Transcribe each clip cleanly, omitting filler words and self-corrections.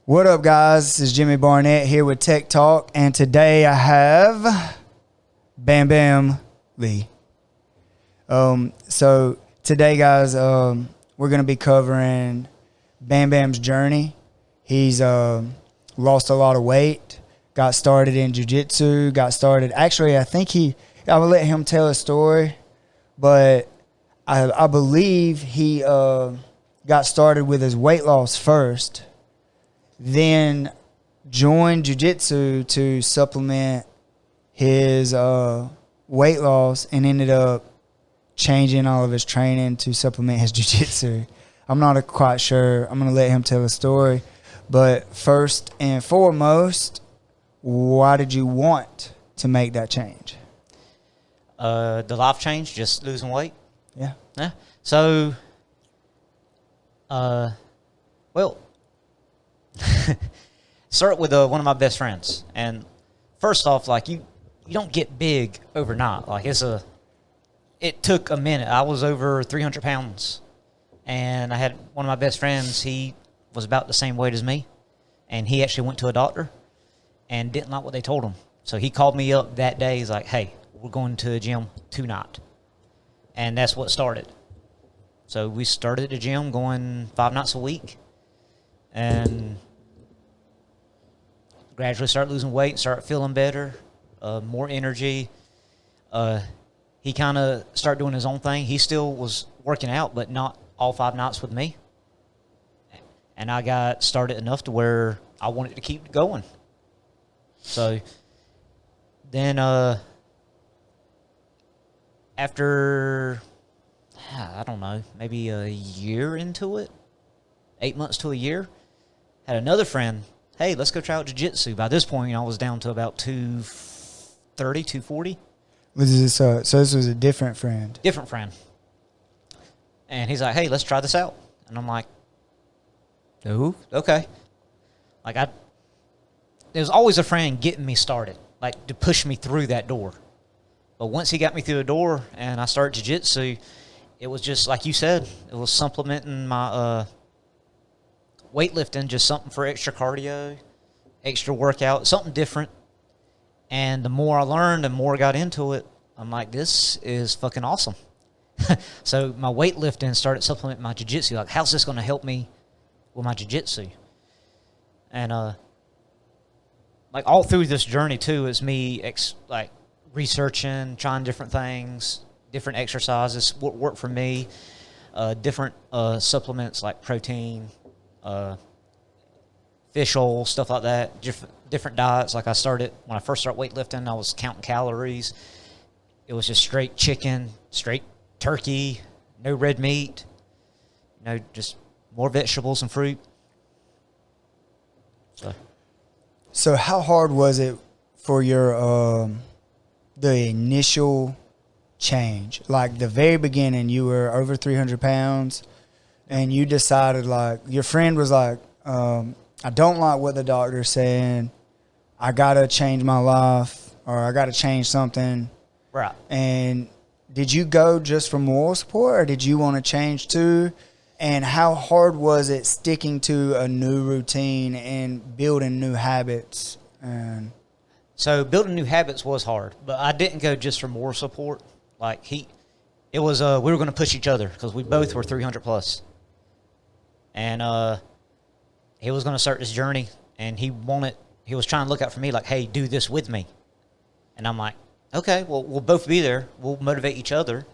What up, guys? This is Jimmy Barnett here with Tech Talk, and today I have Bambam Lee. So today, guys, we're going to be covering Bambam's journey. He's lost a lot of weight, got started in jiu-jitsu, actually, I will let him tell a story, but I believe he got started with his weight loss first, then joined jiu-jitsu to supplement his weight loss, and ended up changing all of his training to supplement his jiu-jitsu. I'm not quite sure. I'm going to let him tell a story. But first and foremost, why did you want to make that change? The life change, just losing weight. Yeah. Yeah. So, well, start with one of my best friends. And first off, like you don't get big overnight. Like it took a minute. I was over 300 pounds, and I had one of my best friends. He was about the same weight as me, and he actually went to a doctor and didn't like what they told him. So he called me up that day. He's like, "Hey, we're going to the gym tonight." And that's what started. So we started at the gym going 5 nights a week, and gradually started losing weight, started feeling better, more energy. He kind of started doing his own thing. He still was working out, but not all 5 nights with me. And I got started enough to where I wanted to keep going. So then after, I don't know, maybe a year into it, 8 months to a year, had another friend, "Hey, let's go try out jiu-jitsu." By this point, I was down to about 230, 240. So this was a different friend. Different friend. And he's like, "Hey, let's try this out." And I'm like, "Oh, okay." Like there was always a friend getting me started, like to push me through that door. But once he got me through the door and I started jiu-jitsu, it was just like you said, it was supplementing my weightlifting, just something for extra cardio, extra workout, something different. And the more I learned, the more I got into it, I'm like, this is fucking awesome. So my weightlifting started supplementing my jiu-jitsu. Like, how's this going to help me with my jiu-jitsu? And like all through this journey too, is me researching, trying different things, different exercises, what worked for me, different supplements like protein, fish oil, stuff like that, different diets. Like when I first started weightlifting, I was counting calories. It was just straight chicken, straight turkey, no red meat, just more vegetables and fruit. So how hard was it for your the initial change? Like the very beginning, you were over 300 pounds, and you decided, like, your friend was like, "I don't like what the doctor's saying. I gotta change my life, or I gotta change something." Right. And did you go just for moral support, or did you want to change too? And how hard was it sticking to a new routine and building new habits? So building new habits was hard, but I didn't go just for moral support. Like it was we were going to push each other because we both were 300 plus, and he was going to start this journey, and he was trying to look out for me, like, "Hey, do this with me," and I'm like, "Okay, well, we'll both be there. We'll motivate each other,"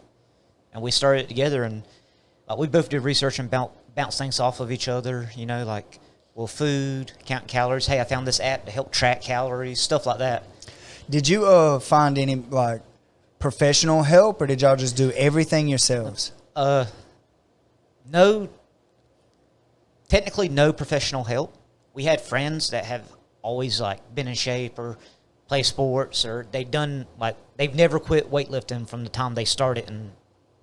and we started it together, and we both did research and bounce things off of each other, like, well, food, count calories. Hey, I found this app to help track calories, stuff like that. Did you find any, like, professional help, or did y'all just do everything yourselves? No, technically no professional help. We had friends that have always, like, been in shape or play sports, or they've never quit weightlifting from the time they started in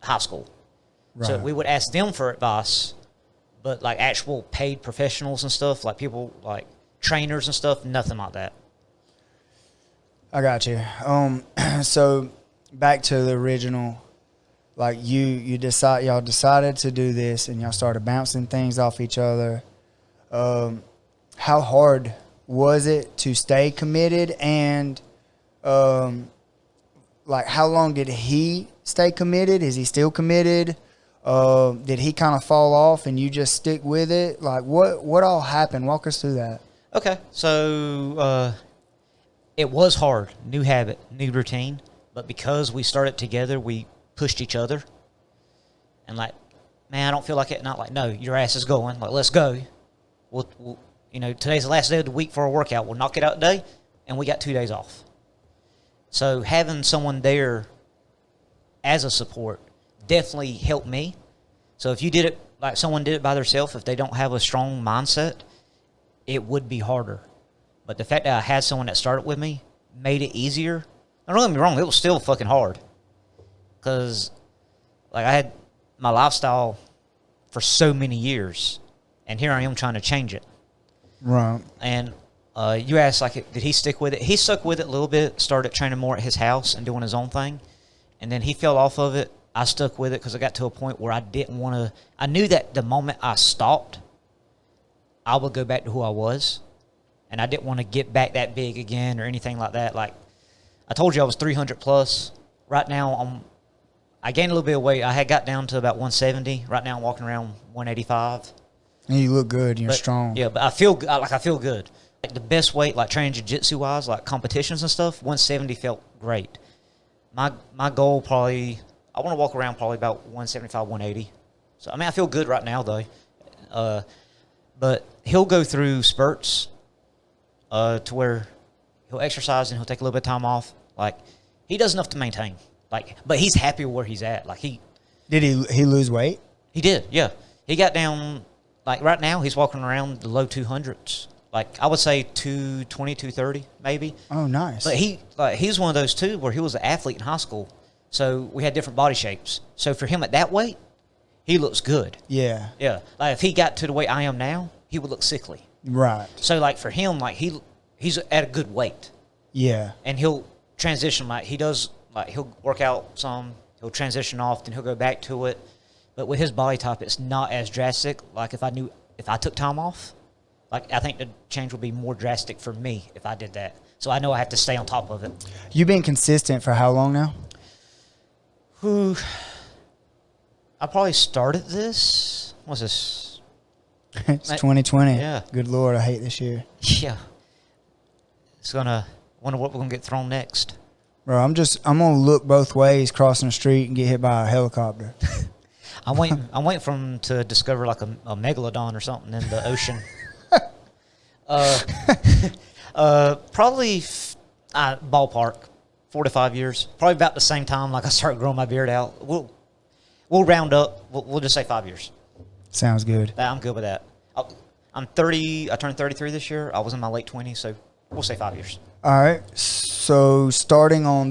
high school. Right. So we would ask them for advice, but like actual paid professionals and stuff, like people like trainers and stuff, nothing like that. I got you. So back to the original, like y'all decided to do this, and y'all started bouncing things off each other. How how hard was it to stay committed, and like how long did he stay committed? Is he still committed? Did he kind of fall off and you just stick with it? Like what all happened? Walk us through that. Okay, so it was hard. New habit, new routine. But because we started together, we pushed each other. And like, man, I don't feel like it. Not like, no, your ass is going. Like, let's go. We'll today's the last day of the week for a workout. We'll knock it out today, and we got 2 days off. So having someone there as a support definitely helped me. So if you did it, like someone did it by themselves, if they don't have a strong mindset, it would be harder. But the fact that I had someone that started with me made it easier. Now, don't get me wrong, it was still fucking hard. Because, like, I had my lifestyle for so many years, and here I am trying to change it. Right. And you asked, like, did he stick with it? He stuck with it a little bit, started training more at his house and doing his own thing. And then he fell off of it. I stuck with it because I got to a point where I didn't want to. I knew that the moment I stopped, I would go back to who I was. And I didn't want to get back that big again or anything like that. Like, I told you I was 300 plus. Right now, I gained a little bit of weight. I had got down to about 170. Right now, I'm walking around 185. And you look good. You're strong. Yeah, but I feel good. I feel good. Like the best weight, like training jiu-jitsu wise, like competitions and stuff, 170 felt great. My goal probably, I want to walk around probably about 175, 180. So, I mean, I feel good right now, though. But he'll go through spurts to where he'll exercise and he'll take a little bit of time off. Like, he does enough to maintain. Like, but he's happy where he's at. Like, Did he lose weight? He did, yeah. He got down, like, right now, he's walking around the low 200s. Like, I would say 220, 230, maybe. Oh, nice. But he's one of those, too, where he was an athlete in high school. So we had different body shapes. So for him at that weight, he looks good. Yeah. Yeah. Like, if he got to the weight I am now, he would look sickly. Right. So, like, for him, like, he's at a good weight. Yeah. And he'll transition, like, he does, like, he'll work out some, he'll transition off, then he'll go back to it. But with his body type, it's not as drastic. Like, if I took time off, like, I think the change would be more drastic for me if I did that. So I know I have to stay on top of it. You've been consistent for how long now? I probably started this. What's this? It's 2020. Yeah. Good Lord, I hate this year. Yeah. Wonder what we're going to get thrown next. Bro, I'm going to look both ways crossing the street and get hit by a helicopter. I'm waiting to discover like a megalodon or something in the ocean. Probably ballpark 4 to 5 years. Probably about the same time like I started growing my beard out. We'll round up. We'll just say 5 years. Sounds good. I'm good with that. I'm 30. I turned 33 this year. I was in my late 20s, so we'll say 5 years. All right. So starting on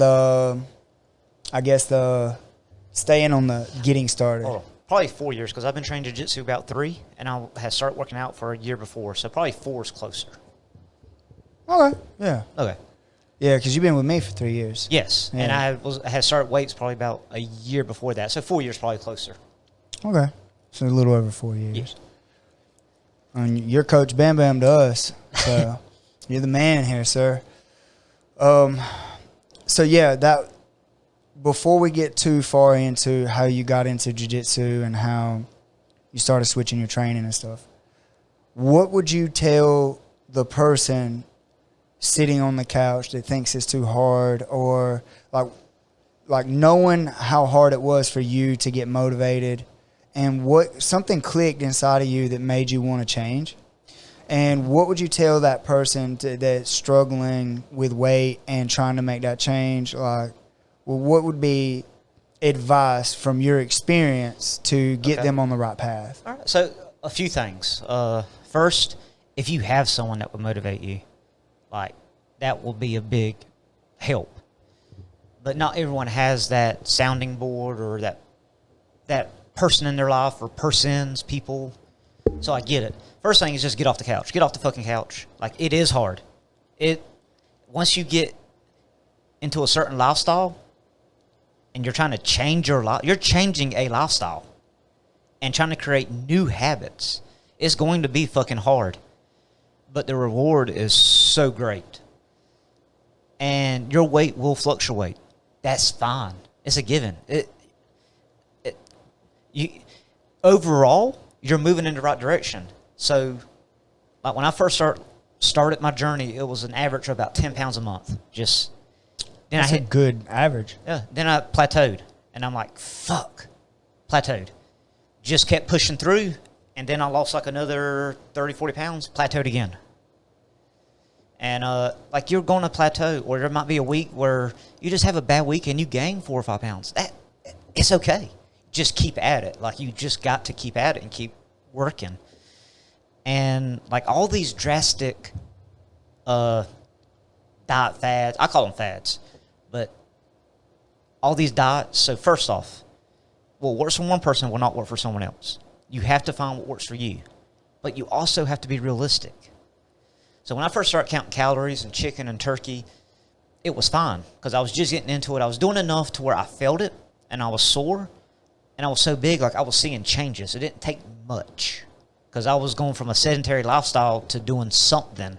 staying on the getting started. Oh, probably 4 years because I've been training jiu-jitsu about 3, and I had started working out for a year before, so probably 4 is closer. Okay. Yeah. Okay. Yeah, because you've been with me for 3 years. Yes, Yeah. and I had started weights probably about a year before that, so 4 years probably closer. Okay. So a little over 4 years. Yes. And you're Coach Bambam to us, so you're the man here, sir. So yeah, that before we get too far into how you got into jiu-jitsu and how you started switching your training and stuff, what would you tell the person sitting on the couch that thinks it's too hard, or like knowing how hard it was for you to get motivated and what something clicked inside of you that made you want to change? And what would you tell that person that's struggling with weight and trying to make that change? Like, well, what would be advice from your experience to get them on the right path? All right. So a few things. First, if you have someone that would motivate you, like that will be a big help. But not everyone has that sounding board or that person in their life or persons, people. So I get it. First thing is just get off the couch. Get off the fucking couch. Like, it is hard. Once you get into a certain lifestyle and you're trying to change your life, you're changing a lifestyle and trying to create new habits. It's going to be fucking hard. but the reward is so great. And your weight will fluctuate. That's fine. It's a given. Overall, you're moving in the right direction. So, like when I first started my journey, it was an average of about 10 pounds a month. That's a good average. Yeah. Then I plateaued, and I'm like, fuck, plateaued. Just kept pushing through, and then I lost like another 30, 40 pounds, plateaued again. And like you're going to plateau, or there might be a week where you just have a bad week and you gain 4 or 5 pounds. It's okay. Just keep at it. Like you just got to keep at it and keep working. And like all these drastic diet fads, I call them fads, but all these diets. So first off, what works for one person will not work for someone else. You have to find what works for you, but you also have to be realistic. So when I first started counting calories and chicken and turkey, it was fine because I was just getting into it. I was doing enough to where I felt it and I was sore and I was so big, like I was seeing changes. It didn't take much because I was going from a sedentary lifestyle to doing something.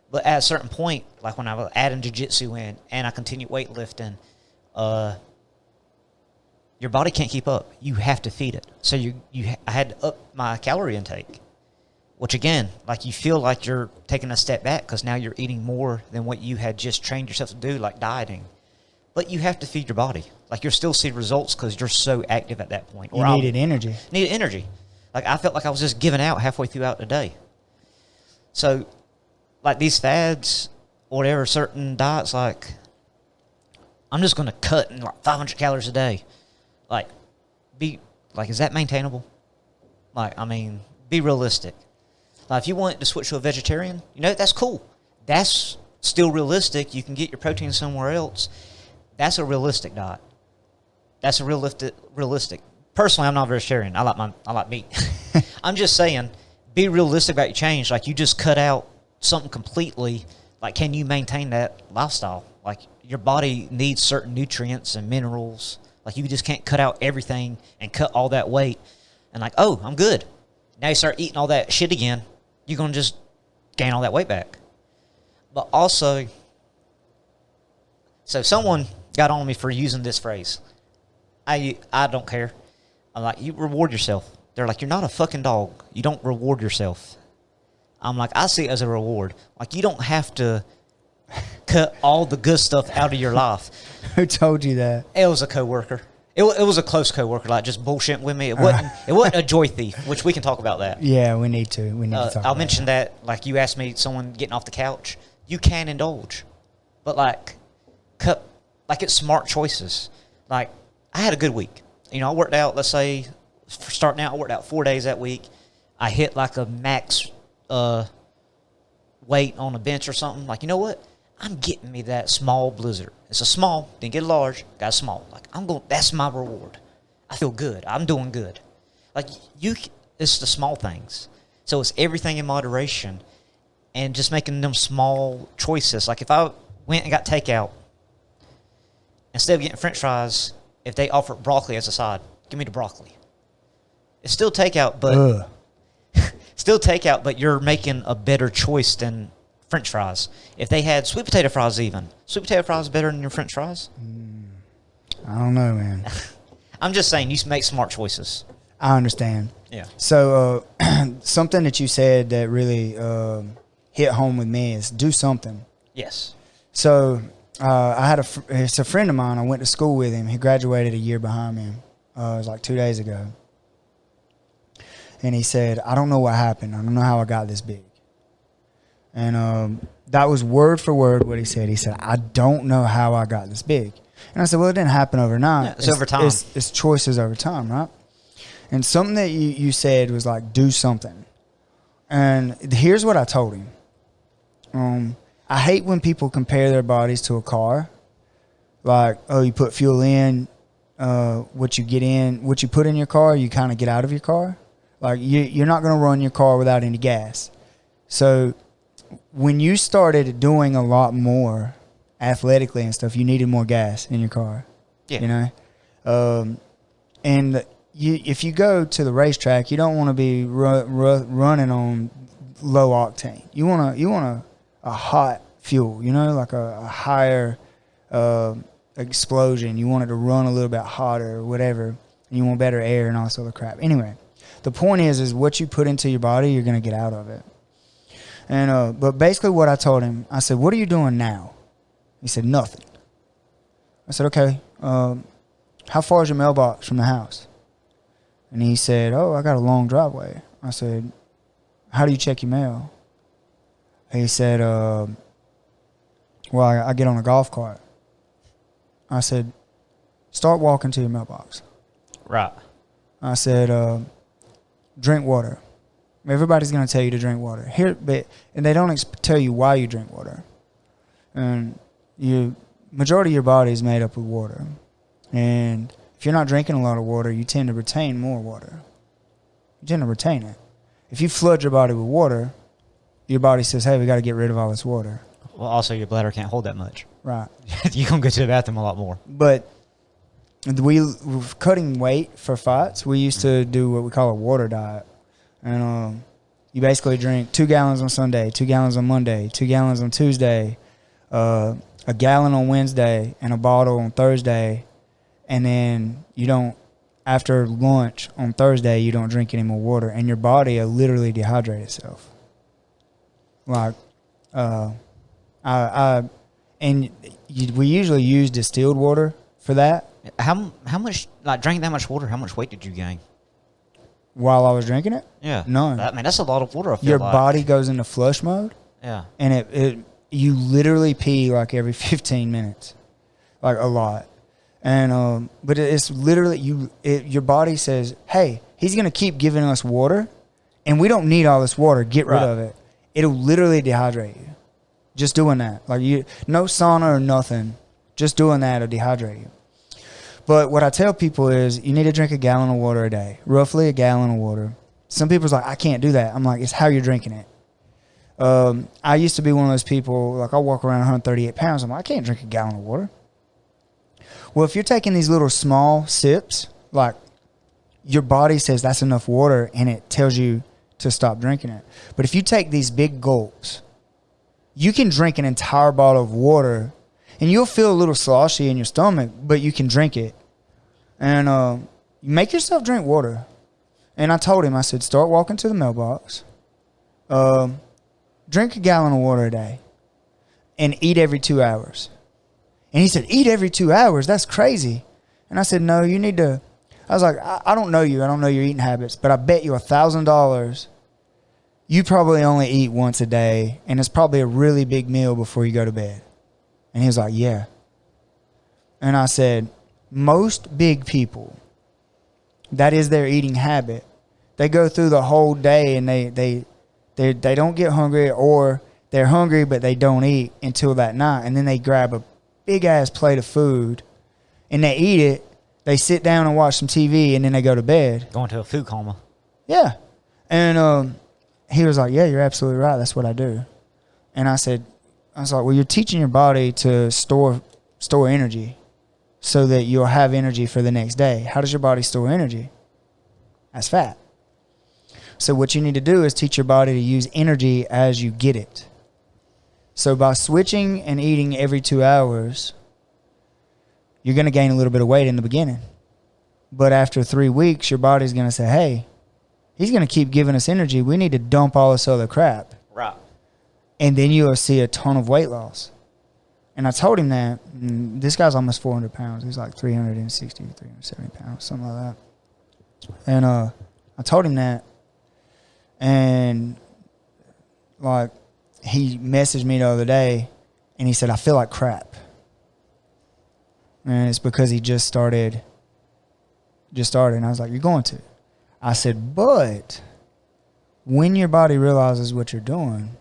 But at a certain point, like when I was adding jiu-jitsu in and I continued weightlifting, your body can't keep up. You have to feed it. So I had to up my calorie intake. Which again, like you feel like you're taking a step back because now you're eating more than what you had just trained yourself to do, like dieting. But you have to feed your body. Like you'll still see results because you're so active at that point. You needed energy. Needed energy. Like I felt like I was just giving out halfway throughout the day. So like these fads or whatever, certain diets, like I'm just going to cut in like 500 calories a day. Like is that maintainable? Like, I mean, be realistic. Now, if you want to switch to a vegetarian, that's cool. That's still realistic. You can get your protein somewhere else. That's a realistic diet. That's a realistic. Personally, I'm not a vegetarian. I like meat. I'm just saying, be realistic about your change. Like, you just cut out something completely. Like, can you maintain that lifestyle? Like, your body needs certain nutrients and minerals. Like, you just can't cut out everything and cut all that weight. And like, oh, I'm good. Now you start eating all that shit again. You're going to just gain all that weight back. But also, so someone got on me for using this phrase. I don't care. I'm like, you reward yourself. They're like, you're not a fucking dog. You don't reward yourself. I'm like, I see it as a reward. Like, you don't have to cut all the good stuff out of your life. Who told you that? It was a coworker. It was a close coworker, like just bullshitting with me. It wasn't a joy thief, which we can talk about that. Yeah, we need to. We need to talk about I'll mention that. Like you asked me, someone getting off the couch, you can indulge, but like it's smart choices. Like I had a good week. I worked out. Let's say starting out, I worked out 4 days that week. I hit like a max weight on a bench or something. Like you know what? I'm getting me that small blizzard. It's a small, didn't get a large, got a small. Like that's my reward. I feel good. I'm doing good. Like it's the small things. So it's everything in moderation and just making them small choices. Like if I went and got takeout, instead of getting French fries, if they offer broccoli as a side, give me the broccoli. It's still takeout, but but you're making a better choice than French fries. If they had sweet potato fries even. Sweet potato fries better than your French fries? I don't know, man. I'm just saying, you make smart choices. I understand. Yeah. So something that you said that really hit home with me is do something. Yes. So it's a friend of mine. I went to school with him. He graduated a year behind me. It was like 2 days ago. And he said, I don't know what happened. I don't know how I got this big. And that was word for word what he said. He said, I don't know how I got this big. And I said, well, it didn't happen overnight. Yeah, it's over time. It's choices over time, right? And something that you said was like, do something. And here's what I told him. I hate when people compare their bodies to a car. Like, oh, you put fuel in, what you put in your car, you kind of get out of your car. Like, you're not going to run your car without any gas. So when you started doing a lot more athletically and stuff, you needed more gas in your car. Yeah. And if you go to the racetrack, you don't want to be running on low octane. You want a hot fuel, like a higher explosion. You want it to run a little bit hotter or whatever. And you want better air and all this other crap. Anyway, the point is what you put into your body, you're going to get out of it. And but basically what I told him, I said, what are you doing now? He said, nothing. I said, okay, how far is your mailbox from the house? And he said, oh, I got a long driveway. I said, how do you check your mail? He said, well, I get on a golf cart. I said, start walking to your mailbox. Right. I said, drink water. Everybody's going to tell you to drink water. And they don't tell you why you drink water. And majority of your body is made up of water. And if you're not drinking a lot of water, you tend to retain more water. You tend to retain it. If you flood your body with water, your body says, hey, we got to get rid of all this water. Well, also, your bladder can't hold that much. Right. You're going to go to the bathroom a lot more. But cutting weight for fights, we used to do what we call a water diet. And you basically drink 2 gallons on Sunday, 2 gallons on Monday, 2 gallons on Tuesday, a gallon on Wednesday, and a bottle on Thursday. And then after lunch on Thursday, you don't drink any more water. And your body will literally dehydrate itself. Like, we usually use distilled water for that. How much, drinking that much water, how much weight did you gain? While I was drinking it? Yeah. None. That's a lot of water, I feel Your like. body goes into flush mode. Yeah. And you literally pee like every 15 minutes. Like a lot. And but it's literally your body says, hey, he's going to keep giving us water and we don't need all this water. Get rid of it. It'll literally dehydrate you. Just doing that. Like no sauna or nothing. Just doing that will dehydrate you. But what I tell people is you need to drink a gallon of water a day, roughly a gallon of water. Some people's like, I can't do that. I'm like, it's how you're drinking it. I used to be one of those people, like I walk around 138 pounds. I'm like, I can't drink a gallon of water. Well, if you're taking these little small sips, like your body says that's enough water and it tells you to stop drinking it. But if you take these big gulps, you can drink an entire bottle of water and you'll feel a little sloshy in your stomach, but you can drink it. And make yourself drink water. And I told him, I said, start walking to the mailbox. Drink a gallon of water a day. And eat every 2 hours. And he said, eat every 2 hours? That's crazy. And I said, no, you need to. I was like, I don't know you. I don't know your eating habits. But I bet you $1,000 you probably only eat once a day. And it's probably a really big meal before you go to bed. And he was like, yeah. And I said, most big people, that is their eating habit. They go through the whole day and they don't get hungry, or they're hungry but they don't eat until that night. And then they grab a big ass plate of food and they eat it. They sit down and watch some TV and then they go to bed. Going to a food coma. Yeah. And he was like, yeah, you're absolutely right. That's what I do. And I was like, well, you're teaching your body to store energy so that you'll have energy for the next day. How does your body store energy? As fat. So what you need to do is teach your body to use energy as you get it. So by switching and eating every 2 hours, you're going to gain a little bit of weight in the beginning. But after 3 weeks, your body's going to say, hey, he's going to keep giving us energy. We need to dump all this other crap. Right. And then you'll see a ton of weight loss. And I told him that. This guy's almost 400 pounds. He's like 360, 370 pounds, something like that. And I told him that. And like he messaged me the other day and he said, I feel like crap. And it's because he just started. And I was like, you're going to. I said, but when your body realizes what you're doing,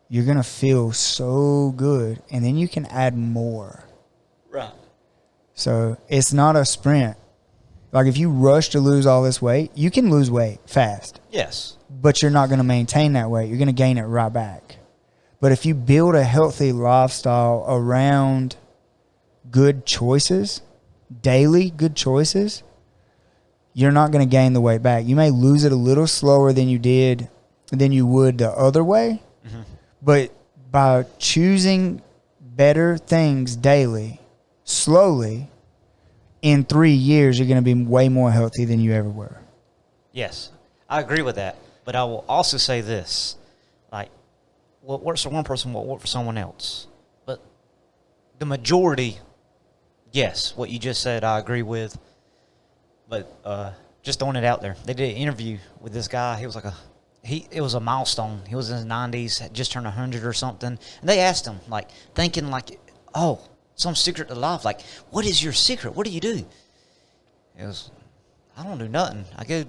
you're going to feel so good. And then you can add more. Right. So it's not a sprint. Like if you rush to lose all this weight, you can lose weight fast. Yes. But you're not going to maintain that weight. You're going to gain it right back. But if you build a healthy lifestyle around good choices, daily good choices, you're not going to gain the weight back. You may lose it a little slower than you did than you would the other way. Mm-hmm. But by choosing better things daily, slowly, in 3 years, you're going to be way more healthy than you ever were. Yes, I agree with that. But I will also say this, like, what works for one person won't work for someone else. But the majority, yes, what you just said, I agree with. But just throwing it out there, they did an interview with this guy. He was like it was a milestone. He was in his 90s, had just turned 100 or something. And they asked him, like, thinking like, oh, some secret to life. Like, what is your secret? What do you do? It was, I don't do nothing. I go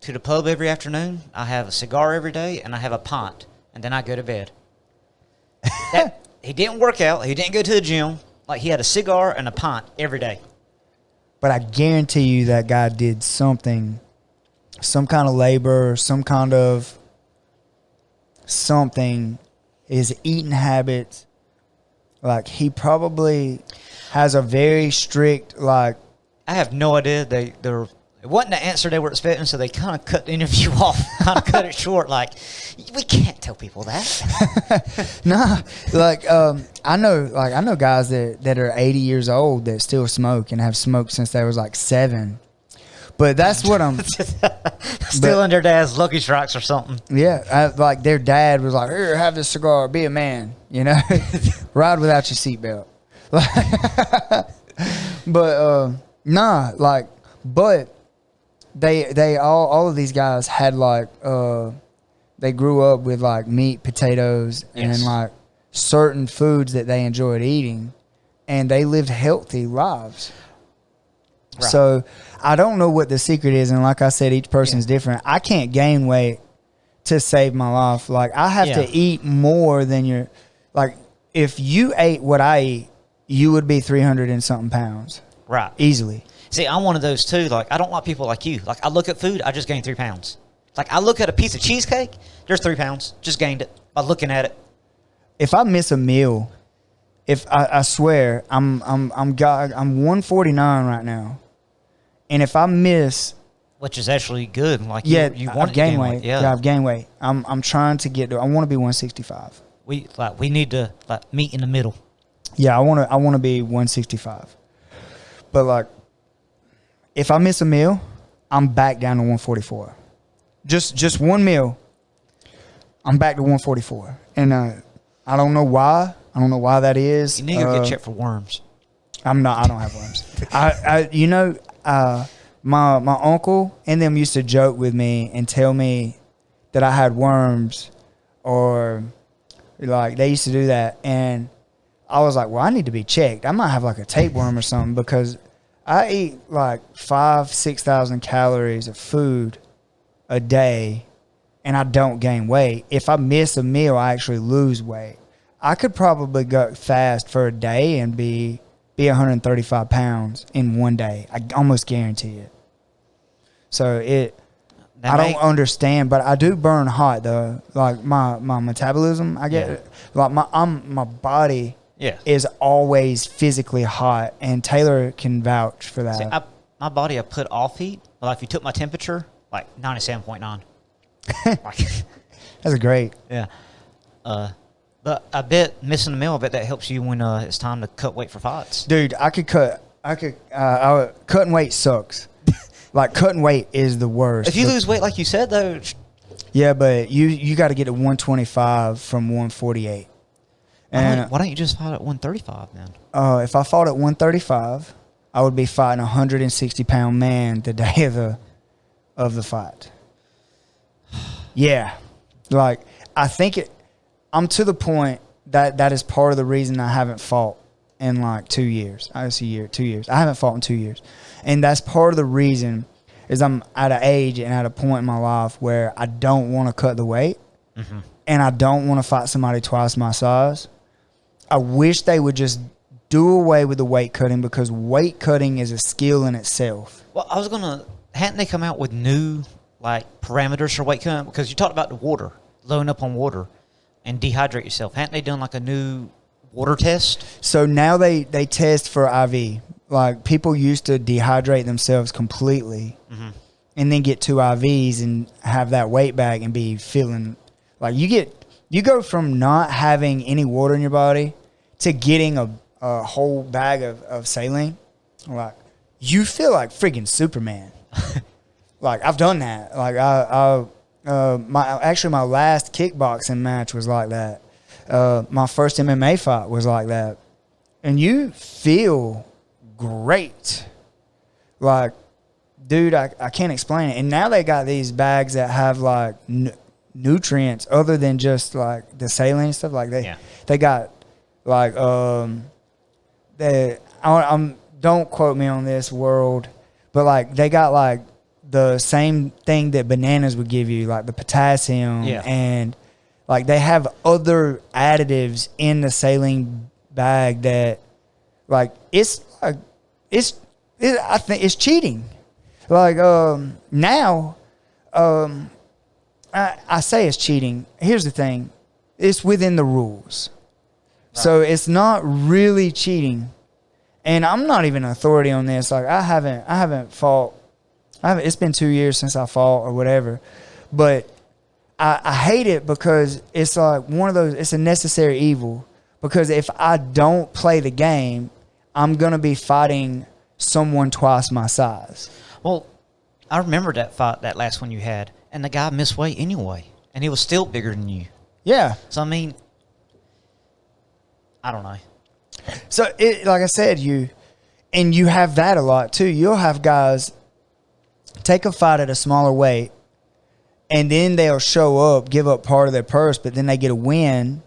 to the pub every afternoon. I have a cigar every day, and I have a pint, and then I go to bed. He didn't work out. He didn't go to the gym. Like, he had a cigar and a pint every day. But I guarantee you that guy did something, some kind of labor, some kind of something, his eating habits. Like, he probably has a very strict, like... I have no idea. It wasn't the answer they were expecting, so they kind of cut the interview off, kind of cut it short. Like, we can't tell people that. Nah, like I know guys that are 80 years old that still smoke and have smoked since they was like 7. But that's what I'm still under dad's Lucky Strikes or something. Yeah, like their dad was like, "Here, have this cigar, be a man," you know, ride without your seatbelt. But nah, like, but. They all of these guys had like they grew up with like meat, potatoes, and like certain foods that they enjoyed eating, and they lived healthy lives. Right. So I don't know what the secret is, and like I said, each person's different. I can't gain weight to save my life. Like, I have to eat more than your, like, if you ate what I eat, you would be 300 and something pounds. Right. Easily. See, I'm one of those too. Like, I don't like people like you. Like, I look at food, I just gained 3 pounds. Like, I look at a piece of cheesecake, there's 3 pounds. Just gained it by looking at it. If I miss a meal, I swear I'm 149 right now, and if I miss, which is actually good. Like, you want to gain weight. Yeah, I've gained weight. I'm trying to get to. I want to be 165. We need to meet in the middle. Yeah, I want to be 165. But like, if I miss a meal, I'm back down to 144. Just one meal, I'm back to 144. And I don't know why. I don't know why that is. You need to go get checked for worms. I don't have worms. My uncle and them used to joke with me and tell me that I had worms, or like they used to do that. And I was like, well, I need to be checked. I might have like a tapeworm or something, because I eat like 6,000 calories of food a day, and I don't gain weight. If I miss a meal, I actually lose weight. I could probably go fast for a day and be 135 pounds in one day. I almost guarantee it. So I don't understand, but I do burn hot though. Like my metabolism, I get like my body is always physically hot, and Taylor can vouch for that. See, my body, I put off heat. Like, if you took my temperature, like 97.9. That's great. Yeah. But I bet missing a meal, I bet that helps you when it's time to cut weight for fights. Dude, cutting weight sucks. Like, cutting weight is the worst. If you lose weight, like you said, though. Yeah, but you got to get to 125 from 148. And why don't you just fight at 135 then? If I fought at 135, I would be fighting a 160-pound man the day of the fight. Yeah. Like, I think I'm to the point that is part of the reason I haven't fought in like 2 years. I guess 2 years. I haven't fought in 2 years. And that's part of the reason is I'm at an age and at a point in my life where I don't want to cut the weight, and I don't want to fight somebody twice my size. I wish they would just do away with the weight cutting, because weight cutting is a skill in itself. Well, hadn't they come out with new like parameters for weight cutting? Because you talked about the water, loading up on water and dehydrate yourself. Hadn't they done like a new water test? So now they test for IV. Like, people used to dehydrate themselves completely, and then get 2 IVs and have that weight bag and be feeling like you go from not having any water in your body to getting a whole bag of saline. Like, you feel like freaking Superman. Like, I've done that. Like, my last kickboxing match was like that. My first MMA fight was like that. And you feel great. Like, dude, I can't explain it. And now they got these bags that have like nutrients other than just like the saline and stuff. Like they got like don't quote me on this, world, but like they got like the same thing that bananas would give you, like the potassium, and like they have other additives in the saline bag that like I think it's cheating. Like now I say it's cheating. Here's the thing. It's within the rules. Right. So it's not really cheating. And I'm not even an authority on this. Like I haven't fought. It's been 2 years since I fought or whatever. But I hate it because it's like one of those, it's a necessary evil. Because if I don't play the game, I'm going to be fighting someone twice my size. Well, I remember that fight, that last one you had, and the guy missed weight anyway, and he was still bigger than you. Yeah. So, I mean, I don't know. So, like I said, you have that a lot too. You'll have guys take a fight at a smaller weight, and then they'll show up, give up part of their purse, but then they get a win,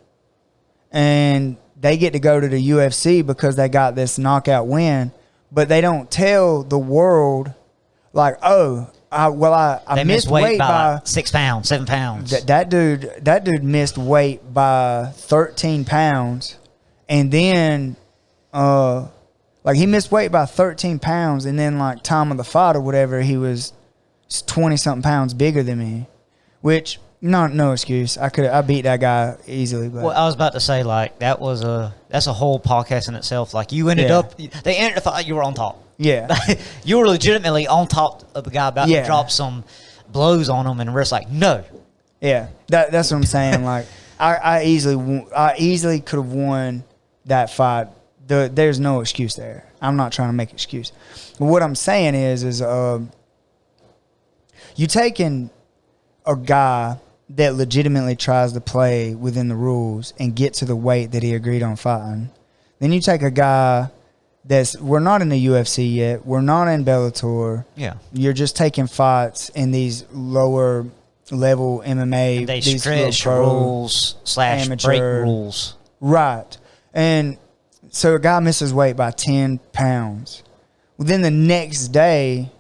and they get to go to the UFC because they got this knockout win, but they don't tell the world, like, oh, I missed weight by 6 pounds, 7 pounds. That dude missed weight by 13 pounds, and then like he missed weight by 13 pounds, and then like time of the fight or whatever, he was 20 something pounds bigger than me, which no excuse. I beat that guy easily. But. Well, I was about to say, like, that's a whole podcast in itself. Like, you ended up, they ended the fight, you were on top. Yeah. You were legitimately on top of the guy about to drop some blows on him, and we're just like, no. Yeah, that's what I'm saying. Like, I easily could have won that fight. There's no excuse there. I'm not trying to make excuse. But what I'm saying is you taking a guy that legitimately tries to play within the rules and get to the weight that he agreed on fighting. Then you take a guy we're not in the UFC yet. We're not in Bellator. Yeah. You're just taking fights in these lower level MMA. And they these stretch rules / break rules. Right. And so a guy misses weight by 10 pounds. Well, then the next day,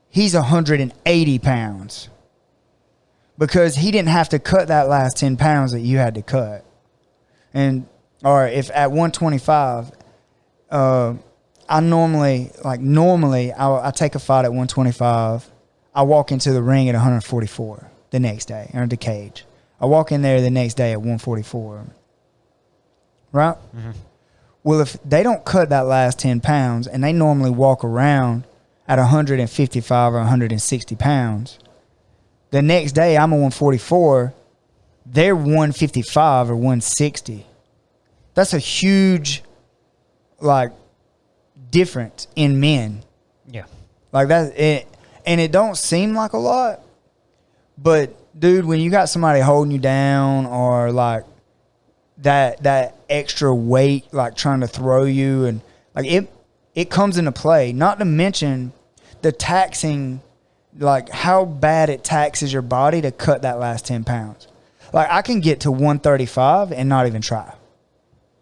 he's 180 pounds. Because he didn't have to cut that last 10 pounds that you had to cut. Or if at 125, I normally take a fight at 125. I walk into the ring at 144 the next day, or the cage. I walk in there the next day at 144. Right? Mm-hmm. Well, if they don't cut that last 10 pounds and they normally walk around at 155 or 160 pounds, the next day I'm a 144, they're 155 or 160. That's a huge, like, difference in men. Yeah. Like that, and it don't seem like a lot, but dude, when you got somebody holding you down, or like that extra weight, like trying to throw you, and like it comes into play. Not to mention the taxing, like how bad it taxes your body to cut that last 10 pounds. Like I can get to 135 and not even try.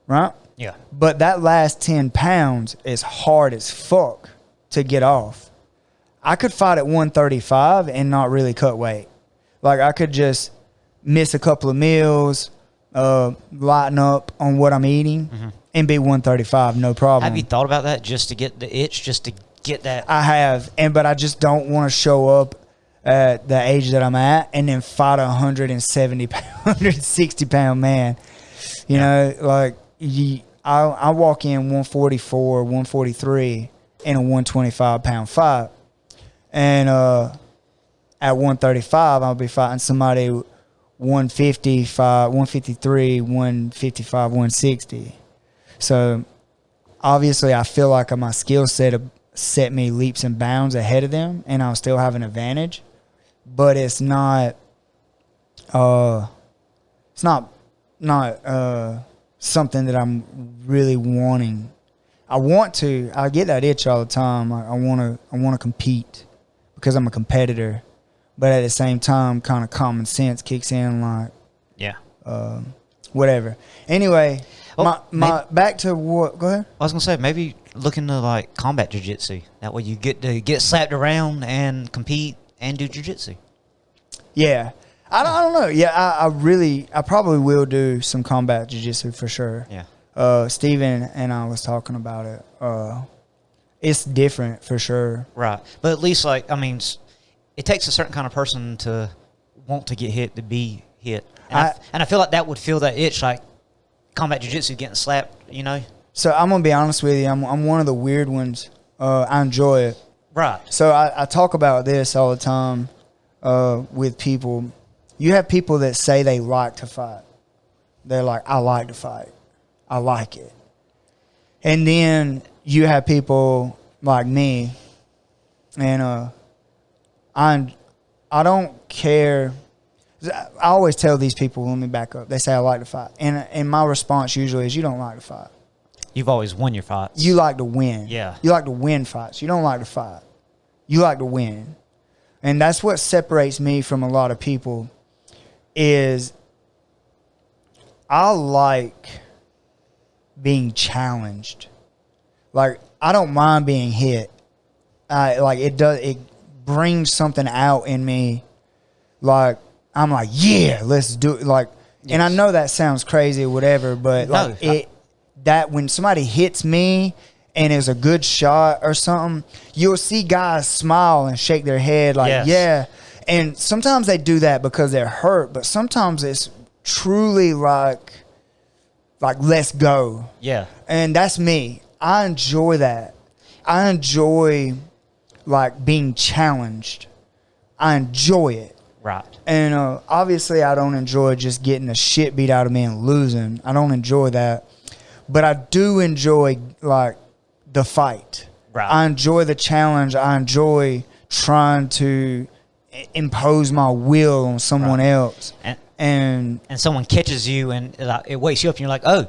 Right? Yeah. But that last 10 pounds is hard as fuck to get off. I could fight at 135 and not really cut weight. Like I could just miss a couple of meals, lighten up on what I'm eating, and be 135, no problem. Have you thought about that, just to get the itch, just to get that? I have, but I just don't want to show up at the age that I'm at and then fight a 170 pound, 160 pound man. You know, like I walk in 144, 143 in a 125 pound fight, and at 135, I'll be fighting somebody 155, 153, 155, 160. So obviously, I feel like my skill set me leaps and bounds ahead of them, and I'll still have an advantage. But it's not something that I'm really wanting. I get that itch all the time. I want to compete because I'm a competitor, but at the same time, kind of common sense kicks in, like, yeah, whatever. Anyway, back to what? Go ahead. I was gonna say, maybe look into like combat jiu-jitsu. That way you get to get slapped around and compete and do jiu-jitsu. Yeah. I don't know. Yeah, I probably will do some combat jiu-jitsu for sure. Yeah. Steven and I was talking about it. It's different for sure. Right. But at least, like, I mean, it takes a certain kind of person to want to get hit, to be hit. And I feel like that would feel that itch, like combat jiu-jitsu getting slapped, you know? So I'm going to be honest with you. I'm one of the weird ones. I enjoy it. Right. So I talk about this all the time with people. You have people that say they like to fight. They're like, I like to fight. I like it. And then you have people like me, and I don't care. I always tell these people, let me back up. They say I like to fight. And my response usually is, you don't like to fight. You've always won your fights. You like to win. Yeah. You like to win fights. You don't like to fight. You like to win. And that's what separates me from a lot of people is I like being challenged. Like, I don't mind being hit. It brings something out in me. Like, I'm like, yeah, let's do it. Like, yes. And I know that sounds crazy or whatever, but that when somebody hits me and it's a good shot or something, you'll see guys smile and shake their head like, yes. Yeah. And sometimes they do that because they're hurt, but sometimes it's truly like let's go. Yeah. And that's me. I enjoy that. I enjoy like being challenged. I enjoy it. Right. And obviously I don't enjoy just getting the shit beat out of me and losing. I don't enjoy that. But I do enjoy like the fight. Right. I enjoy the challenge. I enjoy trying to impose my will on someone else. And someone catches you and it wakes you up and you're like, oh,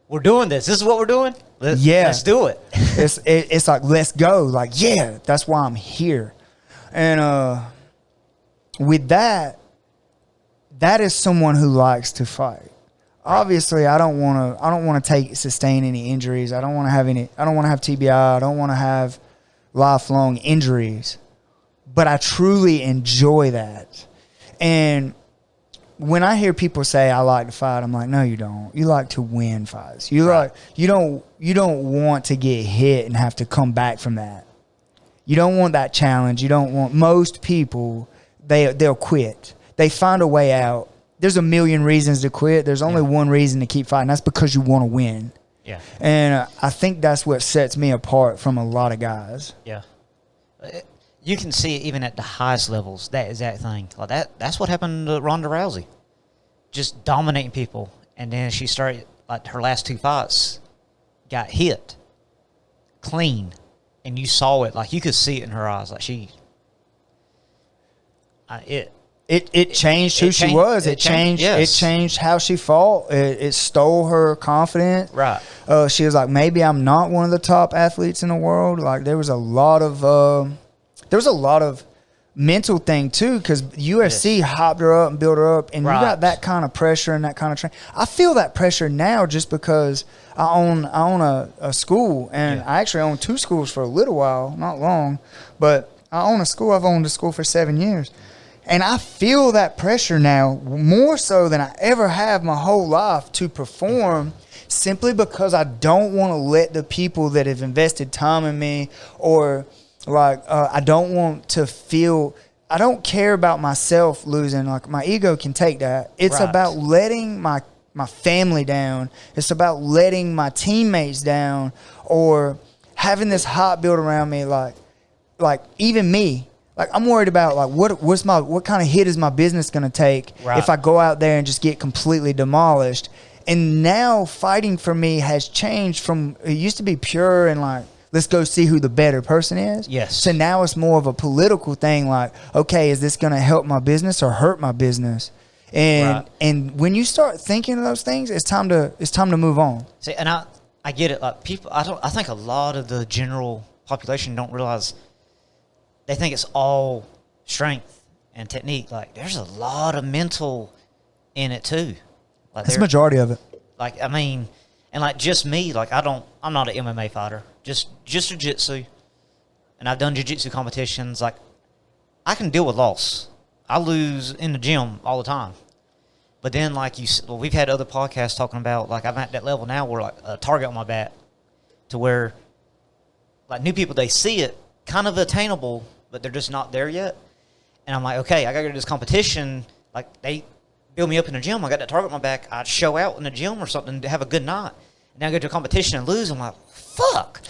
we're doing this. This is what we're doing? Let's do it. It's like, let's go. Like, yeah, that's why I'm here. And with that is someone who likes to fight. Obviously, I don't want to sustain any injuries. I don't want to have TBI. I don't want to have lifelong injuries. But I truly enjoy that. And when I hear people say I like to fight, I'm like, no, you don't. You like to win fights. You don't want to get hit and have to come back from that. You don't want that challenge. You don't want. Most people, they'll quit. They find a way out. There's a million reasons to quit. There's only one reason to keep fighting. That's because you want to win. Yeah. And I think that's what sets me apart from a lot of guys. Yeah. You can see it even at the highest levels, that exact thing. Like that's what happened to Ronda Rousey. Just dominating people. And then she started, like, her last two fights got hit clean. And you saw it. Like, you could see it in her eyes. Like, It changed who she was. It changed how she fought. It stole her confidence. Right. She was like, maybe I'm not one of the top athletes in the world. Like, there was a lot of mental thing too, because UFC hyped her up and built her up, and you got that kind of pressure and that kind of training. I feel that pressure now just because I own a school, and I actually own two schools for a little while, not long, but I own a school. I've owned a school for 7 years. And I feel that pressure now more so than I ever have my whole life to perform, simply because I don't want to let the people that have invested time in me, or like I don't want to feel, I don't care about myself losing. Like, my ego can take that. It's about letting my family down. It's about letting my teammates down, or having this hype built around me. Like even me. Like, I'm worried about, like, what kind of hit is my business going to take if I go out there and just get completely demolished? And now fighting for me has changed from, it used to be pure and like, let's go see who the better person is. Yes. So now it's more of a political thing. Like, okay, is this going to help my business or hurt my business? And when you start thinking of those things, it's time to move on. See, and I get it. Like people, I think a lot of the general population don't realize. They think it's all strength and technique. Like there's a lot of mental in it too. Like that's the majority of it. Like I mean, and like just me. Like I'm not an MMA fighter. Just jiu-jitsu, and I've done jiu-jitsu competitions. Like I can deal with loss. I lose in the gym all the time. But then, like we've had other podcasts talking about, like I'm at that level now where like a target on my back, to where like new people, they see it kind of attainable, but they're just not there yet. And I'm like, okay, I got to go to this competition. Like they build me up in the gym. I got that target on my back. I'd show out in the gym or something to have a good night. And now I go to a competition and lose. I'm like, fuck,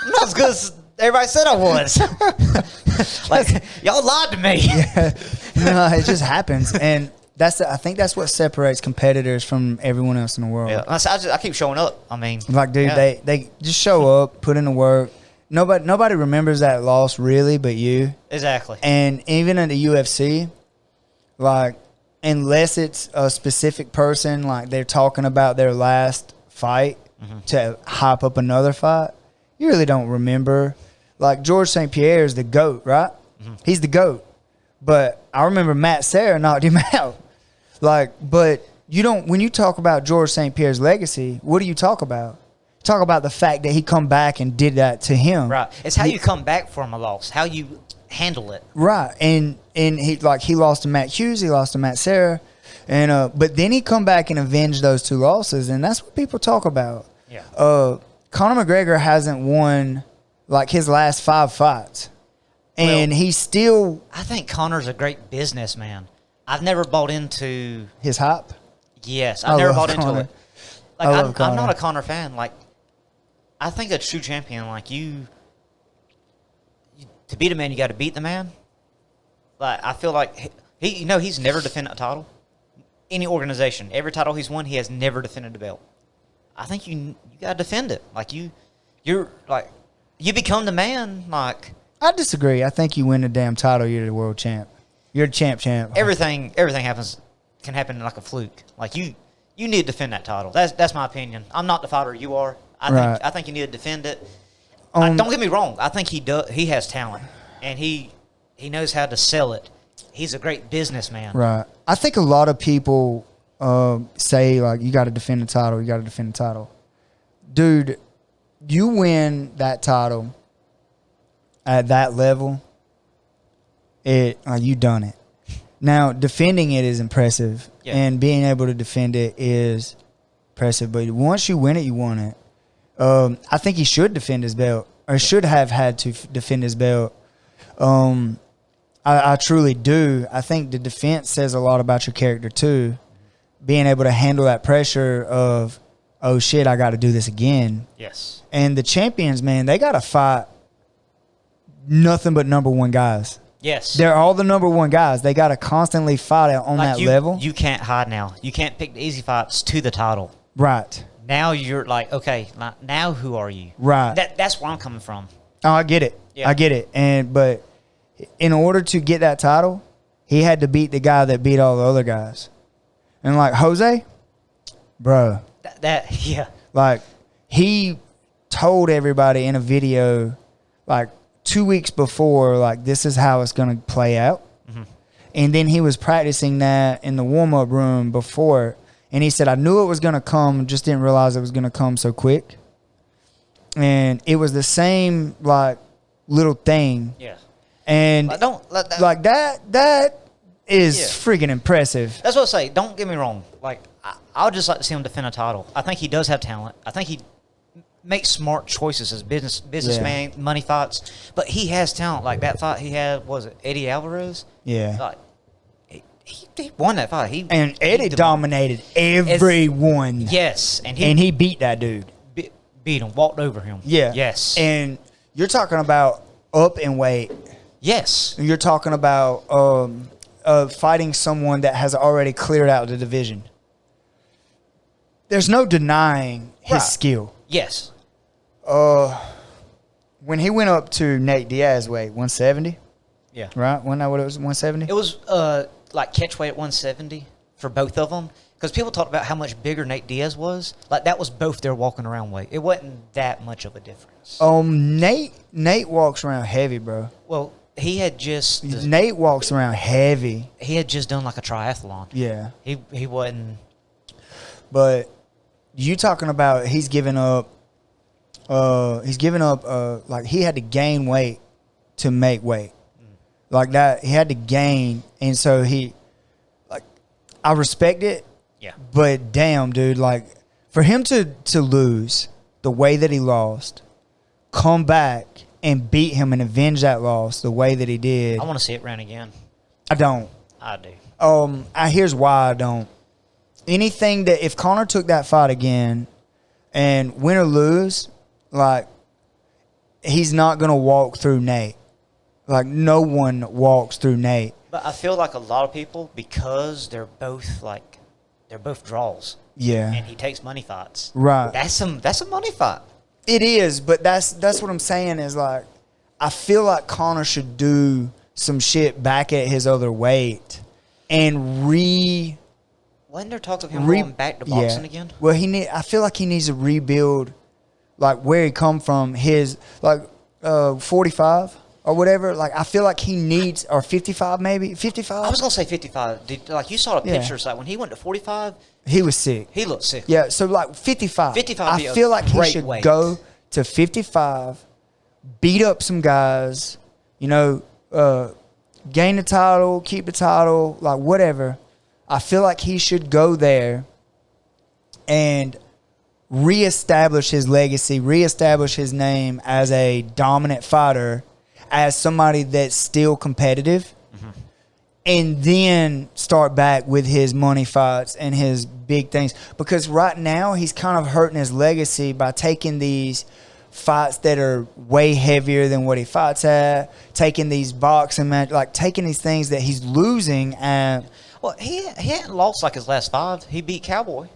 I'm not as good as everybody said I was. Like y'all lied to me. Yeah. No, it just happens. And I think that's what separates competitors from everyone else in the world. Yeah, I keep showing up. I mean, like, dude, they just show up, put in the work. Nobody remembers that loss really, but you. Exactly. And even in the UFC, like, unless it's a specific person, like they're talking about their last fight to hype up another fight, you really don't remember. Like George St. Pierre is the GOAT, right? He's the GOAT. But I remember Matt Serra knocked him out. Like, but you don't, when you talk about George St. Pierre's legacy, what do you talk about? Talk about the fact that he come back and did that to him. Right. It's how you come back from a loss, how you handle it. Right. And he lost to Matt Hughes, he lost to Matt Serra, and but then he come back and avenged those two losses, and that's what people talk about. Yeah. Conor McGregor hasn't won like his last 5 fights. And he's still... I think Conor's a great businessman. I've never bought into... his hype? Yes. I've never bought into it. Like, I'm not a Conor fan. Like, I think a true champion, like to beat a man, you got to beat the man. Like, I feel like he's never defended a title. Any organization, every title he's won, he has never defended the belt. I think you got to defend it. Like, you're like, you become the man, like... I disagree. I think you win the damn title, you're the world champ. You're the champ. Everything can happen like a fluke. Like you need to defend that title. That's my opinion. I'm not the fighter you are. I think you need to defend it. Don't get me wrong. I think he does. He has talent, and he knows how to sell it. He's a great businessman. Right. I think a lot of people say like you got to defend the title. You got to defend the title, dude. You win that title at that level, you done it. Now, defending it is impressive, and being able to defend it is impressive. But once you win it, you won it. I think he should defend his belt, or should have had to defend his belt. I truly do. I think the defense says a lot about your character, too. Being able to handle that pressure of, oh, shit, I got to do this again. Yes. And the champions, man, they got to fight nothing but number one guys. Yes. They're all the number one guys. They got to constantly fight on that level. You can't hide now. You can't pick the easy fights to the title. Right. Now you're like, okay, now who are you? Right. That's where I'm coming from. Oh, I get it. Yeah. I get it. But in order to get that title, he had to beat the guy that beat all the other guys. And like Jose, bro. Yeah. Like he told everybody in a video, like 2 weeks before, like, this is how it's going to play out. And then he was practicing that in the warm-up room before. And he said, I knew it was going to come, just didn't realize it was going to come so quick. And it was the same, like, little thing. Yeah. And don't let that... like that is freaking impressive. That's what I say. Don't get me wrong. Like, I would just like to see him defend a title. I think he does have talent. I think he makes smart choices as businessman, money fights. But he has talent. Like that fight he had, what was it, Eddie Alvarez? Yeah. Like, he won that fight. And Eddie dominated everyone. Yes. And he beat that dude. Beat him. Walked over him. Yeah. Yes. And you're talking about up in weight. Yes. You're talking about fighting someone that has already cleared out the division. There's no denying his skill. Yes. When he went up to Nate Diaz weight, 170. Yeah. Right? Wasn't that what it was, 170? It was like catch weight at 170 for both of them. Because people talked about how much bigger Nate Diaz was. Like, that was both their walking around weight. It wasn't that much of a difference. Nate walks around heavy, bro. Well, he had just... Nate walks around heavy. He had just done, like, a triathlon. Yeah. He wasn't... But you talking about he's giving up, like, he had to gain weight to make weight. Like that, he had to gain. And so I respect it. Yeah. But damn, dude, like for him to lose the way that he lost, come back and beat him and avenge that loss the way that he did. I want to see it ran again. I don't. I do. Here's why I don't. Anything that if Conor took that fight again and win or lose, like he's not gonna walk through Nate. Like no one walks through Nate. But I feel like a lot of people, because they're both draws. Yeah. And he takes money fights. Right. That's a money fight. It is, but that's what I'm saying is like I feel like Conor should do some shit back at his other weight and Wasn't there talk of him going back to boxing again? Well, I feel like he needs to rebuild like where he come from, his like 45 or whatever. Like I feel like he needs, or 55 maybe, 55. I was gonna say 55. You saw the pictures like when he went to 45, he was sick. he looked sick. Yeah, so like 55. 55 I feel like he should weight. go to 55, beat up some guys, gain the title, keep the title, like whatever. I feel like he should go there and reestablish his legacy, reestablish his name as a dominant fighter, as somebody that's still competitive, and then start back with his money fights and his big things. Because right now he's kind of hurting his legacy by taking these fights that are way heavier than what he fights at, taking these boxing matches, like taking these things that he's losing at. Well, he hadn't lost like his last 5. He beat Cowboy,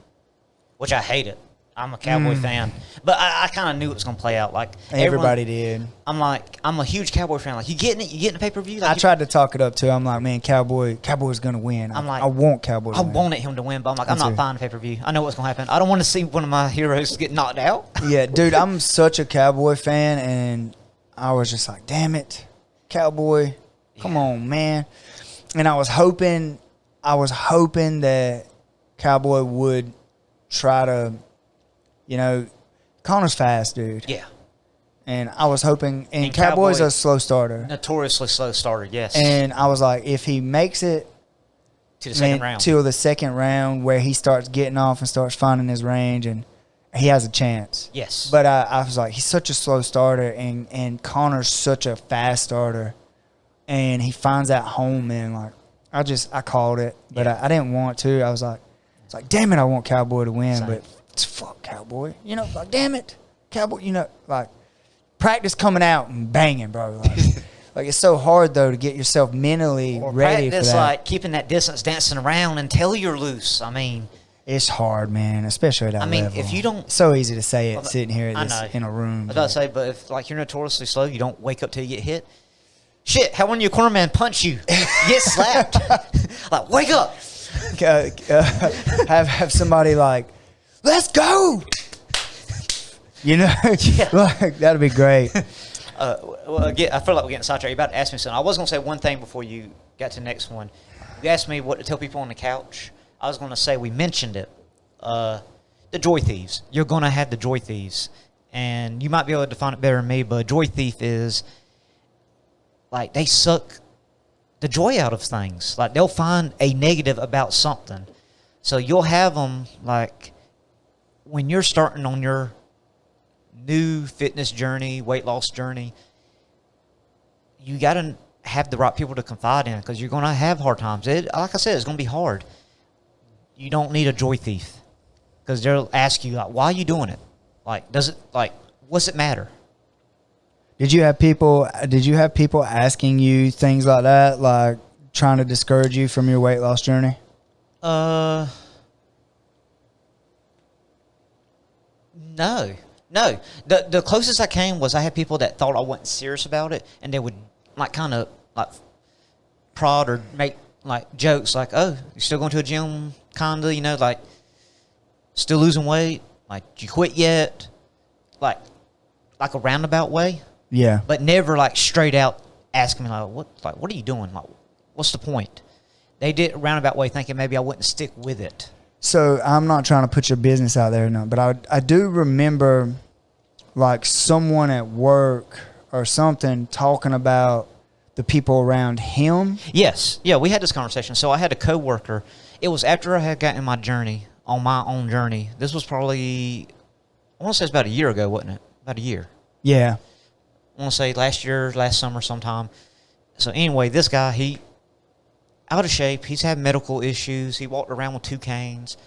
which I hated. I'm a Cowboy fan, but I kind of knew it was going to play out. Like Everybody did. I'm a huge Cowboy fan. Like you getting it? You getting the pay per view? I tried to talk it up too. I'm like, man, Cowboy's going to win. I want Cowboy. I wanted him to win, but I'm like, I'm not buying the pay per view. I know what's going to happen. I don't want to see one of my heroes get knocked out. Yeah, dude, I'm such a Cowboy fan, and I was just like, damn it, Cowboy, come on, man. And I was hoping that Cowboy would try to. Conor's fast, dude. Yeah. And I was hoping, and Cowboy's a slow starter. Notoriously slow starter, yes. And I was like, if he makes it to the second round. Till the second round where he starts getting off and starts finding his range, and he has a chance. Yes. But I was like, he's such a slow starter, and Conor's such a fast starter. And he finds that home, man. Like, I called it, but I didn't want to. I was like, damn it, I want Cowboy to win, but it's fuck Cowboy. Like, damn it, Cowboy. Like, practice coming out and banging, bro. Like it's so hard, though, to get yourself mentally ready for that. Like, keeping that distance, dancing around until you're loose. I mean, it's hard, man, especially at that level. If you don't... It's so easy to say it sitting here in a room. I was about to say, but if, like, you're notoriously slow, you don't wake up till you get hit. Shit, how when your cornerman punch you, get slapped. Like, wake up. Have somebody like, let's go. Like that'd be great. Well, again, I feel like we're getting sidetracked. You're about to ask me something. I was going to say one thing before you got to the next one. You asked me what to tell people on the couch. I was going to say, we mentioned it. The Joy Thieves. You're going to have the Joy Thieves. And you might be able to define it better than me, but Joy Thief is, like, they suck the joy out of things. Like, they'll find a negative about something. So you'll have them, like, when you're starting on your new fitness journey, weight loss journey, you got to have the right people to confide in, because you're going to have hard times. Like I said, it's going to be hard. You don't need a joy thief, because they'll ask you, like, why are you doing it? Like, what's it matter? Did you have people asking you things like that, like trying to discourage you from your weight loss journey? No. The closest I came was I had people that thought I wasn't serious about it, and they would like kind of like prod or make like jokes like, "Oh, you still going to a gym?" Kinda, you know, like still losing weight. Like, you quit yet? Like a roundabout way. Yeah. But never like straight out asking me what are you doing? Like, what's the point? They did a roundabout way, thinking maybe I wouldn't stick with it. So I'm not trying to put your business out there, no, but I do remember like someone at work or something talking about the people around him. Yes. Yeah, we had this conversation. So I had a coworker. It was after I had gotten my journey, on my own journey. This was probably, I want to say it's about a year ago, wasn't it? About a year. Yeah. I want to say last summer sometime. So anyway, this guy, he out of shape. He's had medical issues. He walked around with 2 canes.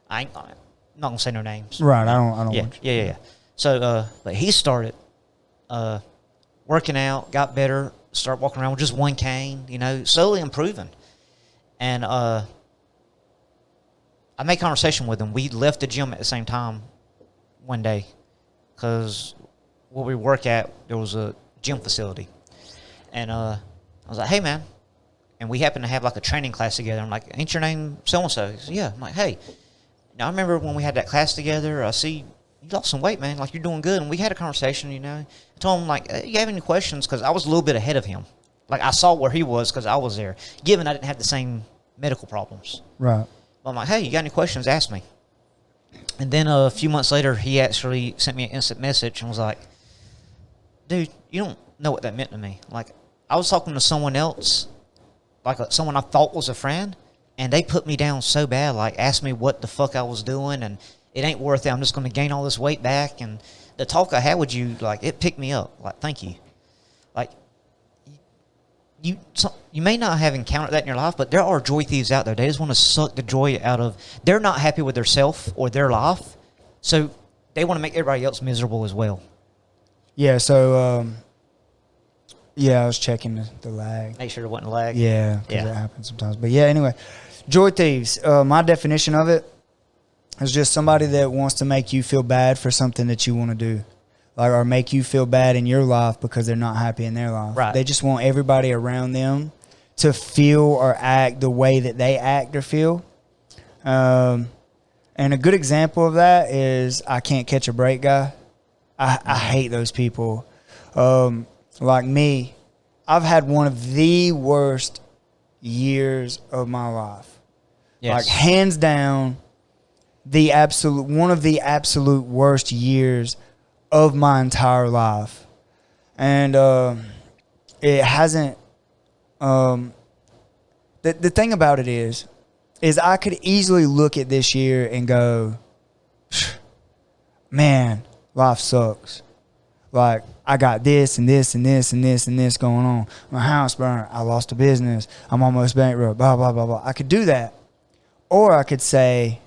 I'm not going to say no names. Right. I don't Yeah, want yeah. So, but he started working out, got better, started walking around with just 1 cane, you know, slowly improving. And I made conversation with him. We left the gym at the same time one day because where we work at, there was a gym facility. And I was like, "Hey, man." And we happened to have like a training class together. I'm like, "Ain't your name so-and-so?" He said, "Yeah." I'm like, "Hey, now I remember when we had that class together, I see you lost some weight, man. Like, you're doing good." And we had a conversation, you know. I told him, like, "Hey, you have any questions?" Because I was a little bit ahead of him. Like, I saw where he was because I was there, given I didn't have the same medical problems. Right. But I'm like, "Hey, you got any questions? Ask me." And then a few months later, he actually sent me an instant message and was like, "Dude, you don't know what that meant to me. Like, I was talking to someone else, like someone I thought was a friend, and they put me down so bad, like asked me what the fuck I was doing, and it ain't worth it. I'm just going to gain all this weight back. And the talk I had with you, like, it picked me up. Like, thank you." Like, you may not have encountered that in your life, but there are joy thieves out there. They just want to suck the joy out of. They're not happy with their self or their life, so they want to make everybody else miserable as well. Yeah. So, I was checking the lag. Make sure there wasn't a lag. Yeah, because that happens sometimes. But yeah, anyway, joy thieves. My definition of it is just somebody that wants to make you feel bad for something that you want to do, like, or make you feel bad in your life because they're not happy in their life. Right. They just want everybody around them to feel or act the way that they act or feel. And a good example of that is I can't catch a break guy. I hate those people. Like me, I've had one of the worst years of my life. Yes. Like, hands down, one of the absolute worst years of my entire life. And it hasn't the thing about it is I could easily look at this year and go, man, life sucks. Like, I got this and this and this and this and this going on. My house burned. I lost a business. I'm almost bankrupt. Blah, blah, blah, blah. I could do that. Or I could say,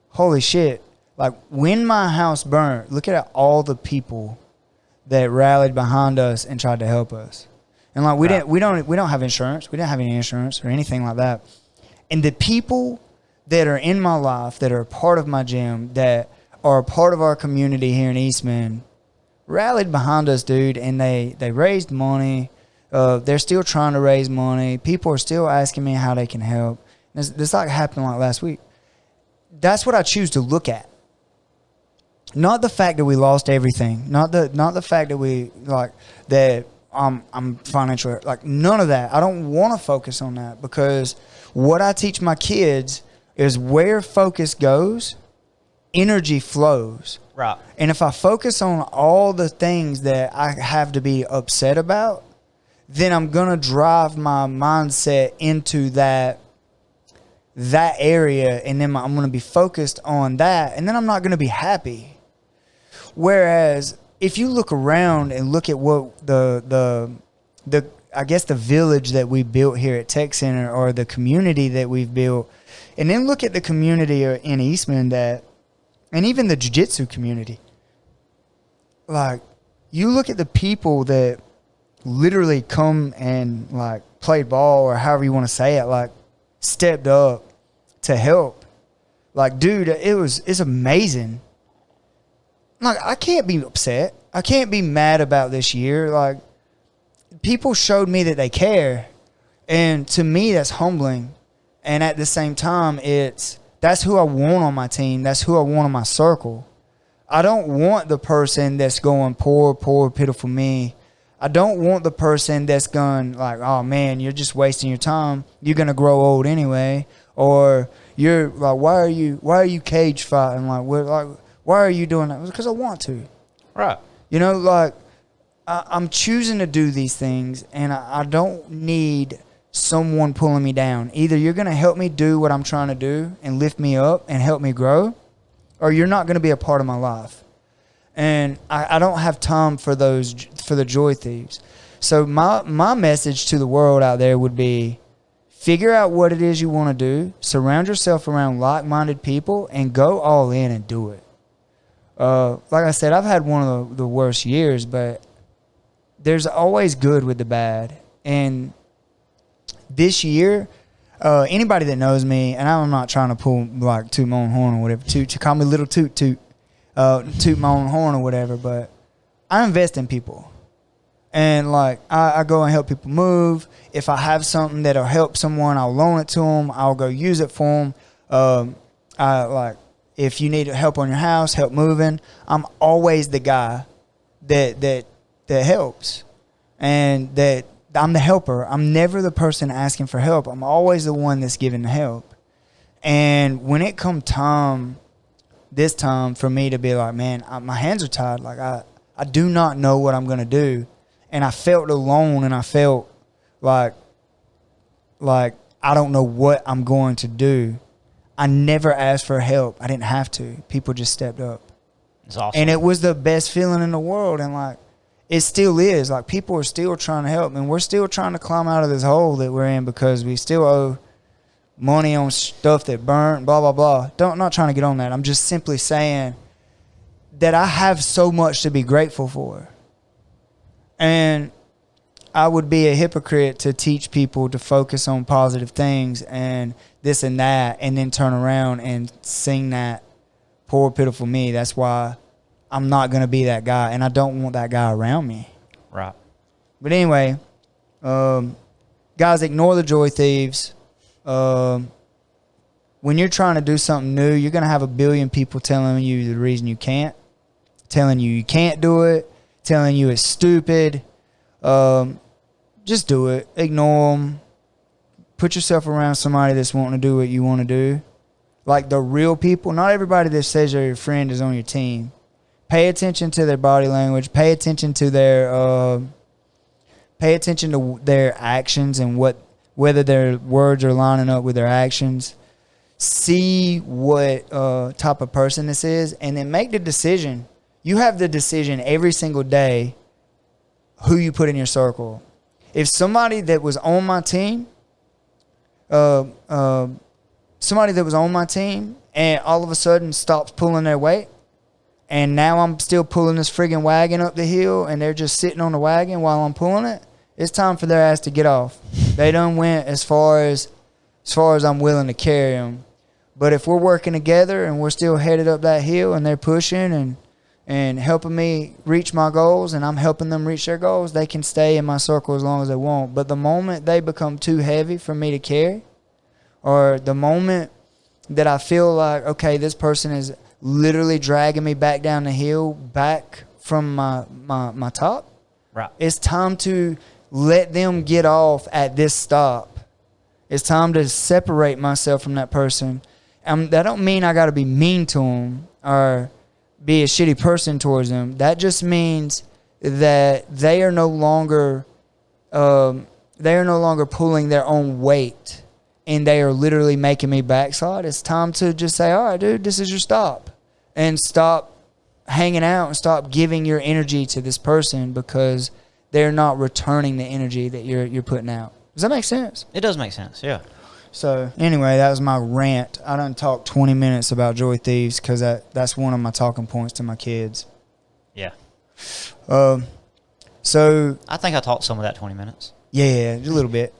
holy shit. Like, when my house burned, look at all the people that rallied behind us and tried to help us. And like, we don't have insurance. We didn't have any insurance or anything like that. And the people that are in my life, that are a part of my gym, that are a part of our community here in Eastman, rallied behind us, dude, and they raised money. They're still trying to raise money. People are still asking me how they can help. This like happened like last week. That's what I choose to look at. Not the fact that we lost everything. Not the fact that we that I'm financially, like, none of that. I don't want to focus on that, because what I teach my kids is where focus goes, energy flows. Right. And if I focus on all the things that I have to be upset about, then I'm going to drive my mindset into that area, and then I'm going to be focused on that, and then I'm not going to be happy. Whereas if you look around and look at what the I guess the village that we built here at Tech Center, or the community that we've built, and then look at the community in Eastman and even the jiu-jitsu community. Like, you look at the people that literally come and like played ball or however you want to say it, like stepped up to help. Like, dude, it's amazing. Like, I can't be upset. I can't be mad about this year. Like, people showed me that they care. And to me, that's humbling. And at the same time, that's who I want on my team. That's who I want on my circle. I don't want the person that's going, poor, pitiful me. I don't want the person that's going like, oh man, you're just wasting your time. You're gonna grow old anyway. Or you're like, why are you cage fighting? Like, why are you doing that? Because I want to. Right. You know, like I'm choosing to do these things, and I don't need someone pulling me down. Either you're gonna help me do what I'm trying to do and lift me up and help me grow, or you're not gonna be a part of my life. And I don't have time for the joy thieves. So my message to the world out there would be, figure out what it is you want to do, surround yourself around like-minded people, and go all in and do it. Like I said, I've had one of the worst years, but there's always good with the bad. And this year, anybody that knows me, and I'm not trying to pull like toot my own horn or whatever, to call me little toot my own horn or whatever, but I invest in people. And like I go and help people move. If I have something that'll help someone, I'll loan it to them. I'll go use it for them. If you need help on your house, help moving, I'm always the guy that helps, and that I'm the helper. I'm never the person asking for help. I'm always the one that's giving the help. And when it come time, this time for me to be like, man, my hands are tied. Like I do not know what I'm gonna do. And I felt alone, and I felt like I don't know what I'm going to do. I never asked for help. I didn't have to. People just stepped up. It's awesome. And it was the best feeling in the world. And like, it still is. Like, people are still trying to help. And we're still trying to climb out of this hole that we're in, because we still owe money on stuff that burnt, blah, blah, blah. Not trying to get on that. I'm just simply saying that I have so much to be grateful for. And I would be a hypocrite to teach people to focus on positive things and this and that, and then turn around and sing that poor, pitiful me. That's why I'm not going to be that guy, and I don't want that guy around me. Right. But anyway, guys, ignore the joy thieves. When you're trying to do something new, you're going to have a billion people telling you the reason you can't, telling you can't do it, telling you it's stupid. Just do it. Ignore them. Put yourself around somebody that's wanting to do what you want to do. Like the real people. Not everybody that says they're your friend is on your team. Pay attention to their body language. Pay attention to their actions, and whether their words are lining up with their actions. See what type of person this is, and then make the decision. You have the decision every single day who you put in your circle. If somebody that was on my team, and all of a sudden stops pulling their weight, and now I'm still pulling this friggin' wagon up the hill, and they're just sitting on the wagon while I'm pulling it, it's time for their ass to get off. They done went as far as I'm willing to carry them. But if we're working together and we're still headed up that hill, and they're pushing and helping me reach my goals, and I'm helping them reach their goals, they can stay in my circle as long as they want. But the moment they become too heavy for me to carry, or the moment that I feel like, okay, this person is literally dragging me back down the hill, back from my top, right, it's time to let them get off at this stop. It's time to separate myself from that person. That don't mean I got to be mean to them or be a shitty person towards them. That just means that they are no longer pulling their own weight, and they are literally making me backslide. It's time to just say, all right, dude, this is your stop, and stop hanging out and stop giving your energy to this person, because they're not returning the energy that you're putting out. Does that make sense? It does make sense, yeah. So anyway, that was my rant. I done talked 20 minutes about joy thieves, because that's one of my talking points to my kids. Yeah. So I think I talked some of that 20 minutes. yeah, just a little bit.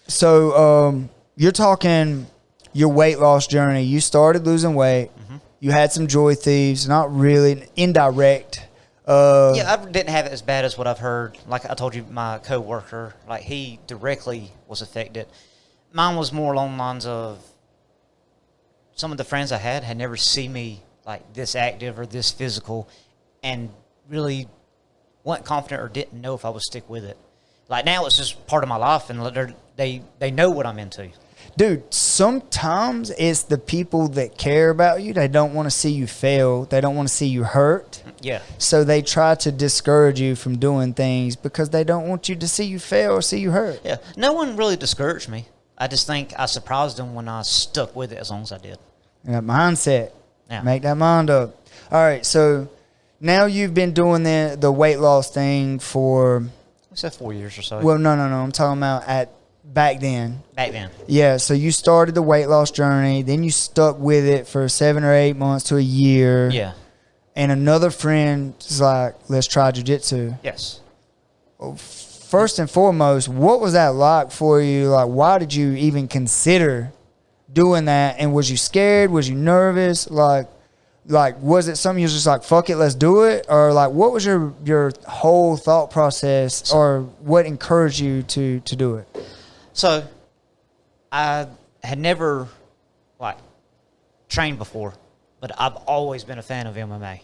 So you're talking your weight loss journey. You started losing weight. Mm-hmm. You had some joy thieves, not really indirect. Yeah, I didn't have it as bad as what I've heard. Like I told you, my coworker, like he directly was affected. Mine was more along the lines of some of the friends I had never seen me like this active or this physical, and really wasn't confident or didn't know if I would stick with it. Like now, it's just part of my life, and they know what I'm into. Dude, sometimes it's the people that care about you. They don't want to see you fail. They don't want to see you hurt. Yeah. So they try to discourage you from doing things because they don't want you to see you fail or see you hurt. Yeah. No one really discouraged me. I just think I surprised them when I stuck with it as long as I did. That mindset. Yeah. Make that mind up. All right, so now you've been doing the weight loss thing for... I said 4 years or so. Well, no. I'm talking about back then. Back then. Yeah, so you started the weight loss journey, then you stuck with it for 7 or 8 months to a year. Yeah. And another friend is like, let's try jiu-jitsu. Yes. First and foremost, what was that like for you? Like, why did you even consider doing that? And was you scared? Was you nervous? Like was it something you was just like, fuck it, let's do it? Or like, what was your whole thought process, or what encouraged you to do it? So, I had never, like, trained before, but I've always been a fan of MMA.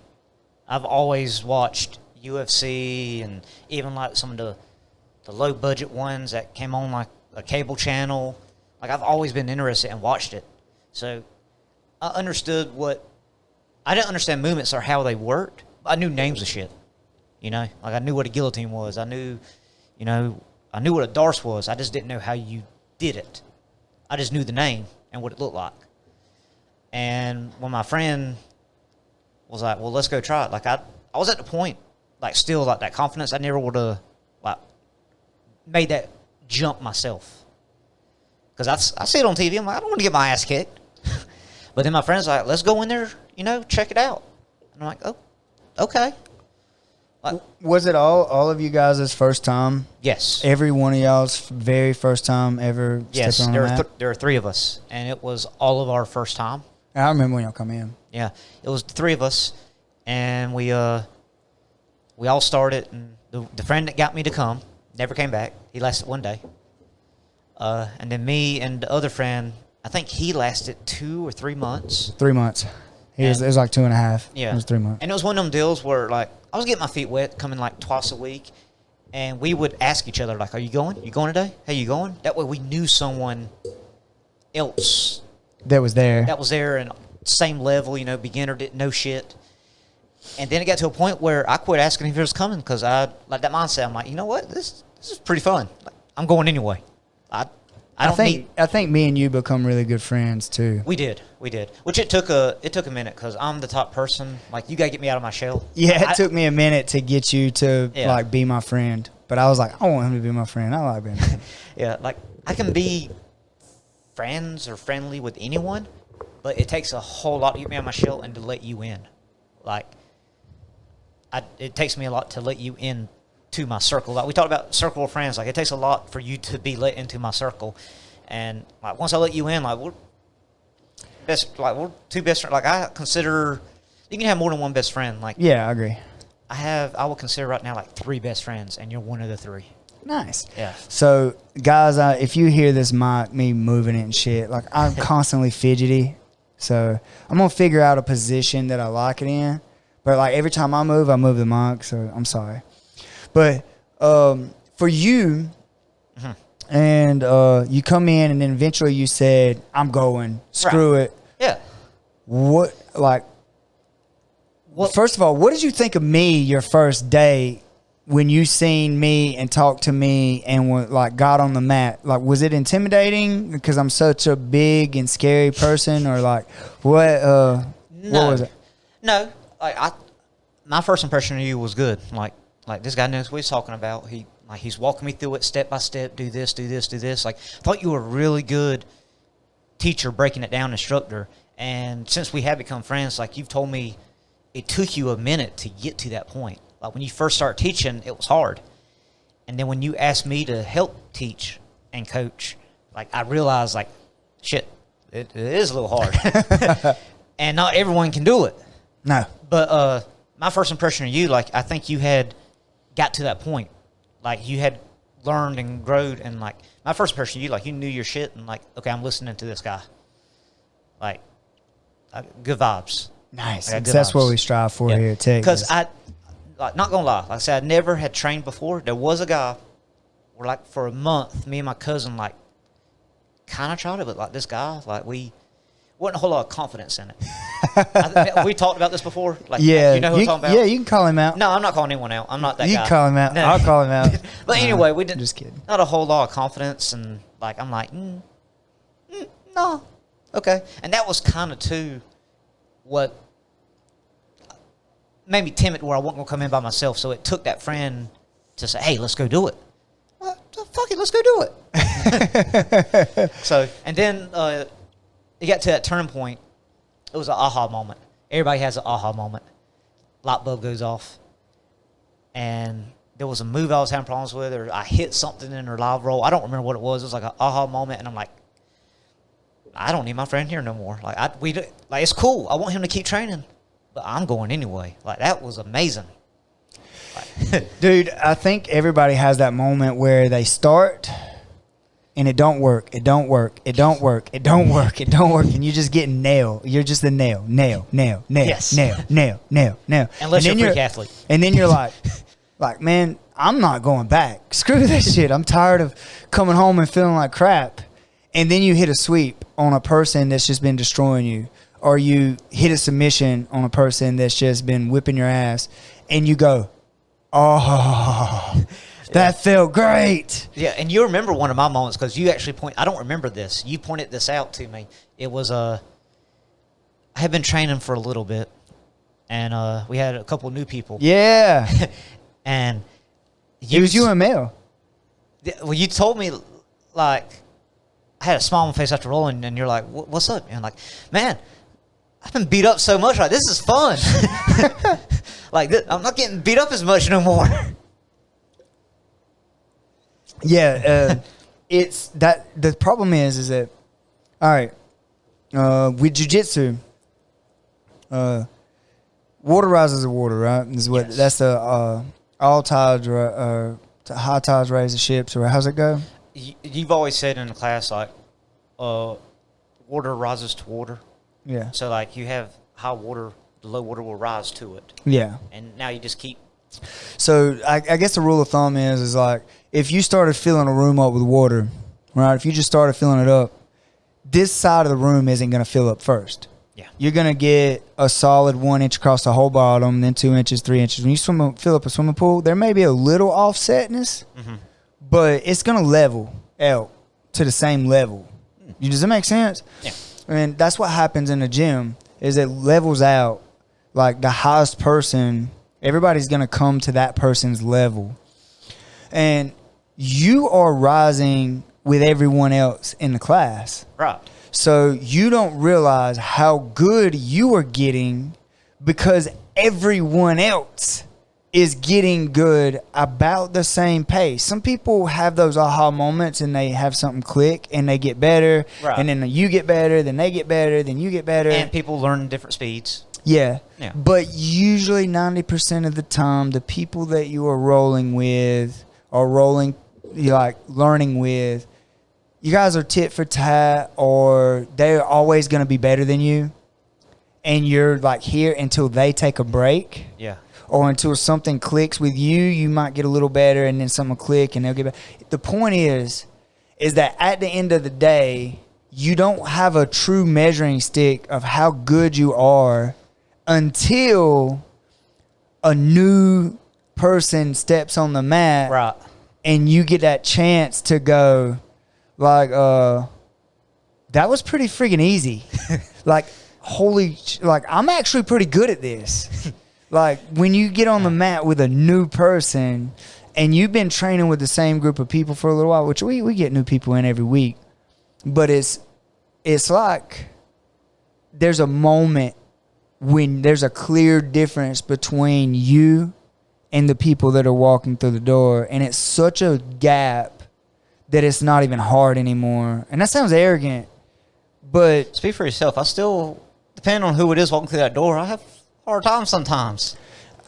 I've always watched UFC and even, like, some of the low-budget ones that came on, like, a cable channel. Like, I've always been interested and watched it. So, I understood I didn't understand movements or how they worked, but I knew names of shit. You know? Like, I knew what a guillotine was. I knew what a darce was. I just didn't know how you did it. I just knew the name and what it looked like. And when my friend was like, well, let's go try it. Like, I was at the point, like, still, like, that confidence. I never would have, like, made that jump myself. Because I see it on TV. I'm like, I don't want to get my ass kicked. But then my friend's like, let's go in there, check it out. And I'm like, oh, okay. Like, was it all of you guys' first time? Yes. Every one of y'all's very first time ever stepping on the mat? There are three of us, and it was all of our first time. I remember when y'all come in. Yeah, it was the three of us, and we all started, and the friend that got me to come never came back. He lasted 1 day. And then me and the other friend, I think he lasted 2 or 3 months. 3 months. It was like 2.5. Yeah. It was 3 months. And it was one of them deals where, like, I was getting my feet wet, coming like twice a week, and we would ask each other, like, are you going? You going today? Hey, you going? That way we knew someone else That was there. that was there and same level, beginner, didn't know shit. And then it got to a point where I quit asking if he was coming because I, like, that mindset, I'm like, you know what? This is pretty fun. Like, I'm going anyway. I think me and you become really good friends too. We did. Which it took a minute because I'm the top person. Like, you gotta get me out of my shell. Yeah, it took me a minute to get you to Yeah. like be my friend. But I was like, I want him to be my friend. I like being my friend. Yeah, like, I can be friends or friendly with anyone, but it takes a whole lot to get me out of my shell and to let you in. Like, it takes me a lot to let you in to my circle. Like, we talked about circle of friends. Like, it takes a lot for you to be let into my circle. And, like, once I let you in, like, we're two best friends. Like, I consider you can have more than one best friend. Like, Yeah, I agree. I would consider right now, like, 3 best friends, and you're one of the 3. Nice. Yeah. So, guys, if you hear this mic, me moving it and shit, like, I'm constantly fidgety. So, I'm going to figure out a position that I like it in. But, like, every time I move the mic, so I'm sorry. But for you, and you come in, and then eventually you said, I'm going. Screw it. Yeah. First of all, what did you think of me your first day when you seen me and talked to me and got on the mat? Like, was it intimidating because I'm such a big and scary person, or like what was it? No, my first impression of you was good. Like, this guy knows what he's talking about. He's walking me through it step by step. Do this, do this, do this. Like, I thought you were a really good teacher, breaking it down, instructor. And since we have become friends, like, you've told me it took you a minute to get to that point. Like when you first start teaching, it was hard. And then when you asked me to help teach and coach, like I realized like, shit, it is a little hard. And not everyone can do it. No. But my first impression of you, like I think you had got to that point. Like you had learned and growed, and like my first impression of you, like you knew your shit, and like, okay, I'm listening to this guy. Like, good vibes. Nice. Like, good That's vibes. what we strive for here at TECT. Because like, not gonna lie, like I said, I never had trained before. There was a guy where like for a month, me and my cousin like kind of tried it, but like this guy, like we wasn't a whole lot of confidence in it. We talked about this before. Like, yeah, you know who I'm talking about? Yeah, you can call him out. No, I'm not calling anyone out. I'm not that you guy. can call him out. No. I'll call him out. But anyway, we didn't. Just kidding. Not a whole lot of confidence, and like I'm like, no, okay, and that was kind of too what made me timid, where I wasn't gonna come in by myself. So it took that friend to say, "Hey, let's go do it." Well, fuck it, let's go do it. So, and then it got to that turning point. It was an aha moment. Everybody has an aha moment. Light bulb goes off, and there was a move I was having problems with, or I hit something in her live roll. I don't remember what it was. It was like an aha moment, and I'm like, I don't need my friend here no more. Like it's cool. I want him to keep training, but I'm going anyway. Like that was amazing. Dude, I think everybody has that moment where they start and it don't work. It don't work. It don't work. It don't work. It don't work. And you just get nail. You're just the nail. Yes. Nail. Unless you're a freak athlete. And then you're like, man, I'm not going back. Screw this shit. I'm tired of coming home and feeling like crap. And then you hit a sweep on a person that's just been destroying you. Or you hit a submission on a person that's just been whipping your ass. And you go, oh, that felt great. Yeah, and you remember one of my moments because you actually I don't remember this. You pointed this out to me. It was, I had been training for a little bit, and we had a couple new people. Yeah. And It was you and Mel. Well, you told me, like, I had a smile on my face after rolling, and you're like, what's up? And I'm like, man, I've been beat up so much. Like, this is fun. Like, I'm not getting beat up as much no more. Yeah. It's that the problem is that, all right, with jiu-jitsu, water rises the water, right? Is what Yes. That's the all tides, high tides raise the ships, or how's it go? You've always said in the class, like, water rises to water. Yeah. So, like, you have high water, the low water will rise to it. Yeah. And now you just keep. So I guess the rule of thumb is like, if you started filling a room up with water, right? If you just started filling it up, this side of the room isn't going to fill up first. Yeah. You're going to get a solid 1 inch across the whole bottom, then 2 inches, 3 inches. When you fill up a swimming pool, there may be a little offsetness, but it's going to level out to the same level. Does that make sense? Yeah. And that's what happens in the gym, is it levels out. Like the highest person, everybody's going to come to that person's level. And you are rising with everyone else in the class. Right. So you don't realize how good you are getting because everyone else is getting good about the same pace. Some people have those aha moments and they have something click and they get better. Right. And then you get better, then they get better, then you get better. And people learn different speeds. Yeah. Yeah. But usually 90% of the time, the people that you are rolling with or learning with, you guys are tit for tat, or they're always going to be better than you. And you're like here until they take a break. Yeah. Or until something clicks with you, you might get a little better, and then something will click and they'll get better. The point is that at the end of the day, you don't have a true measuring stick of how good you are until a new person steps on the mat. Right. And you get that chance to go, like, that was pretty freaking easy. Like, I'm actually pretty good at this. Like, when you get on the mat with a new person and you've been training with the same group of people for a little while, which we get new people in every week, but it's like there's a moment when there's a clear difference between you and the people that are walking through the door. And it's such a gap that it's not even hard anymore. And that sounds arrogant, but Speak for yourself. I still, depending on who it is walking through that door, I have a hard time sometimes.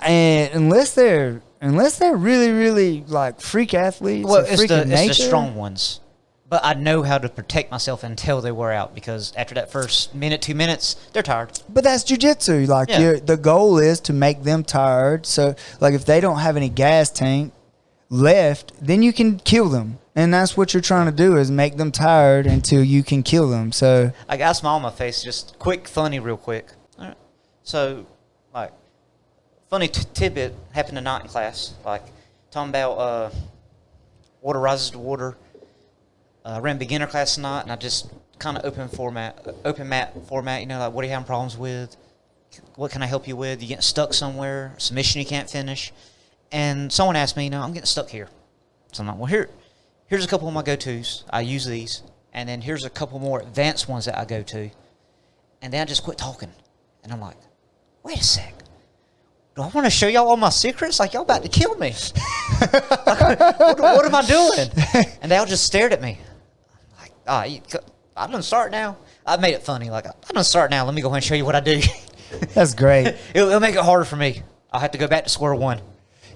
and unless they're really, really like freak athletes, Well, or it's freak of the nature, strong ones. But I know how to protect myself until they wear out, because after that first minute, 2 minutes, they're tired. But that's jiu-jitsu. Like Yeah. the goal is to make them tired. So like if they don't have any gas tank left, then you can kill them. And that's what you're trying to do, is make them tired until you can kill them. So I got a smile on my face. Just quick, funny, real quick. All right. So, like, funny tidbit happened tonight in class. Like, talking about water rises to water. I ran beginner class tonight, and I just kind of open mat format. You know, like, what are you having problems with? What can I help you with? You getting stuck somewhere? Submission you can't finish? And someone asked me, I'm getting stuck here. So I'm like, well, here's a couple of my go-tos. I use these. And then here's a couple more advanced ones that I go to. And then I just quit talking. And I'm like, wait a sec. Do I want to show y'all all my secrets? Like, y'all about to kill me. What am I doing? And they all just stared at me. I'm like, I done start now. I made it funny. Like, I done start now. Let me go ahead and show you what I do. that's great. It'll make it harder for me. I'll have to go back to square one.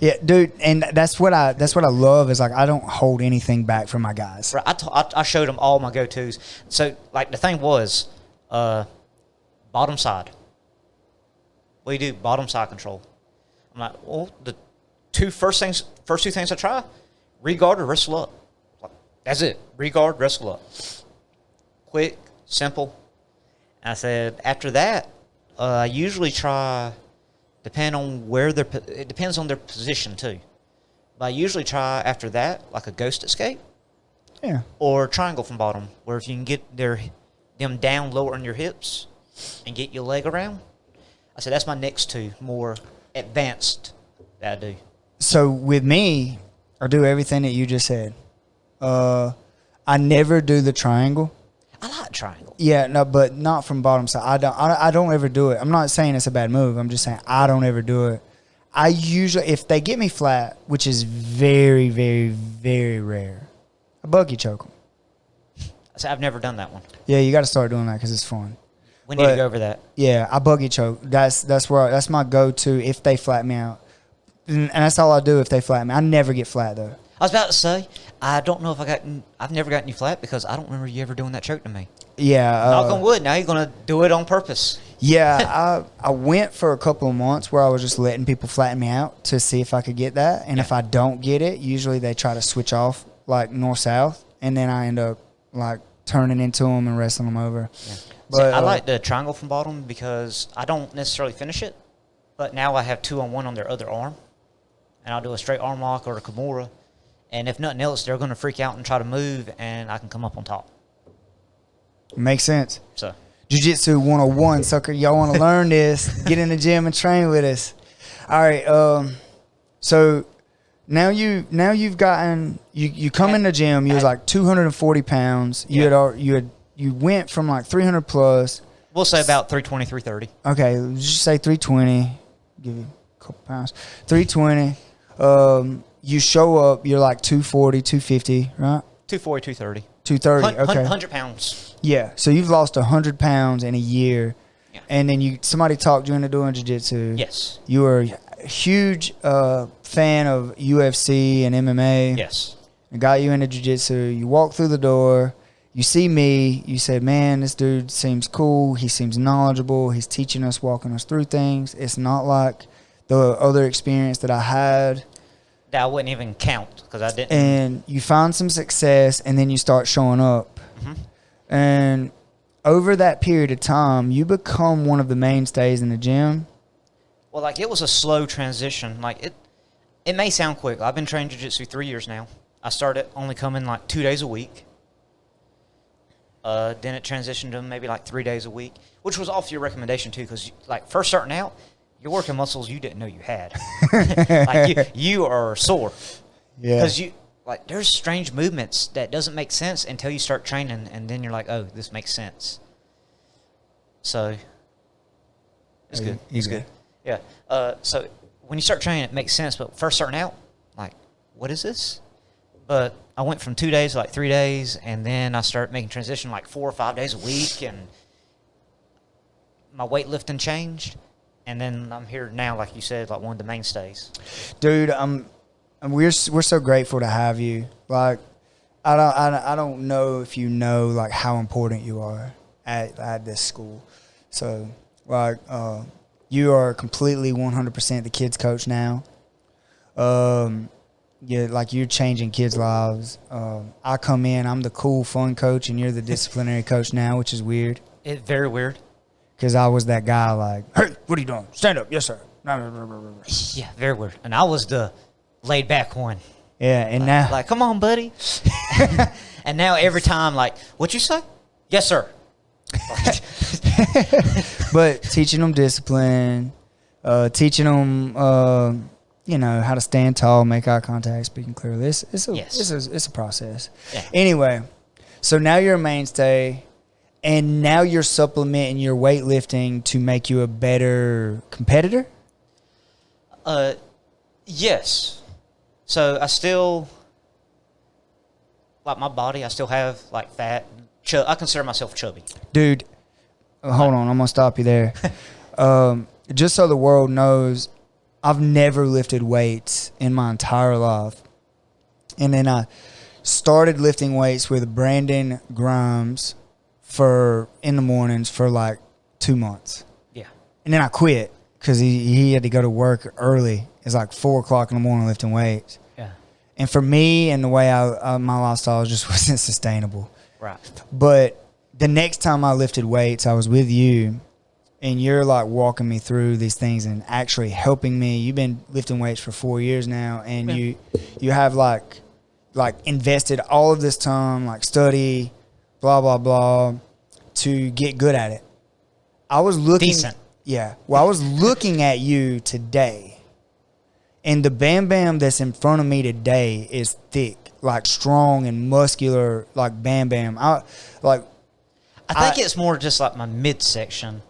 Yeah, dude, and that's what I love, is like I don't hold anything back from my guys. Right, I showed them all my go-tos. So, like, the thing was, bottom side. What do you do? Bottom side control. I'm like, well, the first two things I try, regard or wrestle up. Like, that's it. Regard, wrestle up. Quick, simple. And I said, after that, I usually try, depending on it depends on their position too. But I usually try after that, like a ghost escape. Yeah. Or triangle from bottom, where if you can get them down lower on your hips and get your leg around. I said that's my next two more advanced that I do. So with me, I do everything that you just said. I never do the triangle. I like triangle. Yeah, no, but not from bottom side. I don't ever do it. I'm not saying it's a bad move. I'm just saying I don't ever do it. I usually, if they get me flat, which is very, very, very rare, I buggy choke them. I said I've never done that one. Yeah, you got to start doing that because it's fun. We need to go over that. Yeah, I buggy choke. That's my go-to if they flatten me out, and that's all I do if they flatten me. I never get flat though. I was about to say, I don't know if I've never gotten you flat because I don't remember you ever doing that choke to me. Yeah. Knock on wood. Now you're gonna do it on purpose. Yeah, I went for a couple of months where I was just letting people flatten me out to see if I could get that, and if I don't get it, usually they try to switch off like north-south, and then I end up like turning into them and wrestling them over. Yeah. But See, I like the triangle from bottom because I don't necessarily finish it, but now I have 2-on-1 on their other arm, and I'll do a straight arm lock or a Kimura, and if nothing else, they're going to freak out and try to move, and I can come up on top. Makes sense. So, Jiu-jitsu 101, sucker. Y'all want to learn this? Get in the gym and train with us. All right. So now you've gotten you come in the gym. You was like 240 pounds. You went from like 300 plus. we'll say about 320, 330. Okay, let's just say 320. Give you a couple pounds. 320. You show up. You're like 240, 250, right? 240, 230. 230. Okay. 100 pounds. Yeah. So you've lost 100 pounds in a year. Yeah. And then somebody talked you into doing jiu-jitsu. Yes. You were a huge fan of UFC and MMA. Yes. I got you into jiu-jitsu. You walk through the door. You see me. You said, man, this dude seems cool. He seems knowledgeable. He's teaching us, walking us through things. It's not like the other experience that I had. That I wouldn't even count because I didn't. And you find some success, and then you start showing up. Mm-hmm. And over that period of time, you become one of the mainstays in the gym. Well, like, it was a slow transition. Like, it may sound quick. I've been training jiu-jitsu 3 years now. I started only coming like 2 days a week. Then it transitioned to maybe like 3 days a week, which was off your recommendation too, because like first starting out, you're working muscles you didn't know you had. Like you are sore. Yeah. Because there's strange movements that doesn't make sense until you start training, and then you're like, oh, this makes sense. So it's good. It's good. Yeah. So when you start training, it makes sense. But first starting out, like, what is this? But I went from 2 days to like 3 days, and then I started making transition like 4 or 5 days a week, and my weightlifting changed. And then I'm here now, like you said, like one of the mainstays. Dude, we're so grateful to have you. Like, I don't know if you know like how important you are at this school. So like you are completely 100% the kids coach now. You're changing kids' lives. I come in, I'm the cool fun coach, and you're the disciplinary coach now, which is weird. It's very weird. Because I was that guy like, hey, what are you doing? Stand up. Yes, sir. Yeah, very weird. And I was the laid back one. Yeah, and now. Like, come on, buddy. And now every time, like, what you say? Yes, sir. But teaching them discipline, teaching them, how to stand tall, make eye contact, speaking clearly. It's a process. Yeah. Anyway, so now you're a mainstay. And now you're supplementing your weightlifting to make you a better competitor? Yes. So I still, like my body, I still have like fat. I consider myself chubby. Dude, hold on. I'm going to stop you there. Just so the world knows, I've never lifted weights in my entire life. And then I started lifting weights with Brandon Grimes in the mornings for like 2 months. Yeah. And then I quit because he had to go to work early. It's like 4 o'clock in the morning lifting weights. Yeah. And for me and the way my lifestyle just wasn't sustainable. Right. But the next time I lifted weights, I was with you, and you're like walking me through these things and actually helping me. You've been lifting weights for 4 years now, and you have like invested all of this time, like study, blah, blah, blah, to get good at it. I was looking. Decent. Yeah. Well, I was looking at you today, and the Bambam that's in front of me today is thick, like strong and muscular, like Bambam. I think it's more just like my midsection,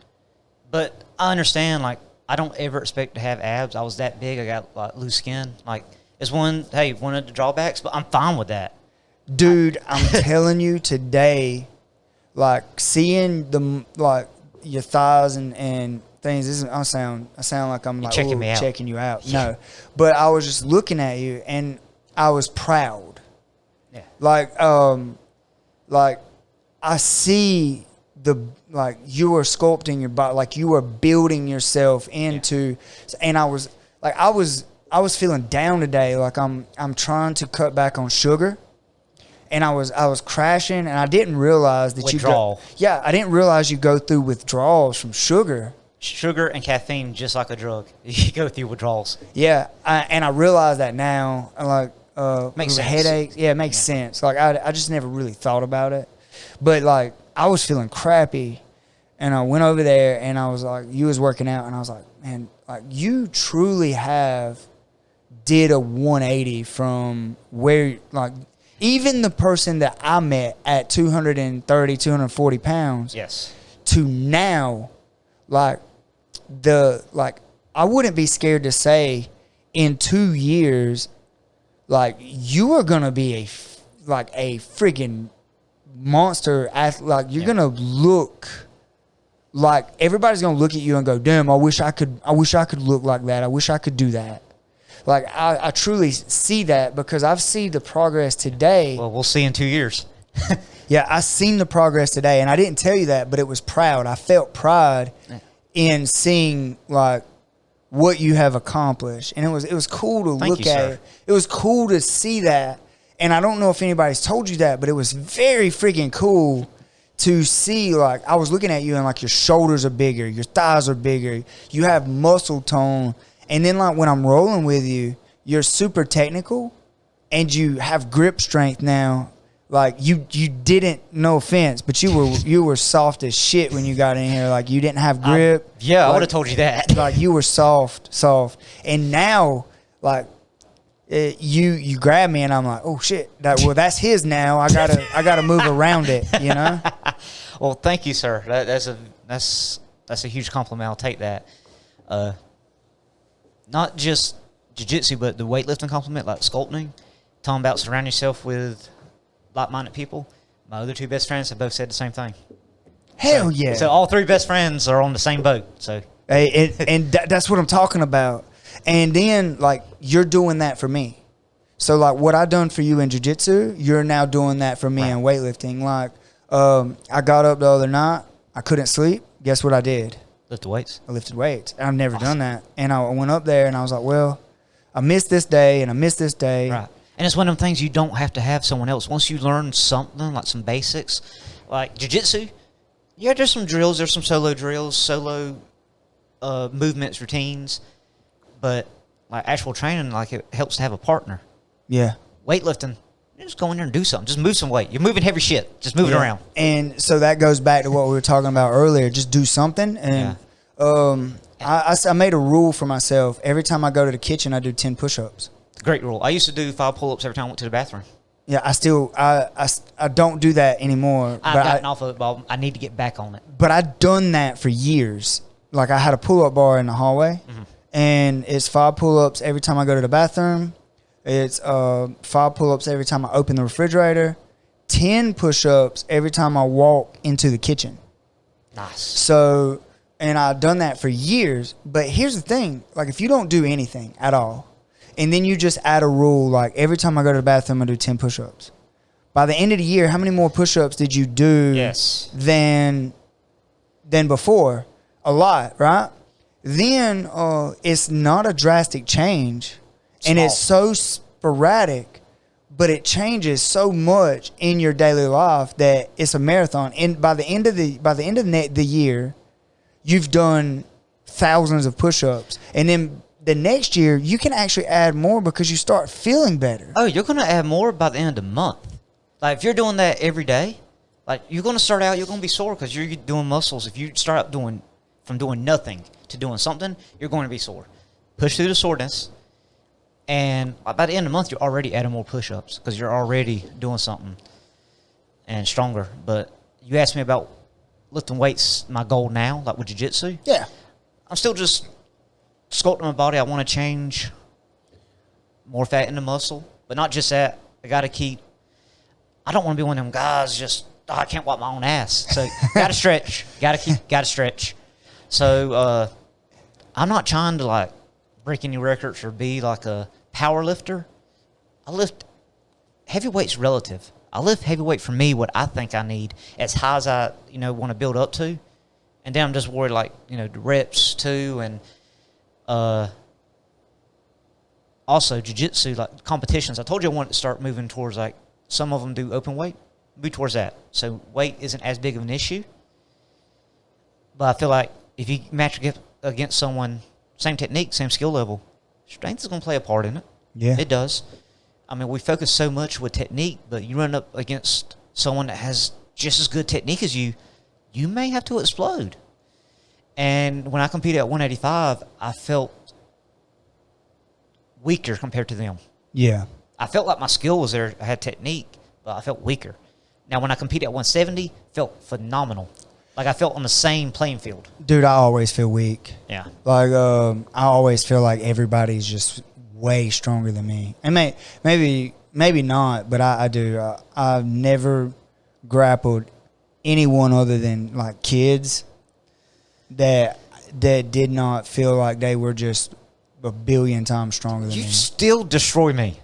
but I understand, like, I don't ever expect to have abs. I was that big. I got like loose skin. Like, it's one of the drawbacks, but I'm fine with that. Dude, I'm telling you today, like seeing your thighs and things. I sound like I'm like checking you out. Yeah. No, but I was just looking at you and I was proud. Yeah. Like I see you were sculpting your body, like you were building yourself into, and I was feeling down today. Like I'm trying to cut back on sugar. And I was crashing, and I didn't realize that I didn't realize you go through withdrawals from sugar. Sugar and caffeine, just like a drug, you go through withdrawals. Yeah, and I realize that now. Like, makes sense. Headaches. Yeah, it makes sense. Like I just never really thought about it, but like I was feeling crappy, and I went over there, and I was like, you was working out, and I was like, man, like you truly did a 180 from where like. Even the person that I met at 230, 240 pounds, yes, to now, I wouldn't be scared to say in 2 years, like, you are going to be a freaking monster athlete. Like, you're going to look like everybody's going to look at you and go, damn, I wish I could look like that. I wish I could do that. Like, I truly see that because I've seen the progress today. Well, we'll see in 2 years. Yeah, I seen the progress today, and I didn't tell you that, but it was proud. I felt pride in seeing, like, what you have accomplished. And it was cool to look at it. It was cool to see that. And I don't know if anybody's told you that, but it was very freaking cool to see, like, I was looking at you and, like, your shoulders are bigger, your thighs are bigger, you have muscle tone. And then, like, when I'm rolling with you, you're super technical and you have grip strength now. Like, you didn't, no offense, but you were soft as shit when you got in here. Like, you didn't have grip. I would have told you that. Like, you were soft. And now, like, you grab me and I'm like, oh shit, that's his now. I gotta move around it, you know? Well, thank you, sir. That's a huge compliment. I'll take that. not just jiu-jitsu, but the weightlifting complement, like sculpting, talking about surround yourself with like-minded people. My other 2 best friends have both said the same thing. Hell yeah. So all 3 best friends are on the same boat. So Hey, that's what I'm talking about. And then, like, you're doing that for me. So, like, what I done for you in jiu-jitsu, you're now doing that for me in weightlifting. Like, I got up the other night. I couldn't sleep. Guess what I did? lift the weights. I lifted weights. I've never done that. And I went up there, and I was like, well, I missed this day, and I missed this day. Right. And it's one of them things you don't have to have someone else. Once you learn something, like some basics, like jiu-jitsu, yeah, there's some drills. There's some solo drills, solo movements, routines. But like actual training, like it helps to have a partner. Yeah. Weightlifting, you just go in there and do something. Just move some weight. You're moving heavy shit. Just move it around. And so that goes back to what we were talking about earlier. Just do something. And I made a rule for myself. Every time I go to the kitchen, I do 10 push-ups. Great rule. I used to do 5 pull-ups every time I went to the bathroom. Yeah, I don't do that anymore. I've gotten off of it, but I need to get back on it. But I've done that for years. Like, I had a pull-up bar in the hallway, and it's 5 pull-ups every time I go to the bathroom. It's 5 pull-ups every time I open the refrigerator. 10 push-ups every time I walk into the kitchen. Nice. So, and I've done that for years. But here's the thing. Like, if you don't do anything at all, and then you just add a rule, like, every time I go to the bathroom, I do 10 push-ups. By the end of the year, how many more push-ups did you do than before? A lot, right? Then it's not a drastic change. And it's so sporadic, but it changes so much in your daily life that it's a marathon. And by the end of the year, you've done thousands of push-ups. And then the next year, you can actually add more because you start feeling better. Oh, you're going to add more by the end of the month. Like, if you're doing that every day, like, you're going to start out, you're going to be sore because you're doing muscles. If you start out from doing nothing to doing something, you're going to be sore. Push through the soreness. And by the end of the month, you're already adding more push-ups because you're already doing something and stronger. But you asked me about lifting weights, my goal now, like with jiu-jitsu. Yeah. I'm still just sculpting my body. I want to change more fat in the muscle. But not just that. I don't want to be one of them guys just, I can't wipe my own ass. So, got to stretch. Got to stretch. So, I'm not trying to, like, break any records or be like a power lifter. I lift heavyweight's relative. I lift heavyweight for me what I think I need as high as I want to build up to, and then I'm just worried like the reps too, and also jiu-jitsu like competitions. I told you I wanted to start moving towards like some of them do open weight, move towards that. So weight isn't as big of an issue, but I feel like if you match against someone. Same technique, same skill level. Strength is going to play a part in it. Yeah. It does. I mean, we focus so much with technique, but you run up against someone that has just as good technique as you, you may have to explode. And when I competed at 185, I felt weaker compared to them. Yeah. I felt like my skill was there. I had technique, but I felt weaker. Now, when I competed at 170, felt phenomenal. Like, I felt on the same playing field. Dude, I always feel weak. Yeah. Like, I always feel like everybody's just way stronger than me. And maybe not, but I do. I've never grappled anyone other than, like, kids that did not feel like they were just a billion times stronger than me. You still destroy me.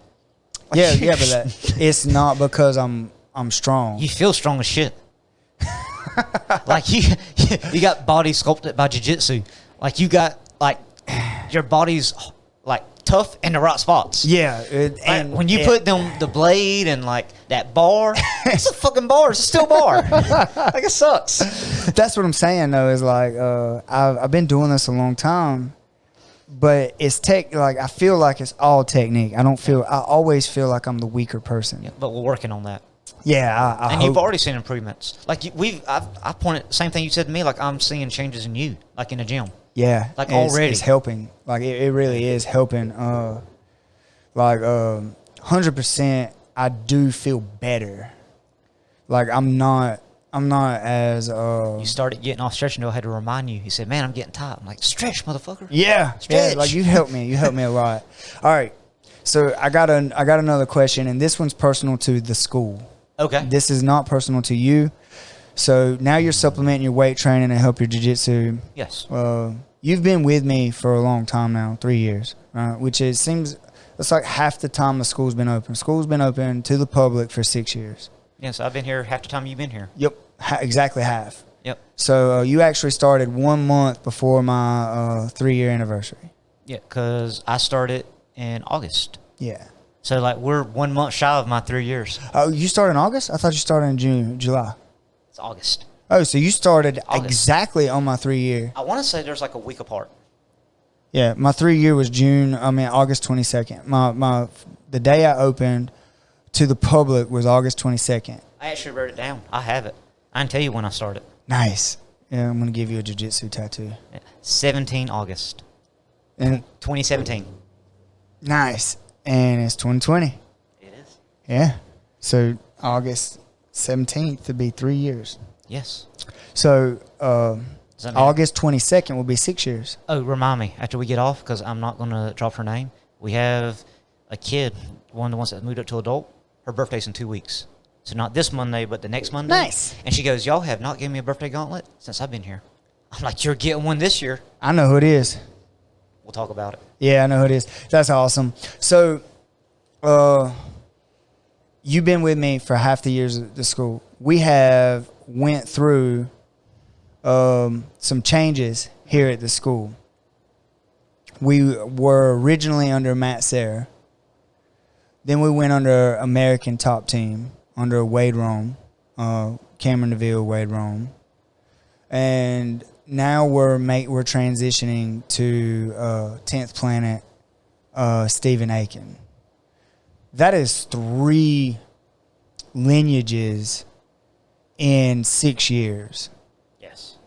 Yeah, but it's not because I'm strong. You feel strong as shit. Like you got body sculpted by jiu-jitsu. Like you got like your body's like tough in the right spots. Yeah, and when you put the blade and like that bar, it's a fucking bar. It's a steel bar. Like it sucks. That's what I'm saying though. Is like I've been doing this a long time, but it's like I feel like it's all technique. I always feel like I'm the weaker person. Yeah, but we're working on that. Yeah, I and hope. You've already seen improvements. Like I pointed same thing you said to me. Like I'm seeing changes in you, like in the gym. Yeah, like already, it's helping. Like it really is helping. 100%. I do feel better. Like I'm not I'm not as You started getting off stretching, though. I had to remind you. He said, "Man, I'm getting tired." I'm like, "Stretch, motherfucker." Yeah, Stretch. like you helped me. You helped me a lot. All right, so I got another question, and this one's personal to the school. Okay. This is not personal to you. So now you're supplementing your weight training to help your jiu-jitsu. Yes. You've been with me for a long time now, 3 years, which seems it's like half the time the school's been open. School's been open to the public for 6 years. Yes, I've been here half the time you've been here. Yep, exactly half. Yep. So you actually started 1 month before my 3-year anniversary. Yeah, because I started in August. Yeah. So, like, we're 1 month shy of my 3 years. Oh, you started in August? I thought you started in June, July. It's August. Oh, so you started August. exactly on my 3-year. I want to say there's like a week apart. Yeah, my 3-year was August 22nd. The day I opened to the public was August 22nd. I actually wrote it down. I have it. I can tell you when I started. Nice. Yeah, I'm going to give you a jiu-jitsu tattoo. 17 August. And 2017. nice. And it's 2020. It is. Yeah. So August 17th to be 3 years. Yes. So Does that mean- August 22nd will be 6 years. Oh, remind me after we get off, because I'm not going to drop her name. We have a kid, one of the ones that moved up to adult. Her birthday's in 2 weeks. So not this Monday, but the next Monday. Nice. And she goes, "Y'all have not given me a birthday gauntlet since I've been here." I'm like, "You're getting one this year." I know who it is. We'll talk about it. Yeah, I know who it is. That's awesome. So you've been with me for half the years at the school. We have went through some changes here at the school. We were originally under Matt Serra. Then we went under American Top Team, under Wade Rome, Cameron DeVille, Wade Rome. And now we're transitioning to 10th Planet, Stephen Aiken. That is 3 lineages in 6 years. Yes.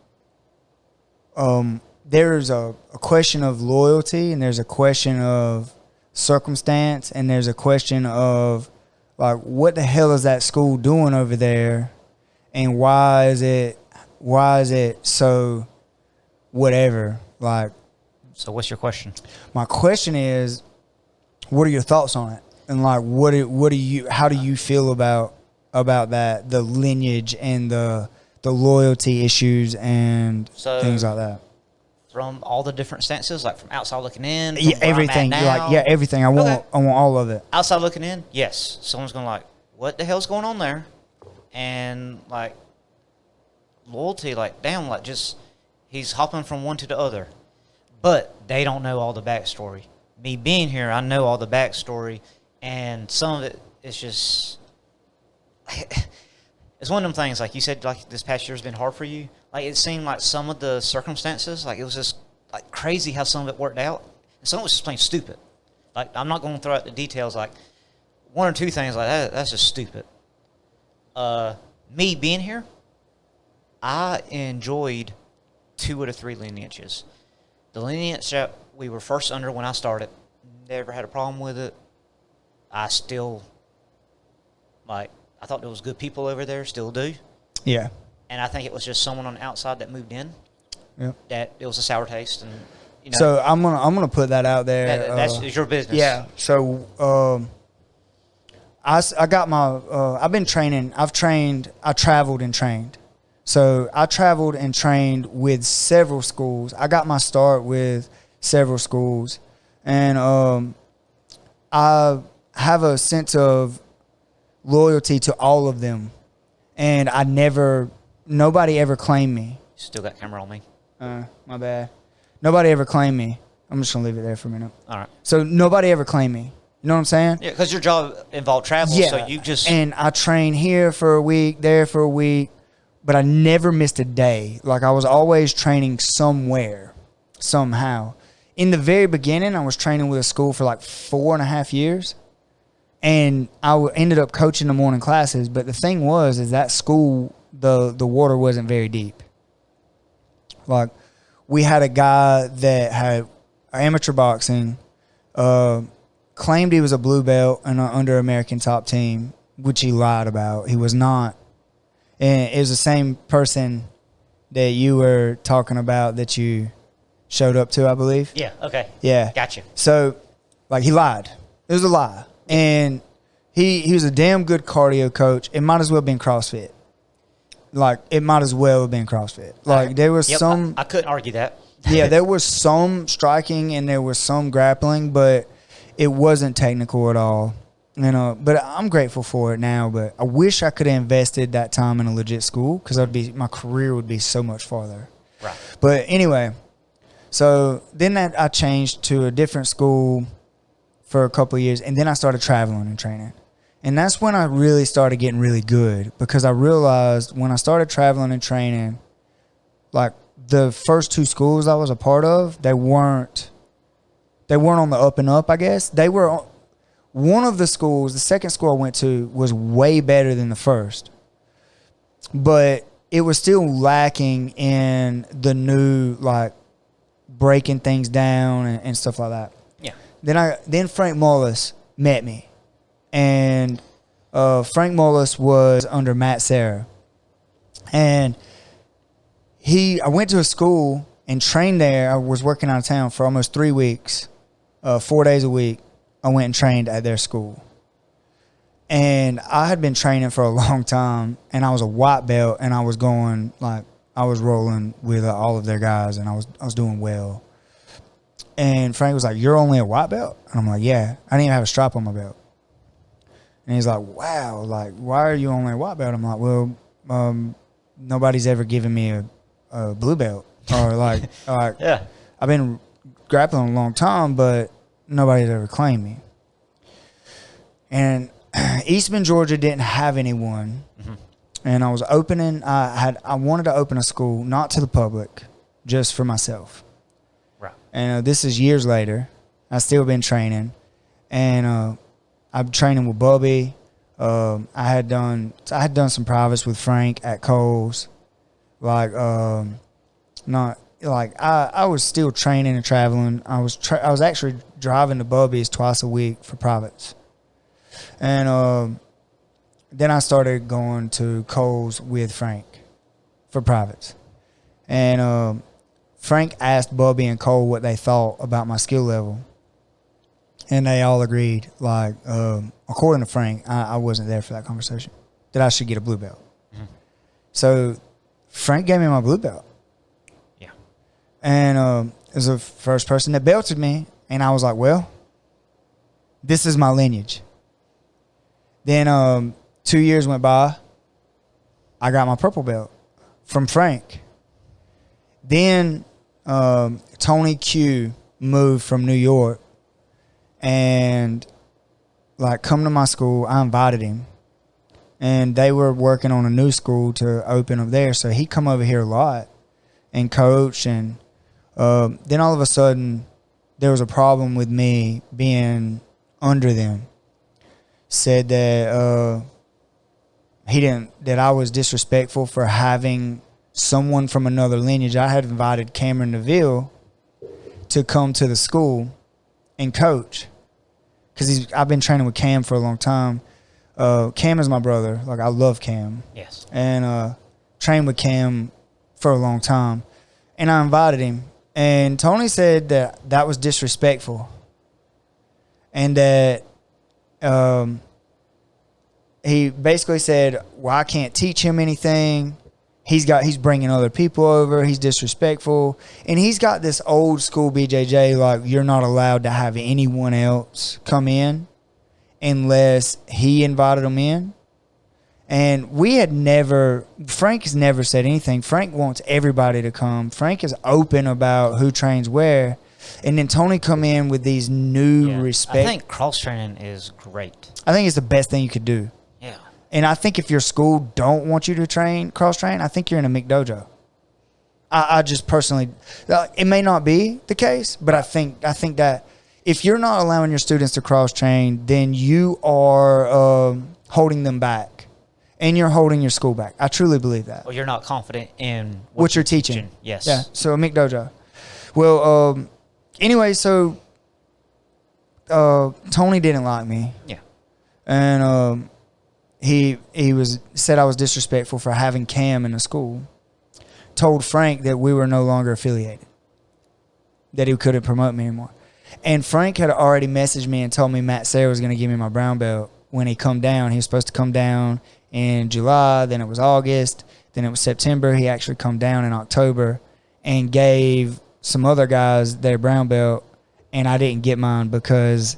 There's a question of loyalty, and there's a question of circumstance, and there's a question of, like, what the hell is that school doing over there, and why is it so whatever? Like, So what's your question? my question is, what are your thoughts on it? And like, how do you feel about that, the lineage and the loyalty issues and So- things like that? From all the different stances, like from outside looking in, from Yeah, where I'm at everything. You're like, now. yeah, everything. I want Okay. all of it. Outside looking in, yes. Someone's going to like, what the hell's going on there? And like, loyalty, like, damn, like, just, he's hopping from one to the other. But they don't know all the backstory. Me being here, I know all the backstory. And some of it is just, it's one of them things, like you said, like, this past year has been hard for you. Like, it seemed like some of the circumstances, like, it was just, like, crazy how some of it worked out. And some of it was just plain stupid. Like, I'm not going to throw out the details, like, 1 or 2 things like that, that's just stupid. Me being here, I enjoyed 2 of the 3 lineages. The lineage that we were first under when I started, never had a problem with it. I still, like, I thought there was good people over there, still do. Yeah. And I think it was just someone on the outside that moved in. Yep. That it was a sour taste, and you know. So I'm gonna put that out there. That's your business. Yeah. So I got my I've been training. I traveled and trained. So I traveled and trained with several schools. I got my start with several schools, and I have a sense of loyalty to all of them, and nobody ever claimed me. Still got camera on me. My bad. Nobody ever claimed me. I'm just gonna leave it there for a minute. All right. So nobody ever claimed me. You know what I'm saying? Yeah, because your job involved travel, Yeah. so you just. And I trained here for a week, there for a week, but I never missed a day. Like, I was always training somewhere, somehow. In the very beginning, I was training with a school for like 4.5 years. And I ended up coaching the morning classes. But the thing is that school, the water wasn't very deep. Like, we had a guy that had amateur boxing, claimed he was a blue belt and under American Top Team, which he lied about. He was not. And it was the same person that you were talking about that you showed up to, I believe. Yeah. Okay. Yeah. Gotcha. So, like, he lied. It was a lie. And he was a damn good cardio coach. It might as well have been CrossFit. Like, it might as well have been CrossFit. Like, there was some... I couldn't argue that. Yeah, there was some striking and there was some grappling, but it wasn't technical at all. You know, but I'm grateful for it now. But I wish I could have invested that time in a legit school because my career would be so much farther. Right. But anyway, so then I changed to a different school for a couple of years, and then I started traveling and training. And that's when I really started getting really good because I realized when I started traveling and training, like the first 2 schools I was a part of, they weren't on the up and up, I guess. They were one of the schools, the second school I went to was way better than the first. But it was still lacking in the new, like, breaking things down and stuff like that. Yeah. Then Frank Mullis met me. And Frank Mullis was under Matt Serra. And I went to a school and trained there. I was working out of town for almost 3 weeks, 4 days a week. I went and trained at their school. And I had been training for a long time, and I was a white belt, and I was going, like, I was rolling with all of their guys, and I was doing well. And Frank was like, "You're only a white belt?" And I'm like, "Yeah, I didn't even have a strap on my belt." And he's like, "Wow, like, why are you only a white belt?" I'm like, "Well, nobody's ever given me a blue belt." Or like Yeah. I've been grappling a long time, but nobody's ever claimed me. And Eastman, Georgia didn't have anyone. Mm-hmm. And I was opening, I wanted to open a school, not to the public, just for myself. Right. And this is years later. I still been training. And I'm training with Bubby. I had done some privates with Frank at Coles. Like, not like I was still training and traveling. I was actually driving to Bubby's twice a week for privates. And then I started going to Coles with Frank for privates. And Frank asked Bubby and Cole what they thought about my skill level. And they all agreed, like, according to Frank, I wasn't there for that conversation, that I should get a blue belt. Mm-hmm. So Frank gave me my blue belt. Yeah. And it was the first person that belted me. And I was like, well, this is my lineage. Then 2 years went by. I got my purple belt from Frank. Then Tony Q moved from New York and, like, come to my school. I invited him. And they were working on a new school to open up there. So he come over here a lot and coach. And then all of a sudden, there was a problem with me being under them. Said that that I was disrespectful for having someone from another lineage. I had invited Cameron Neville to come to the school and coach because I've been training with Cam for a long time. Cam is my brother. Like, I love Cam. Yes. And trained with Cam for a long time. And I invited him. And Tony said that was disrespectful. And that he basically said, well, I can't teach him anything. He's bringing other people over. He's disrespectful. And he's got this old school BJJ, like, you're not allowed to have anyone else come in unless he invited them in. And Frank has never said anything. Frank wants everybody to come. Frank is open about who trains where. And then Tony come in with these new respect. I think cross training is great. I think it's the best thing you could do. Yeah. And I think if your school don't want you to cross train, I think you're in a McDojo. I just personally, it may not be the case, but I think that if you're not allowing your students to cross train, then you are holding them back, and you're holding your school back. I truly believe that. Well, you're not confident in what you're teaching. Yes. Yeah. So a McDojo. Well, anyway, so Tony didn't like me. Yeah. And he said I was disrespectful for having Cam in the school. Told Frank that we were no longer affiliated, that he couldn't promote me anymore. And Frank had already messaged me and told me Matt Sarah was going to give me my brown belt when he come down. He was supposed to come down in July, then it was August, then it was September. He actually come down in October and gave some other guys their brown belt, and I didn't get mine because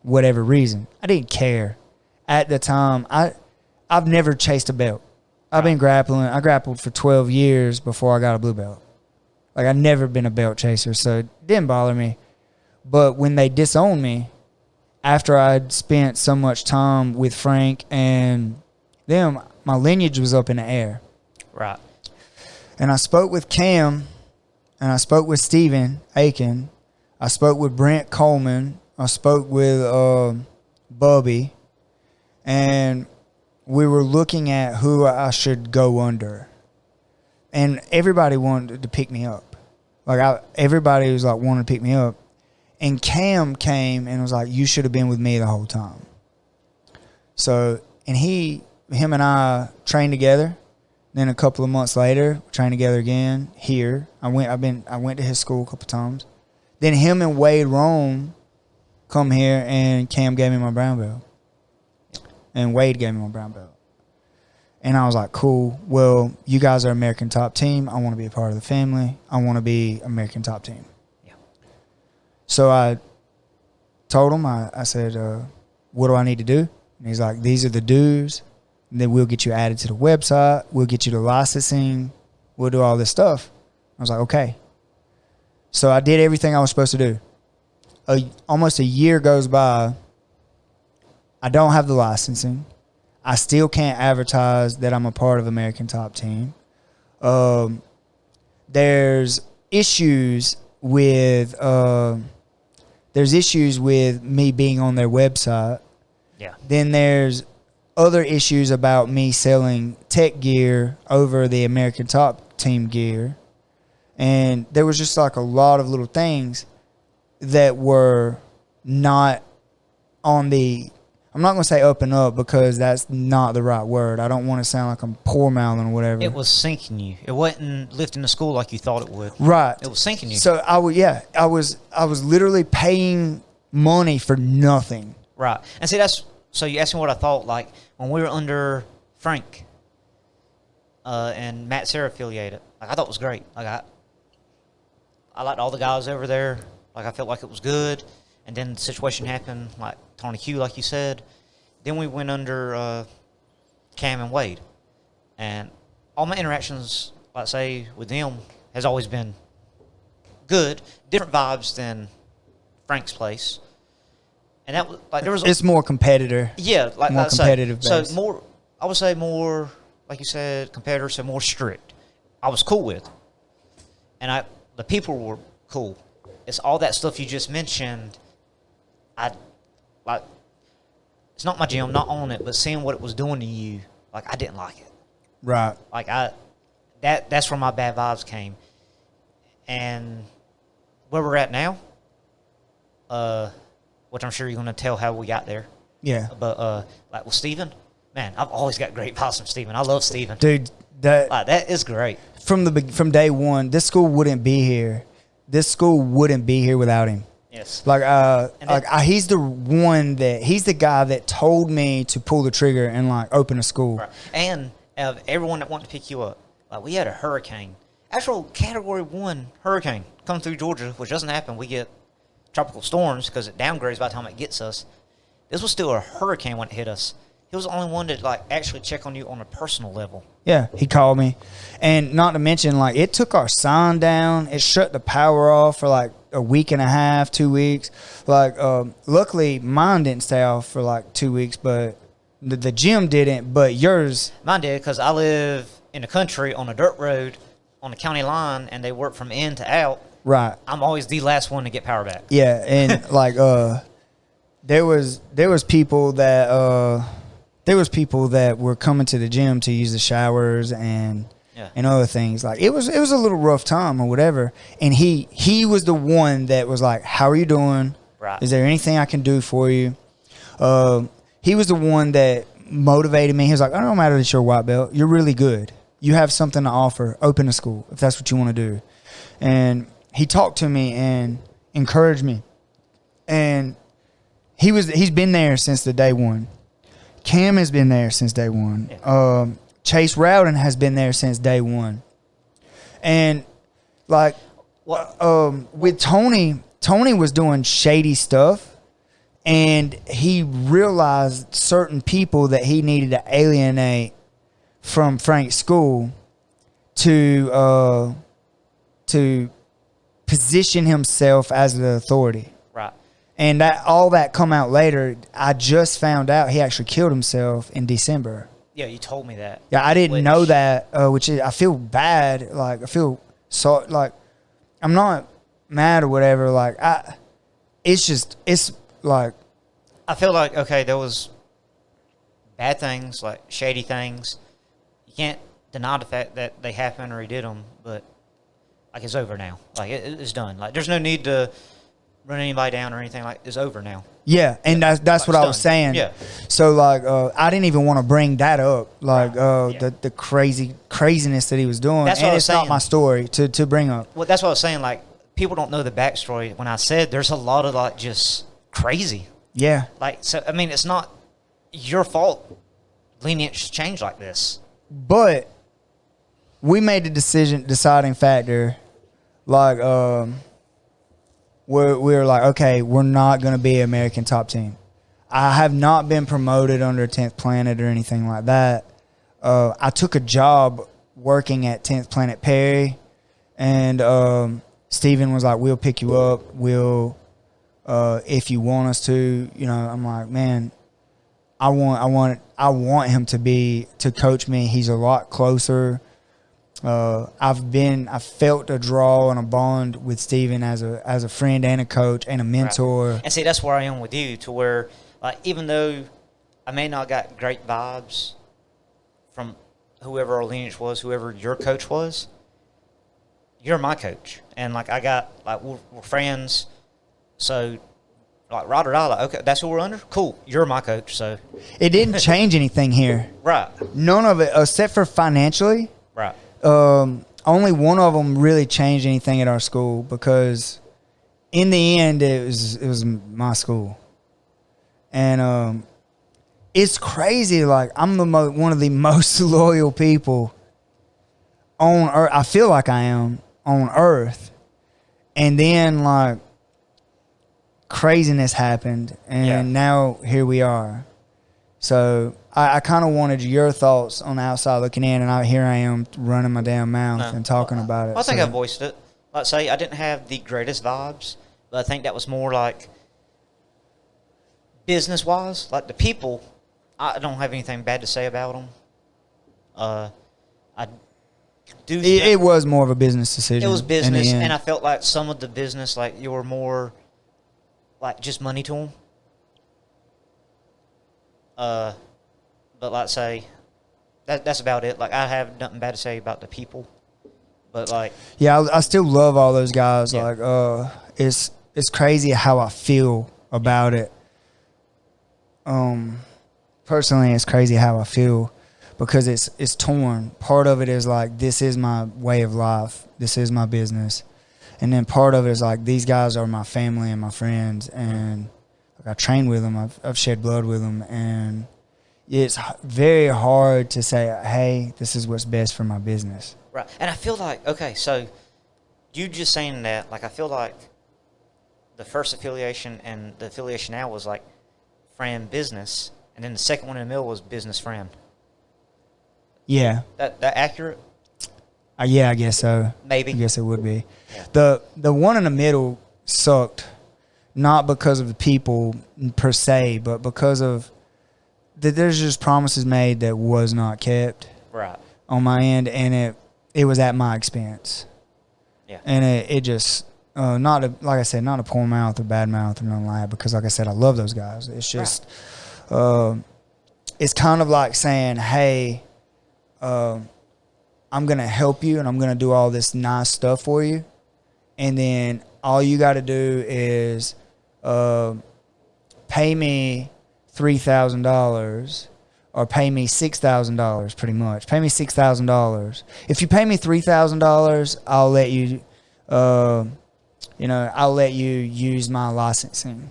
whatever reason. I didn't care. At the time, I've never chased a belt. I've been grappling. I grappled for 12 years before I got a blue belt. Like, I've never been a belt chaser, so it didn't bother me. But when they disowned me, after I'd spent so much time with Frank and them, my lineage was up in the air. Right. And I spoke with Cam, and I spoke with Steven Aiken. I spoke with Brent Coleman. I spoke with Bubby. And we were looking at who I should go under. And everybody wanted to pick me up. Like, everybody was like wanting to pick me up. And Cam came and was like, you should have been with me the whole time. So, and him and I trained together. Then a couple of months later, we trained together again here. I went to his school a couple times. Then him and Wade Rome come here, and Cam gave me my brown belt. And Wade gave me my brown belt. And I was like, cool. Well, you guys are American Top Team. I want to be a part of the family. I want to be American Top Team. Yeah. So I told him, I said, what do I need to do? And he's like, these are the dues. And then we'll get you added to the website. We'll get you the licensing. We'll do all this stuff. I was like, okay. So I did everything I was supposed to do. Almost a year goes by. I don't have the licensing. I still can't advertise that I'm a part of American Top Team. There's issues with me being on their website. Yeah. Then there's other issues about me selling tech gear over the American Top Team gear. And there was just like a lot of little things that were not on the, I'm not going to say up and up because that's not the right word. I don't want to sound like I'm poor mouthing or whatever. It was sinking you. It wasn't lifting the school like you thought it would. Right. It was sinking you. So I was literally paying money for nothing. Right. And see, so you asked me what I thought, like, when we were under Frank and Matt Sarah affiliated, like, I thought it was great. Like, I liked all the guys over there. Like, I felt like it was good. And then the situation happened, like Tony Q, like you said. Then we went under Cam and Wade. And all my interactions, like say, with them has always been good. Different vibes than Frank's place. And that was like there was. It's more competitor. Yeah, like more competitive. So more, I would say more, like you said, competitors, so more strict. I was cool with, and the people were cool. It's all that stuff you just mentioned. I like. It's not my gym, not on it, but seeing what it was doing to you, like I didn't like it. Right. Like that's where my bad vibes came, and where we're at now. Which I'm sure you're going to tell how we got there. Yeah. But, like, with Steven, man, I've always got great vibes from Steven. I love Steven. Dude, that is great. From day one, this school wouldn't be here. This school wouldn't be here without him. Yes. Like, he's the guy that told me to pull the trigger and, like, open a school. Right. And of everyone that wanted to pick you up, like, we had a hurricane. Actual Category 1 hurricane come through Georgia, which doesn't happen. We get tropical storms because it downgrades by the time it gets us. This was still a hurricane when it hit us. He was the only one to like actually check on you on a personal level. Yeah, he called me, and not to mention like it took our sign down. It shut the power off for like a week and a half, 2 weeks. Like luckily mine didn't stay off for like 2 weeks, but the gym didn't. But yours, mine did because I live in the country on a dirt road on the county line, and they work from in to out. Right. I'm always the last one to get power back. Yeah, and like there was people that were coming to the gym to use the showers and other things. Like it was a little rough time or whatever. And he was the one that was like, "How are you doing? Right. Is there anything I can do for you?" he was the one that motivated me. He was like, "I don't matter that you're a white belt. You're really good. You have something to offer. Open a school if that's what you want to do." And he talked to me and encouraged me. And he's been there since the day one. Cam has been there since day one. Yeah. Chase Rowden has been there since day one. And like with Tony was doing shady stuff, and he realized certain people that he needed to alienate from Frank's school to position himself as the authority. Right. And that all that come out later. I just found out he actually killed himself in December. Yeah, you told me that. Yeah, I didn't know that, which is, I feel bad. Like, I feel so, like, I'm not mad or whatever. Like, it's like. I feel like, okay, there was bad things, like shady things. You can't deny the fact that they happened or he did them, but, like, it's over now. Like, it's done. Like, there's no need to run anybody down or anything. Like, it's over now. Yeah, and that's like, what I was saying. Yeah. So, like, I didn't even want to bring that up, like, the craziness that he was doing. That's and what it's not my story to bring up. Well, that's what I was saying. Like, people don't know the backstory. When I said there's a lot of, like, just crazy. Yeah. Like, so, I mean, it's not your fault Lineage changed like this. But we made the deciding factor, like, we're like, okay, we're not going to be an American top team. I have not been promoted under 10th Planet or anything like that. I took a job working at 10th Planet Perry, and Steven was like, we'll pick you up. We'll, if you want us to, you know, I'm like, man, I want him to coach me. He's a lot closer. I felt a draw and a bond with Steven as a friend and a coach and a mentor. Right. And see, that's where I am with you, to where, like, even though I may not got great vibes from whoever our Lineage was, whoever your coach was, you're my coach. And, like, I got, like, we're friends. So, like, rah, rah, rah, okay, that's what we're under? Cool. You're my coach, so. It didn't change anything here. Right. None of it, except for financially. Right. Only one of them really changed anything at our school, because in the end it was my school, and it's crazy. Like, I'm one of the most loyal people on earth. I feel like I am on earth, and then, like, craziness happened, and now here we are. So I kind of wanted your thoughts on the outside looking in, and here I am running my damn mouth and talking about it. I think I voiced it. Like, say, I didn't have the greatest vibes, but I think that was more like business-wise. Like, the people, I don't have anything bad to say about them. I do. It was more of a business decision. It was business, and I felt like some of the business, like, you were more like just money to them. But, like, say, that's about it. Like, I have nothing bad to say about the people, but, like, yeah, I still love all those guys. Yeah. Like, it's crazy how I feel about it. Personally, it's crazy how I feel, because it's torn. Part of it is like, this is my way of life. This is my business, and then part of it is like, these guys are my family and my friends, and I train with them. I've shed blood with them, and it's very hard to say, hey, this is what's best for my business. right. And I feel like, okay, so you just saying that, like, I feel like the first affiliation and the affiliation now was like friend business, and then the second one in the middle was business friend. Yeah. That accurate? Yeah, I guess so. Maybe. I guess it would be. Yeah. The one in the middle sucked, not because of the people per se, but because of there's just promises made that was not kept. Right. On my end, and it was at my expense. Yeah. And it just not to, like I said, not a poor mouth or bad mouth or nothing like that, because, like I said, I love those guys. It's just it's kind of like saying, hey, I'm gonna help you and I'm gonna do all this nice stuff for you, and then all you got to do is pay me $3,000 or pay me $6,000 pretty much. Pay me $6,000. If you pay me $3,000, I'll let you, I'll let you use my licensing.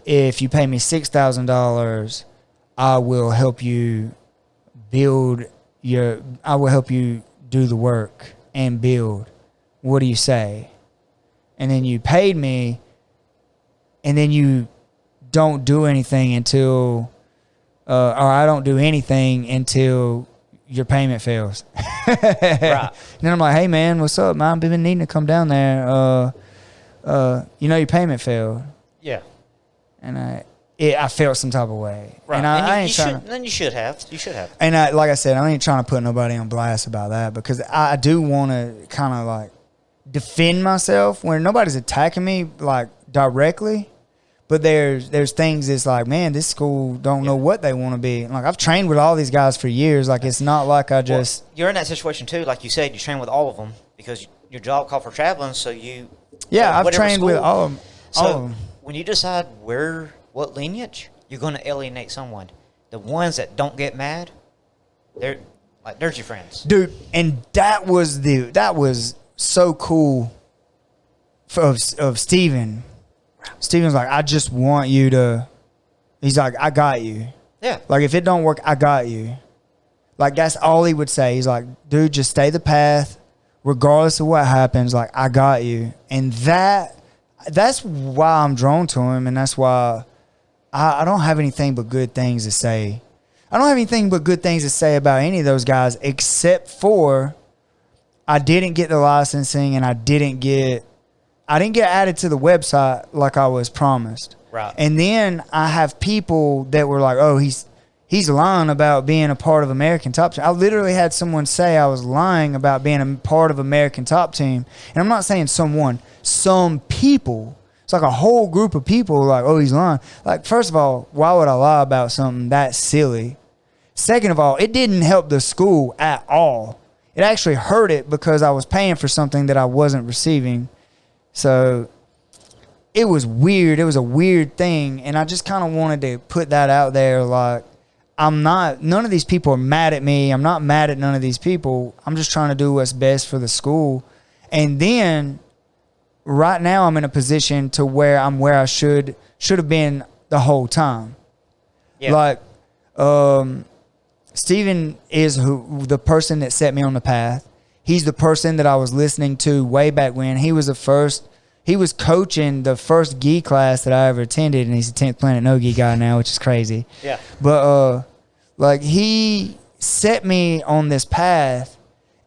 If you pay me $6,000, I will help you I will help you do the work and build. What do you say? And then you paid me, and then you don't do anything until, or I don't do anything until your payment fails. Right. Then I'm like, hey man, what's up, man? I've been needing to come down there. Your payment failed. Yeah. And I felt some type of way. Right. And I ain't trying. Then you should have. You should have. And like I said, I ain't trying to put nobody on blast about that, because I do want to kind of like defend myself when nobody's attacking me like directly. But there's things that's like, man, this school don't know what they want to be. Like, I've trained with all these guys for years. Like, it's not like I just... Well, you're in that situation, too. Like you said, you train with all of them because your job called for traveling, so you... Yeah, I've trained with all of them. So when you decide what lineage, you're going to alienate someone. The ones that don't get mad, they're your friends. Dude, and that was so cool of Steven. Steven's like, I just want you to... He's like, I got you. Yeah. Like, if it don't work, I got you. Like, that's all he would say. He's like, dude, just stay the path. Regardless of what happens, like, I got you. And that's why I'm drawn to him, and that's why I don't have anything but good things to say. I don't have anything but good things to say about any of those guys, except for I didn't get the licensing, and I didn't get added to the website like I was promised. Right. And then I have people that were like, oh, he's lying about being a part of American Top Team. I literally had someone say I was lying about being a part of American Top Team. And I'm not saying someone, some people. It's like a whole group of people like, oh, he's lying. Like, first of all, why would I lie about something that silly? Second of all, it didn't help the school at all. It actually hurt it because I was paying for something that I wasn't receiving. So it was weird. It was a weird thing. And I just kind of wanted to put that out there. Like, none of these people are mad at me. I'm not mad at none of these people. I'm just trying to do what's best for the school. And then right now I'm in a position to where I'm where I should have been the whole time. Yeah. Like, Steven is the person that set me on the path. He's the person that I was listening to way back when. He was coaching the first gi class that I ever attended, and he's a 10th Planet No Gi guy now, which is crazy. Yeah. But like, he set me on this path,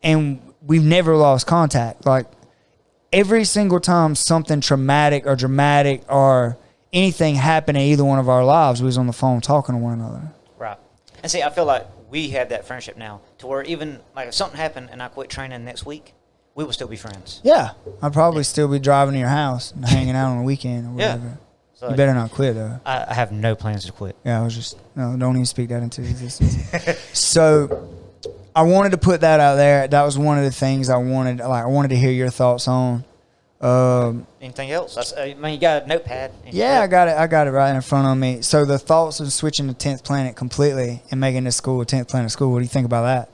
and we've never lost contact. Like, every single time something traumatic or dramatic or anything happened in either one of our lives, we was on the phone talking to one another. Right. And see, I feel like we have that friendship now to where even like if something happened and I quit training next week, we would still be friends. Yeah. I'd probably still be driving to your house and hanging out on the weekend or whatever. Yeah. So you better not quit, though. I have no plans to quit. Yeah, don't even speak that into existence. So I wanted to put that out there. That was one of the things I wanted to hear your thoughts on. Anything else? I mean, you got a notepad. Yeah, I got it right in front of me. So the thoughts of switching to 10th Planet completely and making this school a 10th Planet school, what do you think about that?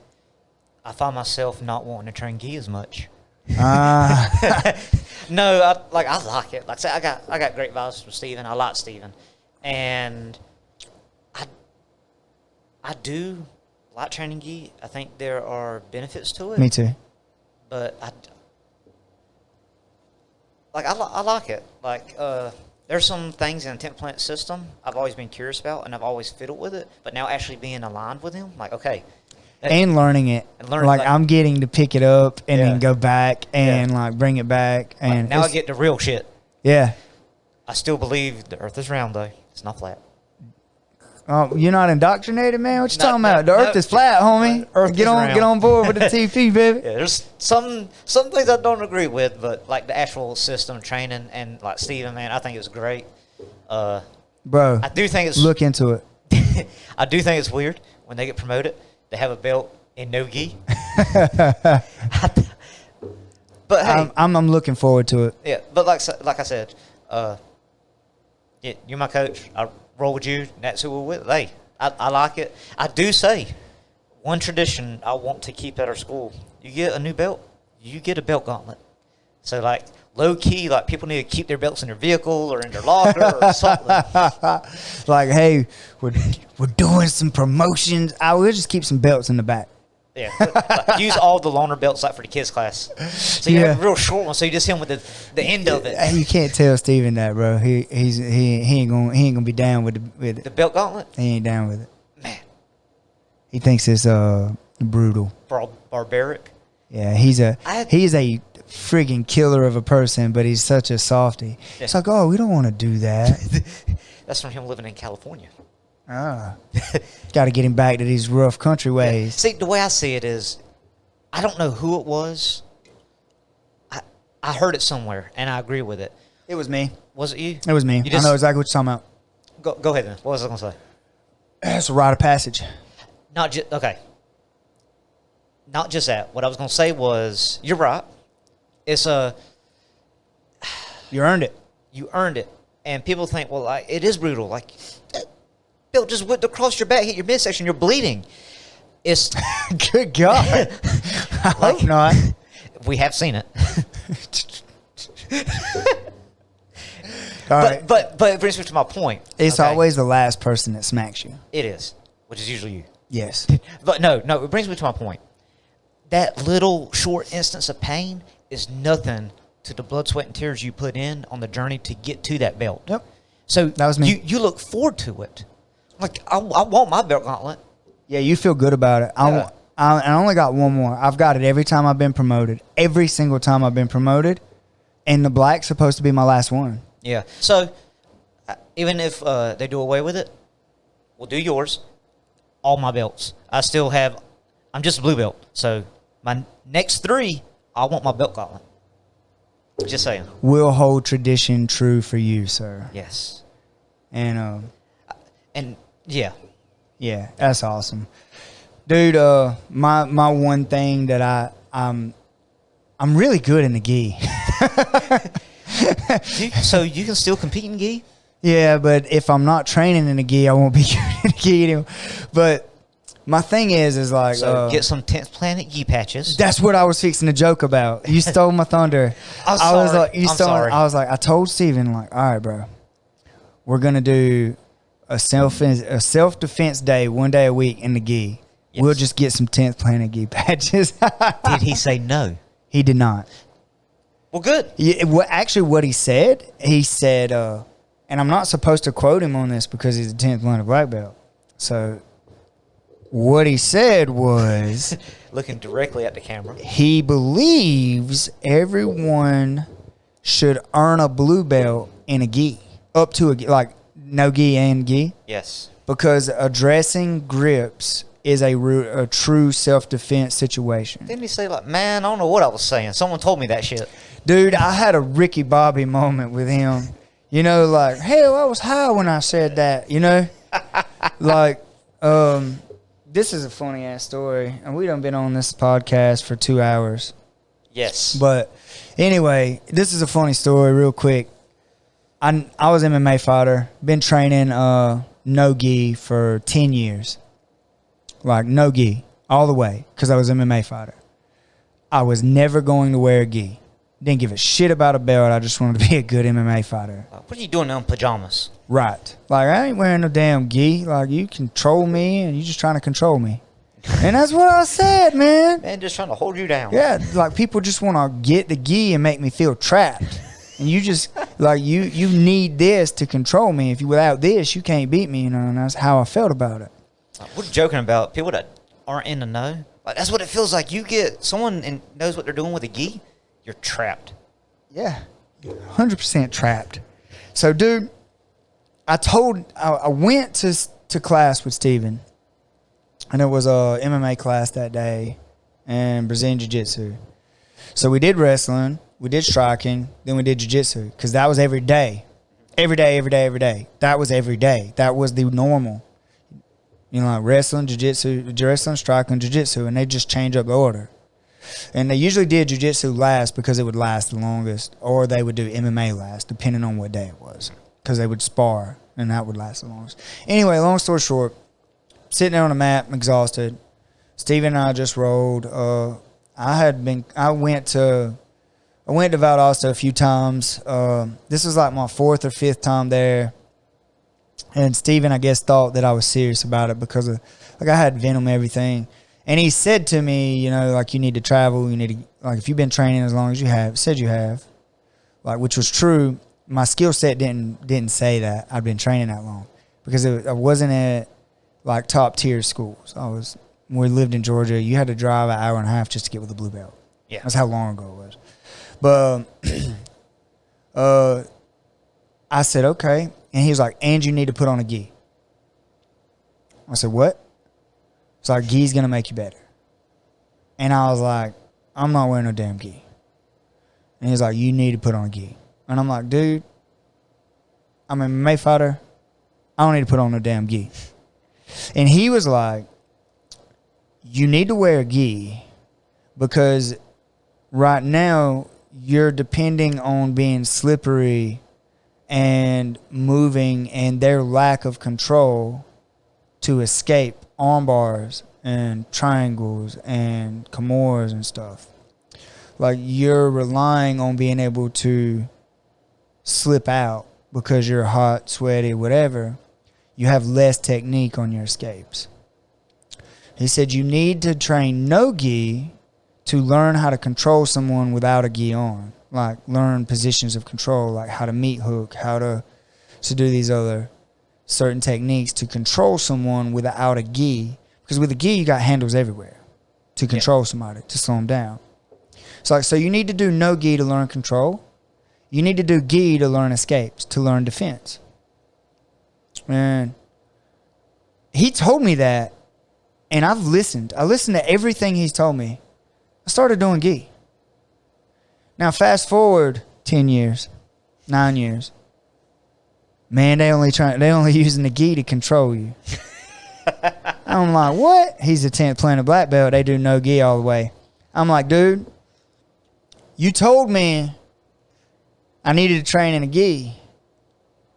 I find myself not wanting to train gi as much. No, I like it. Like I said, I got great vibes from Steven. I like Steven. And I do like training gi. I think there are benefits to it. Me too. But I like it. Like, there's some things in the 10th Planet system I've always been curious about, and I've always fiddled with it. But now actually being aligned with him, like, okay. And learning it. Like, I'm getting to pick it up and then go back and, like, bring it back. And now I get the real shit. Yeah. I still believe the earth is round, though. It's not flat. Oh, you're not indoctrinated, man? What you talking about? The earth is flat, homie. Get on board with the TP, baby. Yeah, there's some things I don't agree with, but like the actual system training and like Steven, man, I think it was great. Bro, I do think it's look into it. I do think it's weird when they get promoted, they have a belt in no gi. But hey, I'm looking forward to it. Yeah, but like I said, Yeah, you're my coach. I roll with you. That's who we're with. Hey, I like it. I do say one tradition I want to keep at our school. You get a new belt, you get a belt gauntlet. So, like, low key, like, people need to keep their belts in their vehicle or in their locker or something. Like, hey, we're doing some promotions. I will just keep some belts in the back. Yeah, like, use all the loaner belts like for the kids class. So you have a real short one, so you just hit him with the end of it. Hey, you can't tell Steven that, bro. He ain't gonna be down with it. The belt gauntlet. He ain't down with it. Man, He thinks it's brutal. barbaric. Yeah, he's a friggin' killer of a person, but he's such a softy. Yeah. It's like, oh, we don't want to do that. That's from him living in California. Got to get him back to these rough country ways. Yeah. See, the way I see it is, I don't know who it was. I heard it somewhere, and I agree with it. It was me. Was it you? It was me. I know exactly what you're talking about. Go ahead then. What was I going to say? It's a rite of passage. Not just that. What I was going to say was, you're right. It's You earned it. You earned it, and people think, well, like, it is brutal. Like, that belt just whipped across your back, hit your midsection, you're bleeding. It's good God. I hope not. We have seen it. But it brings me to my point. It's always the last person that smacks you. It is, which is usually you. Yes. But no, it brings me to my point. That little short instance of pain is nothing to the blood, sweat, and tears you put in on the journey to get to that belt. Yep. So that was me. You look forward to it. Like, I want my belt gauntlet. Yeah, you feel good about it. I only got one more. I've got it every time I've been promoted. Every single time I've been promoted. And the black's supposed to be my last one. Yeah. So, even if they do away with it, we'll do yours. All my belts. I'm just a blue belt. So, my next 3, I want my belt gauntlet. Just saying. We'll hold tradition true for you, sir. Yes. And yeah. Yeah, that's awesome. Dude, my one thing that I'm really good in the gi. So you can still compete in gi? Yeah, but if I'm not training in the gi, I won't be good in the gi anymore. But my thing is like... So get some 10th Planet gi patches. That's what I was fixing to joke about. You stole my thunder. I'm sorry. I was like, I told Steven, like, all right, bro, we're going to do a self-defense day 1 day a week in the gi. Yes. We'll just get some 10th Planet gi patches. Did he say no? He did not. Well, good. Yeah, what he said, and I'm not supposed to quote him on this because he's a 10th Planet black belt. So what he said was... Looking directly at the camera. He believes everyone should earn a blue belt in a gi. Up to a gi, like no gi and gi. Yes. Because addressing grips is a true self-defense situation. Didn't he say, like, man, I don't know what I was saying. Someone told me that shit. Dude, I had a Ricky Bobby moment with him. You know, like, hell, I was high when I said that, you know? Like, this is a funny-ass story. And we done been on this podcast for 2 hours. Yes. But anyway, this is a funny story real quick. I was an MMA fighter. Been training no gi for 10 years. Like, no gi. All the way. Because I was an MMA fighter. I was never going to wear a gi. Didn't give a shit about a belt. I just wanted to be a good MMA fighter. What are you doing in pajamas? Right. Like, I ain't wearing no damn gi. Like, you control me and you just trying to control me. And that's what I said, man. Man, just trying to hold you down. Yeah, like, people just want to get the gi and make me feel trapped. And you just, like, you need this to control me. Without this, you can't beat me, you know, and that's how I felt about it. We're joking about people that aren't in the know. Like, that's what it feels like. You get someone and knows what they're doing with a gi, you're trapped. Yeah, 100% trapped. So, dude, I went to class with Steven, and it was a MMA class that day and Brazilian Jiu-jitsu. So we did wrestling, we did striking, then we did Jiu-jitsu because that was every day. Every day, every day, every day. That was every day. That was the normal. You know, like wrestling, striking, jiu-jitsu, and they just change up the order. And they usually did jiu-jitsu last because it would last the longest, or they would do MMA last, depending on what day it was. because they would spar, and that would last the longest. Anyway, long story short, sitting there on the mat, I'm exhausted. Steven and I just rolled. I went to Valdosta a few times. This was like my 4th or 5th time there. And Steven, I guess, thought that I was serious about it because of, like, I had Venom and everything. And he said to me, you know, like, you need to travel. You need to, like, if you've been training as long as you have, said you have, like, which was true. My skill set didn't say that I'd been training that long because I wasn't at, like, top tier schools. We lived in Georgia. You had to drive an hour and a half just to get with a blue belt. Yeah. That's how long ago it was. But I said, okay. And he was like, and you need to put on a gi. I said, what? It's like, gi's going to make you better. And I was like, I'm not wearing no damn gi. And he's like, you need to put on a gi. And I'm like, dude, I'm a MMA fighter. I don't need to put on no damn gi. And he was like, you need to wear a gi because right now you're depending on being slippery and moving and their lack of control to escape arm bars and triangles and kimura's and stuff. Like, you're relying on being able to slip out because you're hot, sweaty, whatever. You have less technique on your escapes. He said you need to train no gi to learn how to control someone without a gi on. Like, learn positions of control, like how to meat hook, how to do these other certain techniques to control someone without a gi. Because with a gi, you got handles everywhere to control somebody, to slow them down. So you need to do no gi to learn control. You need to do gi to learn escapes, to learn defense. And he told me that, and I've listened. I listened to everything he's told me. I started doing gi. Now, fast forward 10 years, 9 years. Man, they only using the gi to control you. I'm like, what? He's a 10th planet black belt. They do no gi all the way. I'm like, dude, you told me I needed to train in a gi.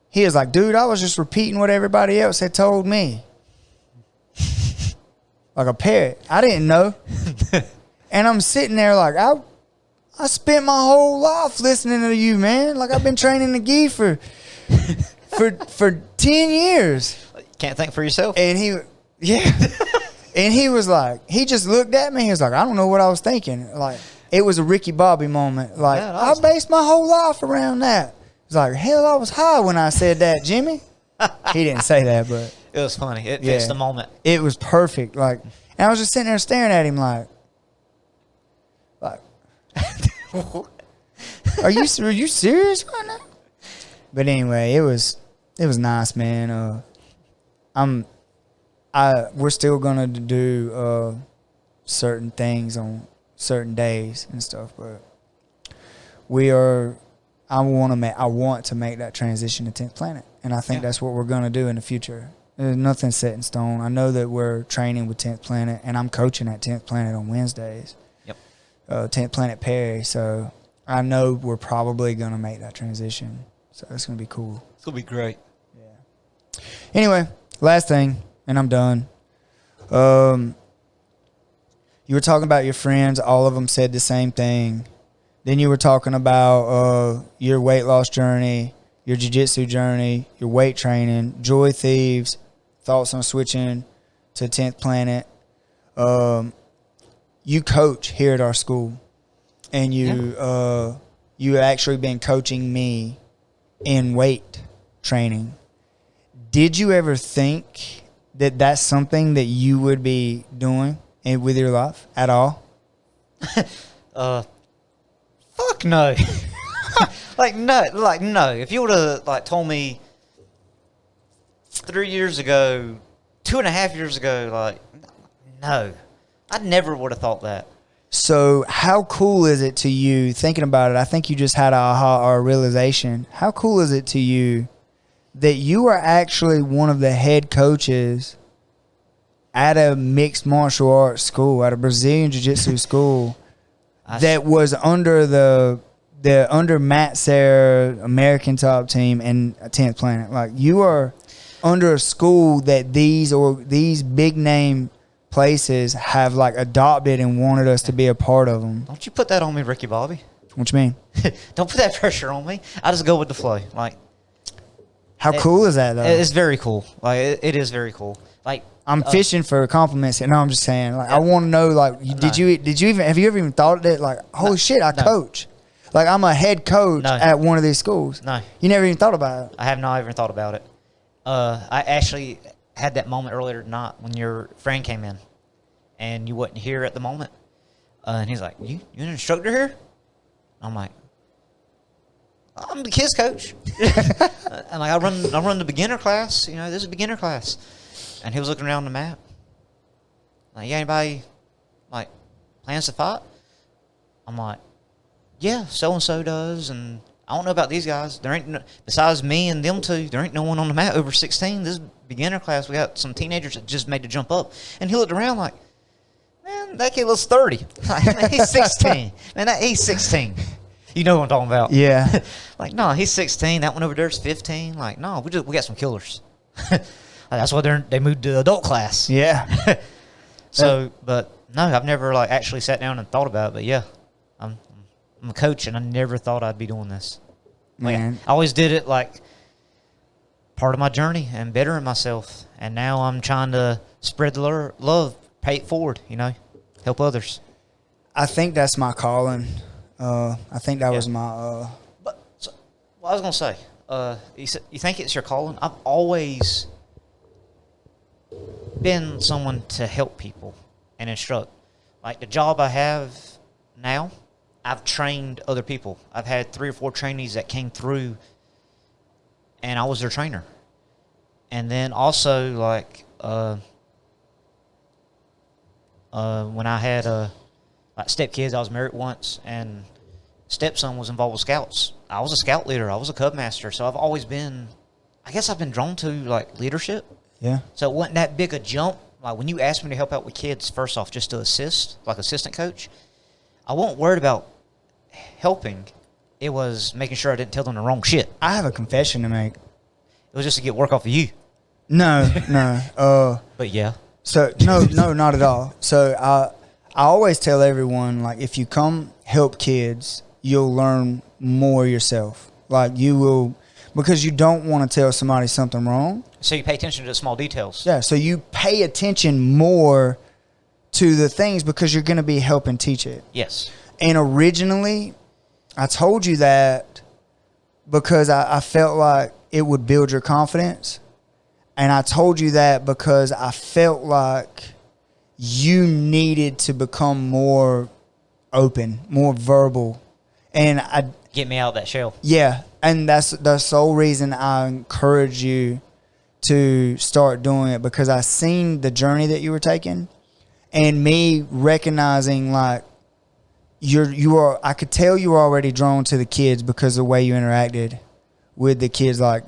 He was like, dude, I was just repeating what everybody else had told me. Like a parrot. I didn't know. And I'm sitting there like, I spent my whole life listening to you, man. Like, I've been training the gi for 10 years. Can't think for yourself. And and he was like, he just looked at me. He was like, I don't know what I was thinking. Like, it was a Ricky Bobby moment. Like, yeah, I based my whole life around that. It's like, hell, I was high when I said that, Jimmy. He didn't say that, but it was funny. It fits the moment. It was perfect. Like, and I was just sitting there staring at him like are you serious right now? But anyway, it was nice, man. We're still gonna do certain things on certain days and stuff, but I want to make that transition to 10th Planet, and I think that's what we're gonna do in the future. There's nothing set in stone. I know that we're training with 10th Planet, and I'm coaching at 10th Planet on Wednesdays. 10th Planet Perry, so I know we're probably gonna make that transition. So it's gonna be cool. It's gonna be great. Yeah. Anyway, last thing, and I'm done. You were talking about your friends. All of them said the same thing. Then you were talking about your weight loss journey, your jiu-jitsu journey, your weight training, Joy Thieves, thoughts on switching to 10th Planet. You coach here at our school, and you actually been coaching me in weight training. Did you ever think that that's something that you would be doing with your life at all? Fuck no. No. If you would have told me 3 years ago, 2.5 years ago, no, I never would have thought that. So how cool is it to you, thinking about it, I think you just had a aha or a realization. How cool is it to you that you are actually one of the head coaches at a mixed martial arts school, at a Brazilian Jiu-Jitsu school that was under the the under Matt Sarah American top team and 10th Planet. Like, you are under a school that these big name places have like adopted and wanted us to be a part of them. Don't you put that on me, Ricky Bobby. What you mean? Don't put that pressure on me. I just go with the flow. Like, how cool is that though? It's very cool. Like, it is very cool. Like, I'm fishing for compliments here. No, I'm just saying. Like, I want to know. Like, have you ever even thought that? Like, holy shit, I coach. Like, I'm a head coach at one of these schools. No, you never even thought about it. I have not even thought about it. I actually had that moment earlier tonight when your friend came in, and you wasn't here at the moment, and he's like, "You an instructor here?" I'm like, "I'm the kids coach." And like, I run the beginner class. You know, this is a beginner class. And he was looking around the map. Like, yeah, anybody like plans to fight? I'm like, yeah, so and so does, and I don't know about these guys. There ain't besides me and them two. There ain't no one on the mat over 16. This is beginner class. We got some teenagers that just made the jump up. And he looked around like, man, that kid looks 30. Like, he's 16. Man, he's 16. You know what I'm talking about? Yeah. Like, no, he's 16. That one over there is 15. Like, no, we got some killers. That's why they moved to adult class. Yeah. So, but no, I've never like actually sat down and thought about it. But yeah, I'm a coach, and I never thought I'd be doing this. Like, Man. I always did it like part of my journey and bettering myself. And now I'm trying to spread the love, pay it forward. You know, help others. I think that's my calling. I think that was my. But I was gonna say, you think it's your calling? I've always been someone to help people and instruct. Like, the job I have now, I've trained other people. I've had 3 or 4 trainees that came through, and I was their trainer. And then also, like, when I had like stepkids, I was married once, and stepson was involved with scouts. I was a scout leader. I was a cub master. So I've always been, I guess I've been drawn to like leadership. Yeah. So it wasn't that big a jump. Like, when you asked me to help out with kids, first off, just to assist, like assistant coach, I wasn't worried about helping. It was making sure I didn't tell them the wrong shit. I have a confession to make. It was just to get work off of you. No. But yeah. So no, not at all. So I always tell everyone, like, if you come help kids, you'll learn more yourself. Like, you will, because you don't want to tell somebody something wrong. So you pay attention to the small details. Yeah. So you pay attention more to the things because you're going to be helping teach it. Yes. And originally, I told you that because I felt like it would build your confidence. And I told you that because I felt like you needed to become more open, more verbal. And get me out of that shell. Yeah. And that's the sole reason I encourage you to start doing it, because I seen the journey that you were taking, and me recognizing like I could tell you were already drawn to the kids because of the way you interacted with the kids. Like,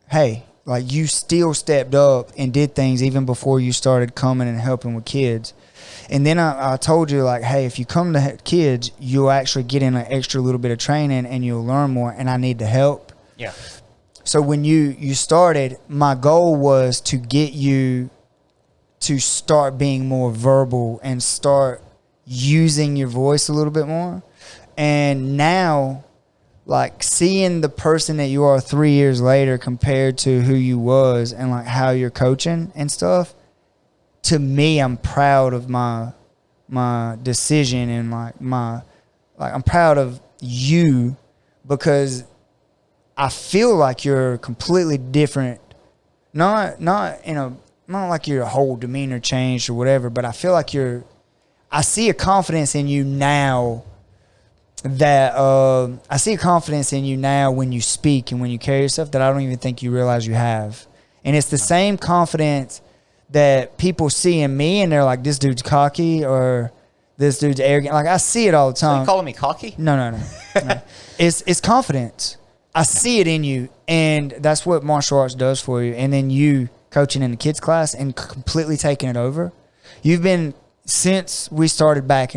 hey, like, you still stepped up and did things even before you started coming and helping with kids. And then I told you, like, hey, if you come to kids, you'll actually get in an extra little bit of training and you'll learn more, and I need the help. Yeah. So when you started, my goal was to get you to start being more verbal and start using your voice a little bit more. And now, like, seeing the person that you are 3 years later compared to who you was, and like how you're coaching and stuff, to me, I'm proud of my decision, and I'm proud of you, because I feel like you're completely different. Not like your whole demeanor changed or whatever, but I feel like I see a confidence in you now that I see a confidence in you now when you speak and when you carry yourself that I don't even think you realize you have. And it's the same confidence that people see in me, and they're like, this dude's cocky or this dude's arrogant. Like, I see it all the time. So you calling me cocky? No. It's confidence. I see it in you, and that's what martial arts does for you. And then you coaching in the kids class and completely taking it over. You've been, since we started back,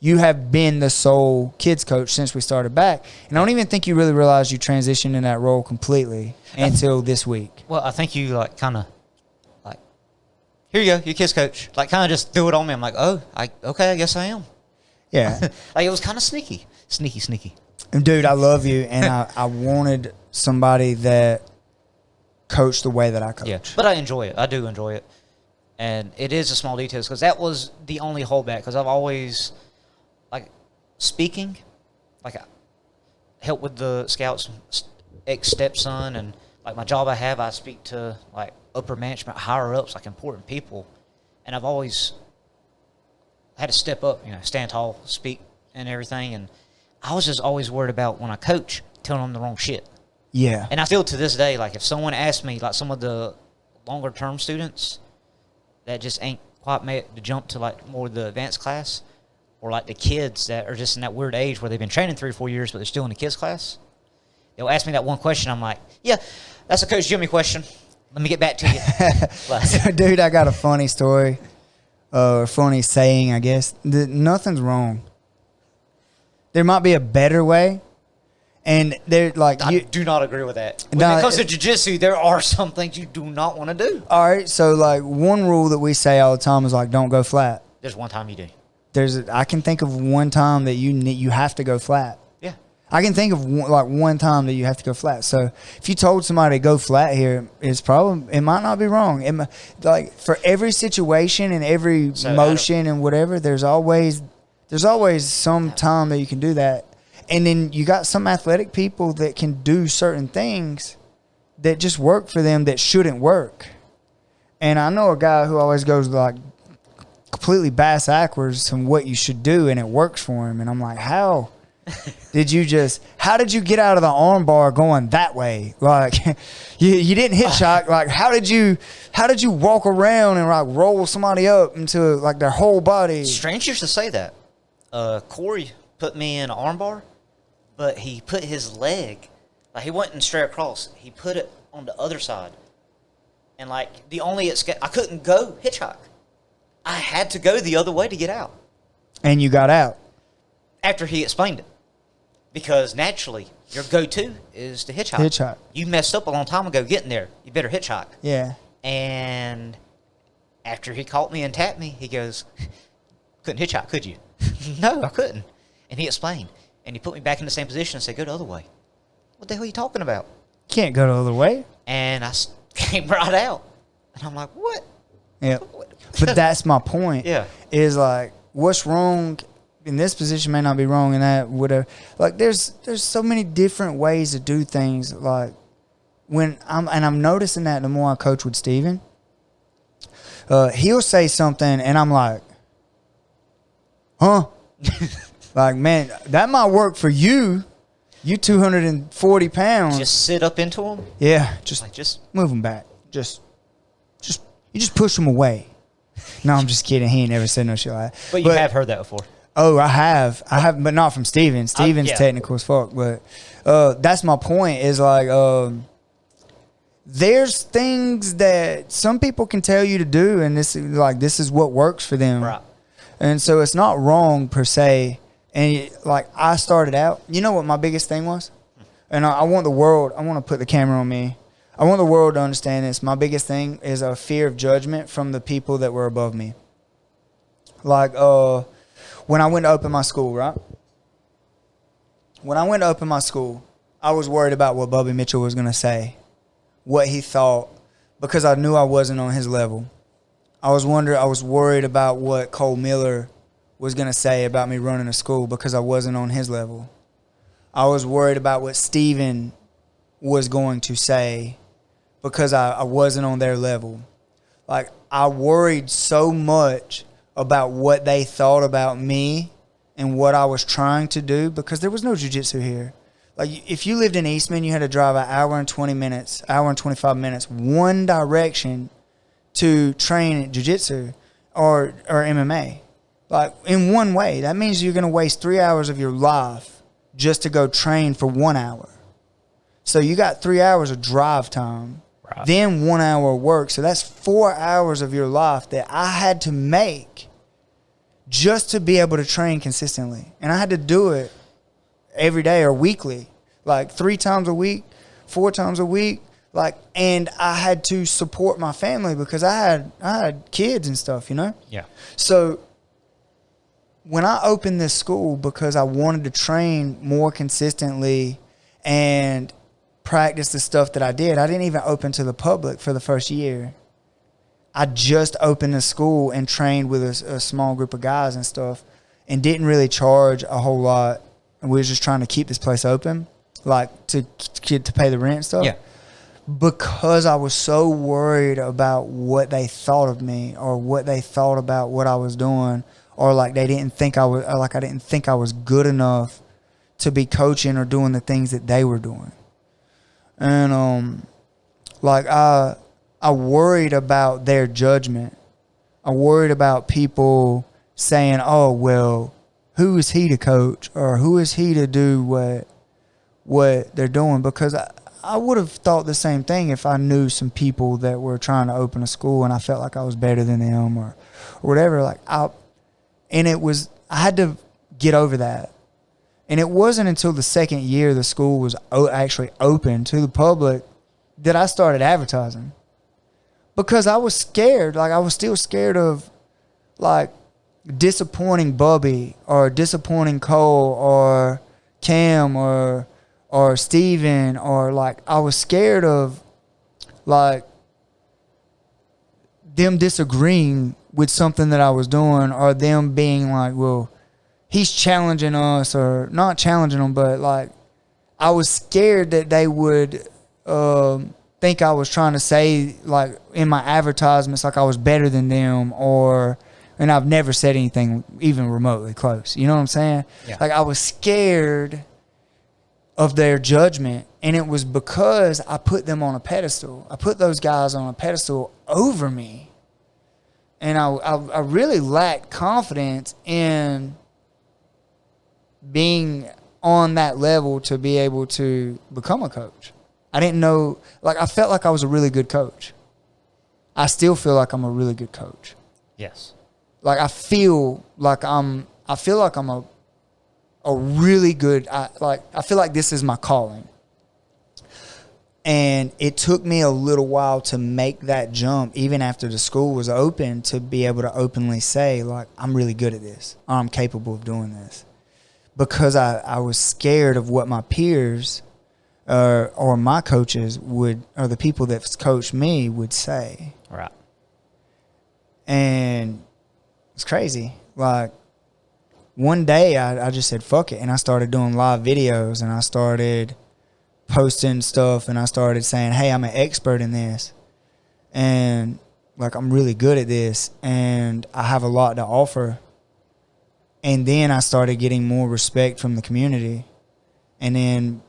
you have been the sole kids coach since we started back. And I don't even think you really realized you transitioned in that role completely until this week. Well, I think you like kind of like, here you go, you're kids coach. Like kind of just threw it on me. I'm like, oh, okay, I guess I am. Yeah. Like it was kind of sneaky. And dude, I love you. And I wanted somebody that coached the way that I coach. Yeah, but I enjoy it. I do enjoy it. And it is the small details because that was the only holdback because I've always, like, speaking, like, I help with the scouts, ex-stepson, and, like, my job I speak to, like, upper management, higher-ups, like, important people. And I've always had to step up, stand tall, speak, and everything. And I was just always worried about when I coach, telling them the wrong shit. Yeah. And I feel to this day, like, if someone asked me, like, some of the longer-term students that just ain't quite made the jump to, like, more the advanced class, or, like, the kids that are just in that weird age where they've been training 3 or 4 years, but they're still in the kids class, they'll ask me that one question. I'm like, yeah, that's a Coach Jimmy question. Let me get back to you. So, dude, I got a funny story, or funny saying, I guess. Nothing's wrong. There might be a better way. And they're like, I do not agree with that. When it comes to jiu-jitsu, there are some things you do not want to do. All right, so like one rule that we say all the time is like, don't go flat. There's one time you do. I can think of one time that you have to go flat. Yeah. I can think of one time that you have to go flat. So if you told somebody to go flat here, it might not be wrong. Like for every situation and every motion and whatever, there's always some time that you can do that. And then you got some athletic people that can do certain things that just work for them that shouldn't work. And I know a guy who always goes like completely bass backwards from what you should do, and it works for him. And I'm like, how did you get out of the arm bar going that way? Like you didn't hit shock. Like how did you walk around and like roll somebody up into like their whole body? Strangers to say that. Corey put me in an arm bar, but he put his leg, like he wasn't straight across. He put it on the other side. And like I couldn't go hitchhike. I had to go the other way to get out. And you got out? After he explained it. Because naturally, your go-to is to hitchhike. Hitchhike. You messed up a long time ago getting there. You better hitchhike. Yeah. And after he caught me and tapped me, he goes, couldn't hitchhike, could you? No, I couldn't. And he explained. And he put me back in the same position and said, go the other way. What the hell are you talking about? Can't go the other way. And I came right out. And I'm like, what? Yeah. But that's my point. Yeah. Is like, what's wrong in this position may not be wrong in that, whatever. Like, there's so many different ways to do things. Like, I'm noticing that the more I coach with Steven, he'll say something and I'm like, huh? Like, man, that might work for you. You 240 pounds. Just sit up into him? Yeah. Just move him back. You just push him away. No, I'm just kidding. He ain't never said no shit like that. But you have heard that before. Oh, I have, but not from Steven. Steven's technical as fuck. But that's my point is like, there's things that some people can tell you to do, and this is what works for them. Right. And so it's not wrong per se. And like I started out, you know what my biggest thing was? And I want to put the camera on me. I want the world to understand this. My biggest thing is a fear of judgment from the people that were above me. Like, when I went to open my school, right? When I went to open my school, I was worried about what Bubby Mitchell was going to say, what he thought, because I knew I wasn't on his level. I was worried about what Cole Miller was going to say about me running a school because I wasn't on his level. I was worried about what Steven was going to say because I wasn't on their level. Like, I worried so much about what they thought about me and what I was trying to do because there was no jiu-jitsu here. Like, if you lived in Eastman, you had to drive an hour and 20 minutes, hour and 25 minutes, one direction to train jiu-jitsu or MMA. Like, in one way. That means you're going to waste 3 hours of your life just to go train for 1 hour. So you got 3 hours of drive time, right. Then 1 hour of work. So that's 4 hours of your life that I had to make just to be able to train consistently. And I had to do it every day or weekly, like 3 times a week, 4 times a week. Like, and I had to support my family because I had kids and stuff, you know? Yeah. So when I opened this school, because I wanted to train more consistently and practice the stuff that I did, I didn't even open to the public for the first year. I just opened the school and trained with a small group of guys and stuff, and didn't really charge a whole lot. And we were just trying to keep this place open, like to pay the rent and stuff. Yeah. Because I was so worried about what they thought of me, or what they thought about what I was doing, or like they didn't think I was, or like I didn't think I was good enough to be coaching or doing the things that they were doing. And like I worried about their judgment. I worried about people saying, "Oh, well, who is he to coach, or who is he to do what they're doing?" Because I would have thought the same thing if I knew some people that were trying to open a school and I felt like I was better than them or whatever. Like I had to get over that. And it wasn't until the second year the school was actually open to the public that I started advertising. Because I was scared. Like I was still scared of like disappointing Bubby or disappointing Cole or Cam or Steven, or like I was scared of like them disagreeing with something that I was doing, or them being like, well, he's challenging us, or not challenging them, but like I was scared that they would think I was trying to say like in my advertisements like I was better than them, and I've never said anything even remotely close. You know what I'm saying? Yeah. Like I was scared of their judgment, and it was because I put them on a pedestal. I put those guys on a pedestal over me, and I really lacked confidence in being on that level to be able to become a coach. I didn't know, like I felt like I was a really good coach. I still feel like I'm a really good coach. Yes. Like I feel like I'm a really good, I feel like this is my calling. And it took me a little while to make that jump, even after the school was open, to be able to openly say, like, I'm really good at this, or I'm capable of doing this. Because I was scared of what my peers or my coaches would, or the people that coached me would say. Right. And it's crazy. Like, one day I just said, fuck it. And I started doing live videos, and I started posting stuff, and I started saying, hey, I'm an expert in this. And like, I'm really good at this, and I have a lot to offer. And then I started getting more respect from the community. And then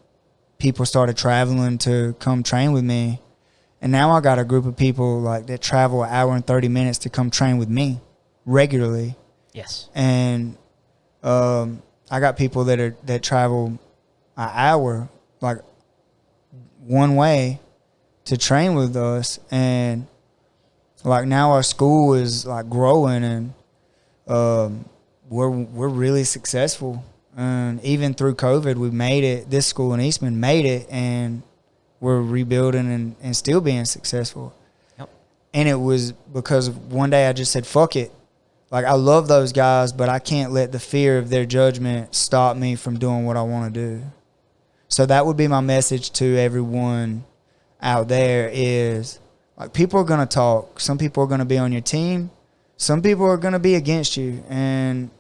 people started traveling to come train with me. And now I got a group of people like that travel an hour and 30 minutes to come train with me regularly. Yes. And I got people that travel an hour, like one way, to train with us. And like now our school is like growing, and we're really successful. And even through COVID, we made it. This school in Eastman made it, and we're rebuilding and still being successful. Yep. And it was because one day I just said, fuck it. Like, I love those guys, but I can't let the fear of their judgment stop me from doing what I want to do. So that would be my message to everyone out there is, like, people are going to talk. Some people are going to be on your team. Some people are going to be against you. And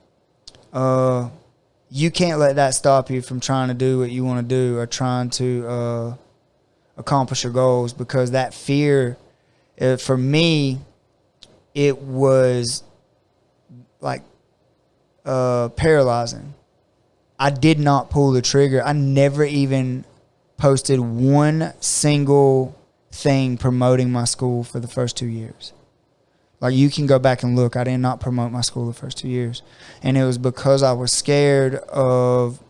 you can't let that stop you from trying to do what you want to do, or trying to accomplish your goals, because that fear, for me, it was like paralyzing. I did not pull the trigger. I never even posted one single thing promoting my school for the first 2 years. Like, you can go back and look. I did not promote my school the first 2 years. And it was because I was scared of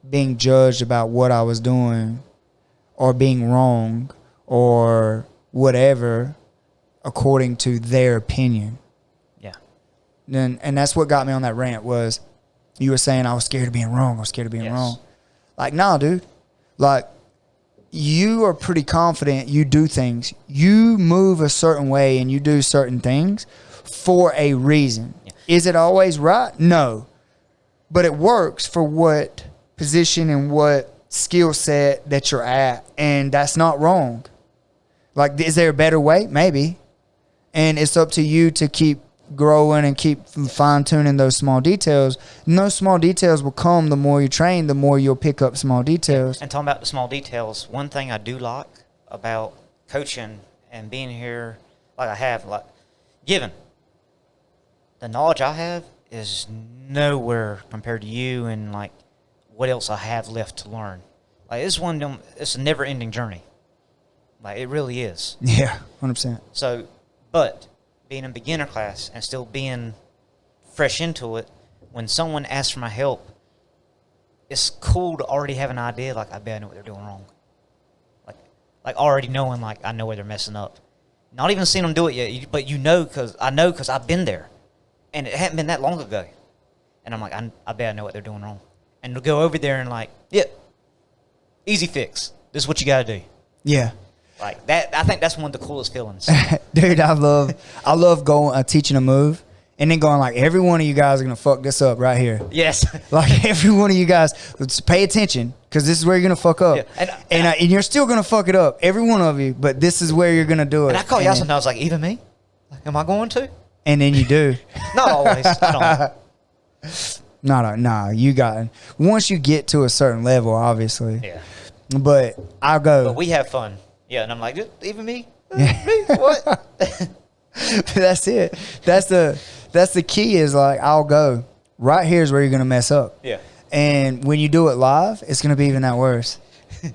being judged about what I was doing, or being wrong, or whatever, according to their opinion. Yeah. And that's what got me on that rant was you were saying I was scared of being wrong. I was scared of being Yes. wrong. Like, nah, dude. Like, you are pretty confident you do things. You move a certain way and you do certain things for a reason. Yeah. Is it always right? No. But it works for what position and what skill set that you're at. And that's not wrong. Like, is there a better way? Maybe. And it's up to you to keep growing and keep fine-tuning those small details. And those small details will come the more you train, the more you'll pick up small details. And talking about the small details, one thing I do like about coaching and being here, like I have, like given the knowledge I have is nowhere compared to you and like what else I have left to learn. Like it's one of them, it's a never-ending journey. Like it really is. Yeah, 100%. So, but being in beginner class and still being fresh into it, when someone asks for my help, it's cool to already have an idea, like, I bet I know what they're doing wrong. Like already knowing, like, I know where they're messing up. Not even seeing them do it yet, but because I've been there. And it hadn't been that long ago. And I'm like, I bet I know what they're doing wrong. And to go over there and like, yeah, easy fix. This is what you got to do. Yeah. Like that, I think that's one of the coolest feelings. Dude, I love going teaching a move and then going like, every one of you guys are gonna fuck this up right here. Yes. Like every one of you guys, let's pay attention because this is where you're gonna fuck up. Yeah. And you're still gonna fuck it up, every one of you. But this is where you're gonna do it. And I call you out sometimes, like, even me? Like, am I going to? And then you do. Not always. I don't. Nah, you got it. Once you get to a certain level, obviously. Yeah. But I'll go. But we have fun. Yeah, and I'm like, even me? Yeah. Me? What? That's it. That's the key is like, I'll go. Right here's where you're gonna mess up. Yeah. And when you do it live, it's gonna be even that worse.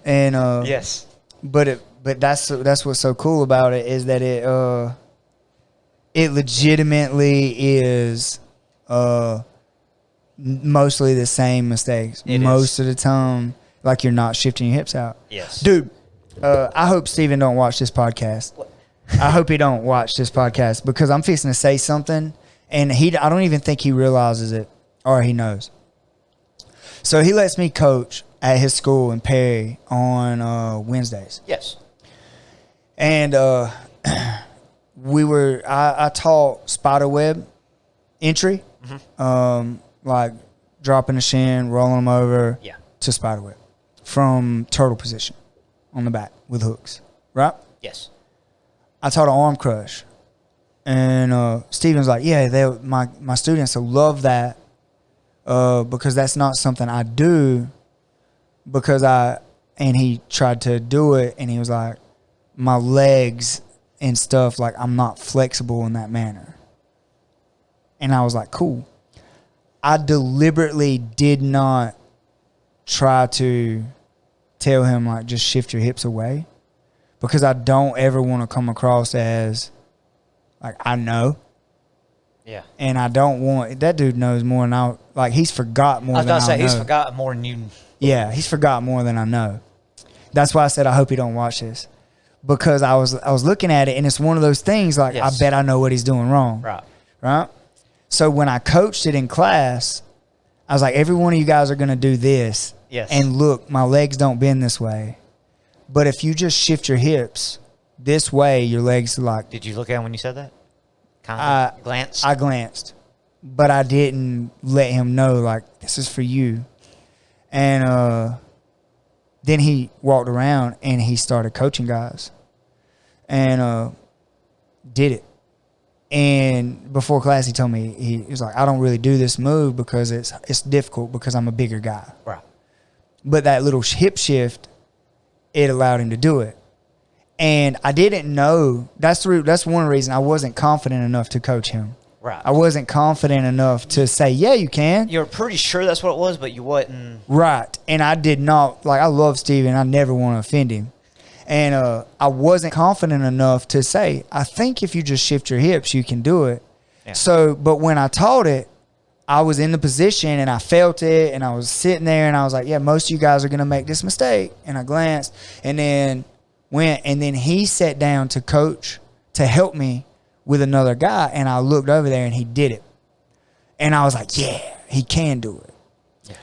And Yes. But that's what's so cool about it is that it legitimately is mostly the same mistakes. Most of the time, like you're not shifting your hips out. Yes. Dude, I hope Steven don't watch this podcast. I hope he don't watch this podcast because I'm fixing to say something and I don't even think he realizes it or he knows. So he lets me coach at his school in Perry on Wednesdays. Yes. And I taught spider web entry, like dropping the shin, rolling them over to spider web from turtle position on the back with hooks, right? Yes. I taught an arm crush, and Steven's like, yeah, my students will love that because that's not something I do and he tried to do it, and he was like, my legs and stuff, like I'm not flexible in that manner. And I was like, cool. I deliberately did not try to tell him like just shift your hips away because I don't ever want to come across as like I know. Yeah. And I don't want that dude knows more than he's forgot more than I know. I was about to say he's forgotten more than you. Yeah, he's forgot more than I know. That's why I said I hope he don't watch this. Because I was looking at it and it's one of those things like I bet I know what he's doing wrong. Right? So when I coached it in class, I was like, every one of you guys are going to do this. Yes. And look, my legs don't bend this way. But if you just shift your hips this way, your legs are like... Did you look at him when you said that? Kind of glance? I glanced. But I didn't let him know, like, this is for you. And then he walked around and he started coaching guys. And did it. And before class, he told me, he was like, I don't really do this move because it's difficult because I'm a bigger guy. Right. But that little hip shift, it allowed him to do it. And I didn't know, that's one reason I wasn't confident enough to coach him. Right. I wasn't confident enough to say, yeah, you can. You were pretty sure that's what it was, but you wasn't. Right. And I did not, like, I love Steven. I never want to offend him. And I wasn't confident enough to say, I think if you just shift your hips, you can do it. Yeah. So, but when I taught it, I was in the position and I felt it and I was sitting there and I was like, yeah, most of you guys are going to make this mistake. And I glanced and then went and then he sat down to coach to help me with another guy. And I looked over there and he did it. And I was like, yeah, he can do it. Yeah.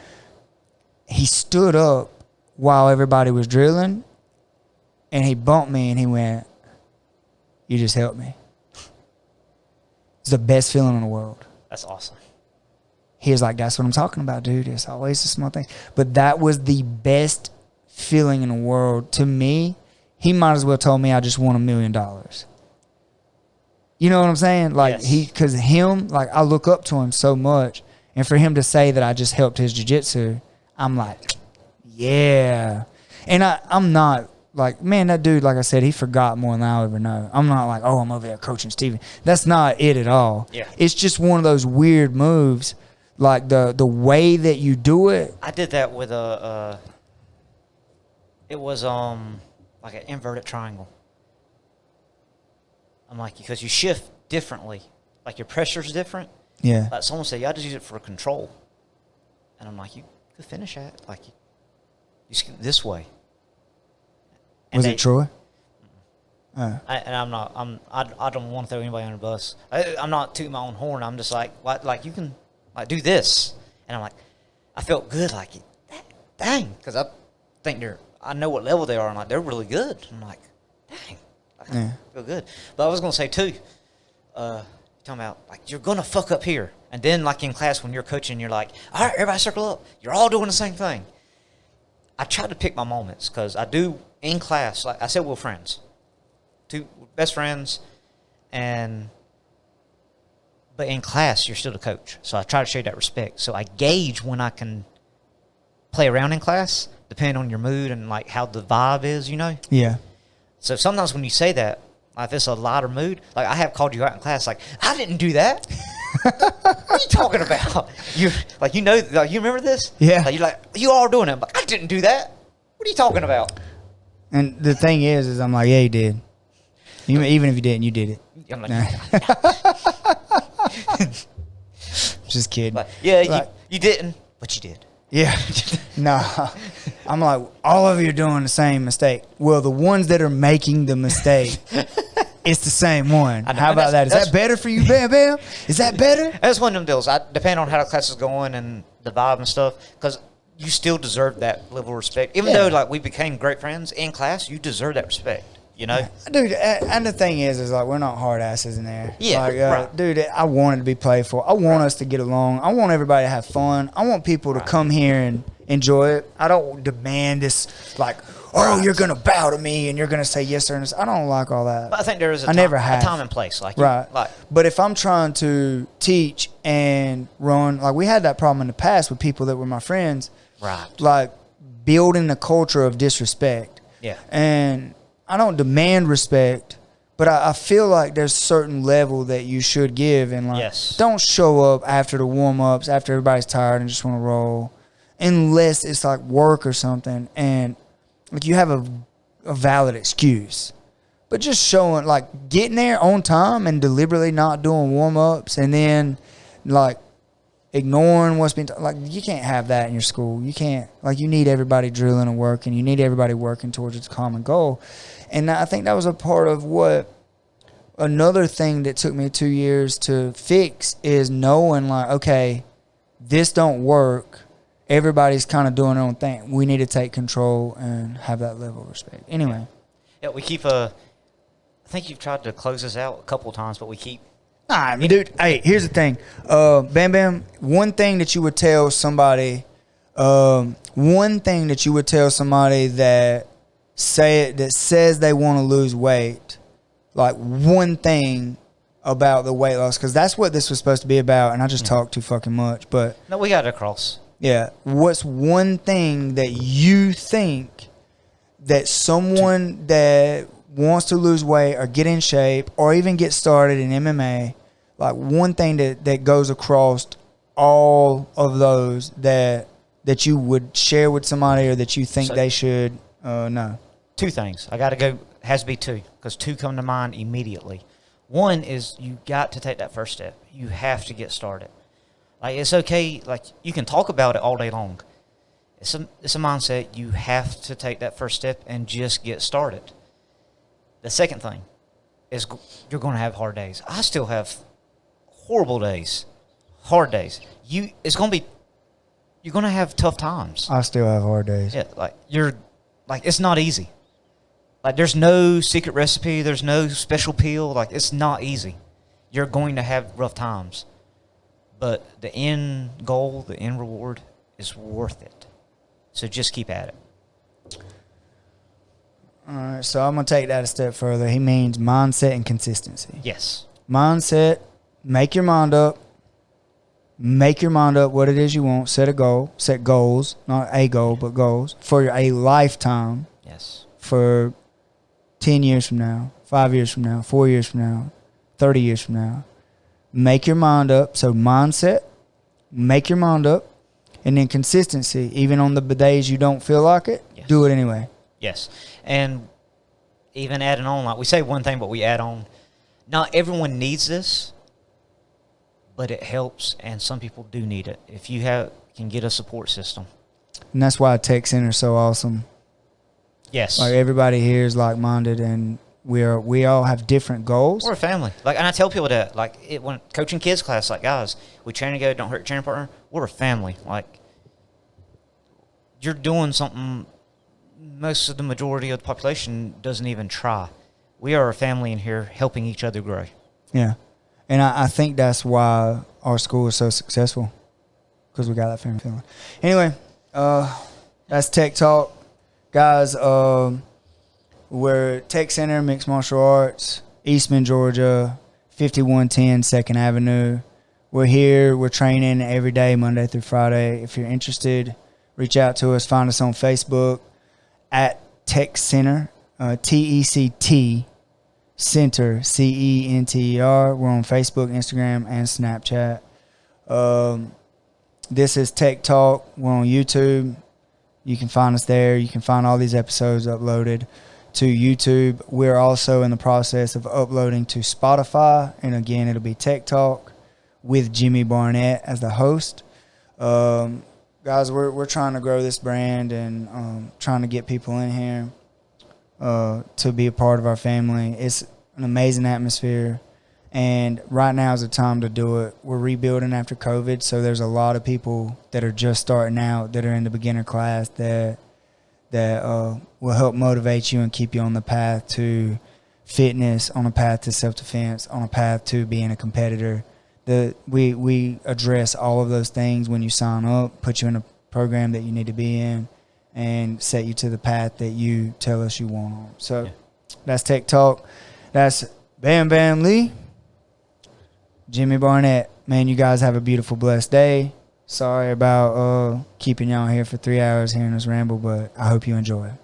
He stood up while everybody was drilling, and he bumped me, and he went, you just helped me. It's the best feeling in the world. That's awesome. He was like, that's what I'm talking about, dude. It's always the small things. But that was the best feeling in the world. To me, he might as well told me I just won $1 million. You know what I'm saying? Like, yes. Because him, like, I look up to him so much. And for him to say that I just helped his jiu-jitsu, I'm like, yeah. And I'm not, like, man, that dude, like I said, he forgot more than I'll ever know. I'm not like, oh, I'm over there coaching Steven. That's not it at all. Yeah. It's just one of those weird moves. Like, the way that you do it. I did that with it was like an inverted triangle. I'm like, because you shift differently. Like, your pressure's different. Yeah. Like, someone said, yeah, I just use it for control. And I'm like, you could finish that. Like, you scoot this way. And Was it Troy? I don't want to throw anybody on the bus. I'm not tooting my own horn. I'm just like you can, like, do this. And I'm like, I felt good. Like, dang. Because I think I know what level they are. And, like, they're really good. I'm like, dang. I feel good. But I was going to say, too, talking about, like, you're going to fuck up here. And then, like, in class when you're coaching, you're like, all right, everybody circle up. You're all doing the same thing. I try to pick my moments because I do in class. Like I said, we're friends. 2 best friends. But in class, you're still the coach. So I try to show that respect. So I gauge when I can play around in class, depending on your mood and, like, how the vibe is, you know? Yeah. So sometimes when you say that, like, if it's a lighter mood, like, I have called you out in class, like, I didn't do that. What are you talking about? You remember this? Yeah. Like, you're like, you all are doing it. But I didn't do that. What are you talking about? And the thing is I'm like, yeah, you did. Even if you didn't, you did it. I'm like, Just kidding. like, yeah, like, you didn't, but you did. Yeah. Nah. I'm like, all of you are doing the same mistake. Well, the ones that are making the mistake, it's the same one. How about that? Is that better for you, Bam Bam? Is that better? That's one of them deals. I depend on how the class is going and the vibe and stuff, because you still deserve that level of respect. Even though, like, we became great friends in class, you deserve that respect. You know, dude. And the thing is like, we're not hard asses in there. Yeah, like, right. Dude. I want it to be playful. I want us to get along. I want everybody to have fun. I want people to come here and enjoy it. I don't demand this, like, oh, you're gonna bow to me and you're gonna say yes or no. I don't like all that. But I think there is a time and place. Like, right. Like, but if I'm trying to teach and run, like, we had that problem in the past with people that were my friends. Right. Like, building a culture of disrespect. Yeah. And I don't demand respect, but I feel like there's a certain level that you should give. And, like, yes. Don't show up after the warm-ups, after everybody's tired and just want to roll, unless it's like work or something and, like, you have a valid excuse. But just showing, like, getting there on time and deliberately not doing warm-ups and then, like, ignoring what's been like, you can't have that in your school. You can't, like, you need everybody drilling and working. You need everybody working towards its common goal. And I think that was a part of what another thing that took me 2 years to fix is knowing, like, okay, this don't work. Everybody's kind of doing their own thing. We need to take control and have that level of respect. Anyway. Yeah, we keep I think you've tried to close this out a couple of times, but we keep. Nah, dude. Hey, here's the thing. Bam Bam, one thing that you would tell somebody that says they want to lose weight, like, one thing about the weight loss, because that's what this was supposed to be about, and I just talked too fucking much. But No, we got it across. Yeah. What's one thing that you think that someone that wants to lose weight or get in shape or even get started in MMA, like, one thing that goes across all of those that you would share with somebody or that you think they should know? 2 things. I got to go. Has to be 2 because 2 come to mind immediately. One is you got to take that first step. You have to get started. Like, it's okay. Like, you can talk about it all day long. It's a mindset. You have to take that first step and just get started. The second thing is you're going to have hard days. I still have horrible days. hard days. It's gonna be. You're gonna have tough times. I still have hard days. Yeah, it's not easy. Like, there's no secret recipe. There's no special peel. Like, it's not easy. You're going to have rough times, but the end goal, the end reward, is worth it. So just keep at it. All right, so I'm gonna take that a step further. He means mindset and consistency. Yes. Mindset. Make your mind up. Make your mind up what it is you want. Set a goal. Set goals, not a goal, but goals for a lifetime. Yes. For 10 years from now, 5 years from now, 4 years from now, 30 years from now. Make your mind up. So mindset, make your mind up, and then consistency. Even on the days you don't feel like it, Yes. do it anyway. Yes. And even adding on, like, we say one thing, but we add on, not everyone needs this, but it helps, and some people do need it. If you can get a support system. And that's why TECT Center is so awesome. Yes. Like, everybody here is like-minded, and we all have different goals. We're a family. Like, and I tell people that, like, when coaching kids class, like, guys, we train together, don't hurt your training partner. We're a family. Like, you're doing something most of the majority of the population doesn't even try. We are a family in here helping each other grow. Yeah. And I think that's why our school is so successful, because we got that family feeling. Anyway, that's Tech Talk. Guys, we're Tech Center, Mixed Martial Arts, Eastman, Georgia, 5110 2nd Avenue. We're here. We're training every day, Monday through Friday. If you're interested, reach out to us. Find us on Facebook at Tech Center, TECT Center, CENTER. We're on Facebook, Instagram, and Snapchat. This is Tech Talk. We're on YouTube. You can find us there. You can find all these episodes uploaded to YouTube. We're also in the process of uploading to Spotify. And again, it'll be Tech Talk with Jimmy Barnett as the host. Guys, we're trying to grow this brand and trying to get people in here to be a part of our family. It's an amazing atmosphere. And right now is the time to do it. We're rebuilding after COVID, so there's a lot of people that are just starting out that are in the beginner class that will help motivate you and keep you on the path to fitness, on a path to self-defense, on a path to being a competitor. We address all of those things when you sign up, put you in a program that you need to be in, and set you to the path that you tell us you want on. So That's Tech Talk. That's Bam Lee. Jimmy Barnett. Man, you guys have a beautiful, blessed day. Sorry about keeping y'all here for 3 hours hearing us ramble, but I hope you enjoy it.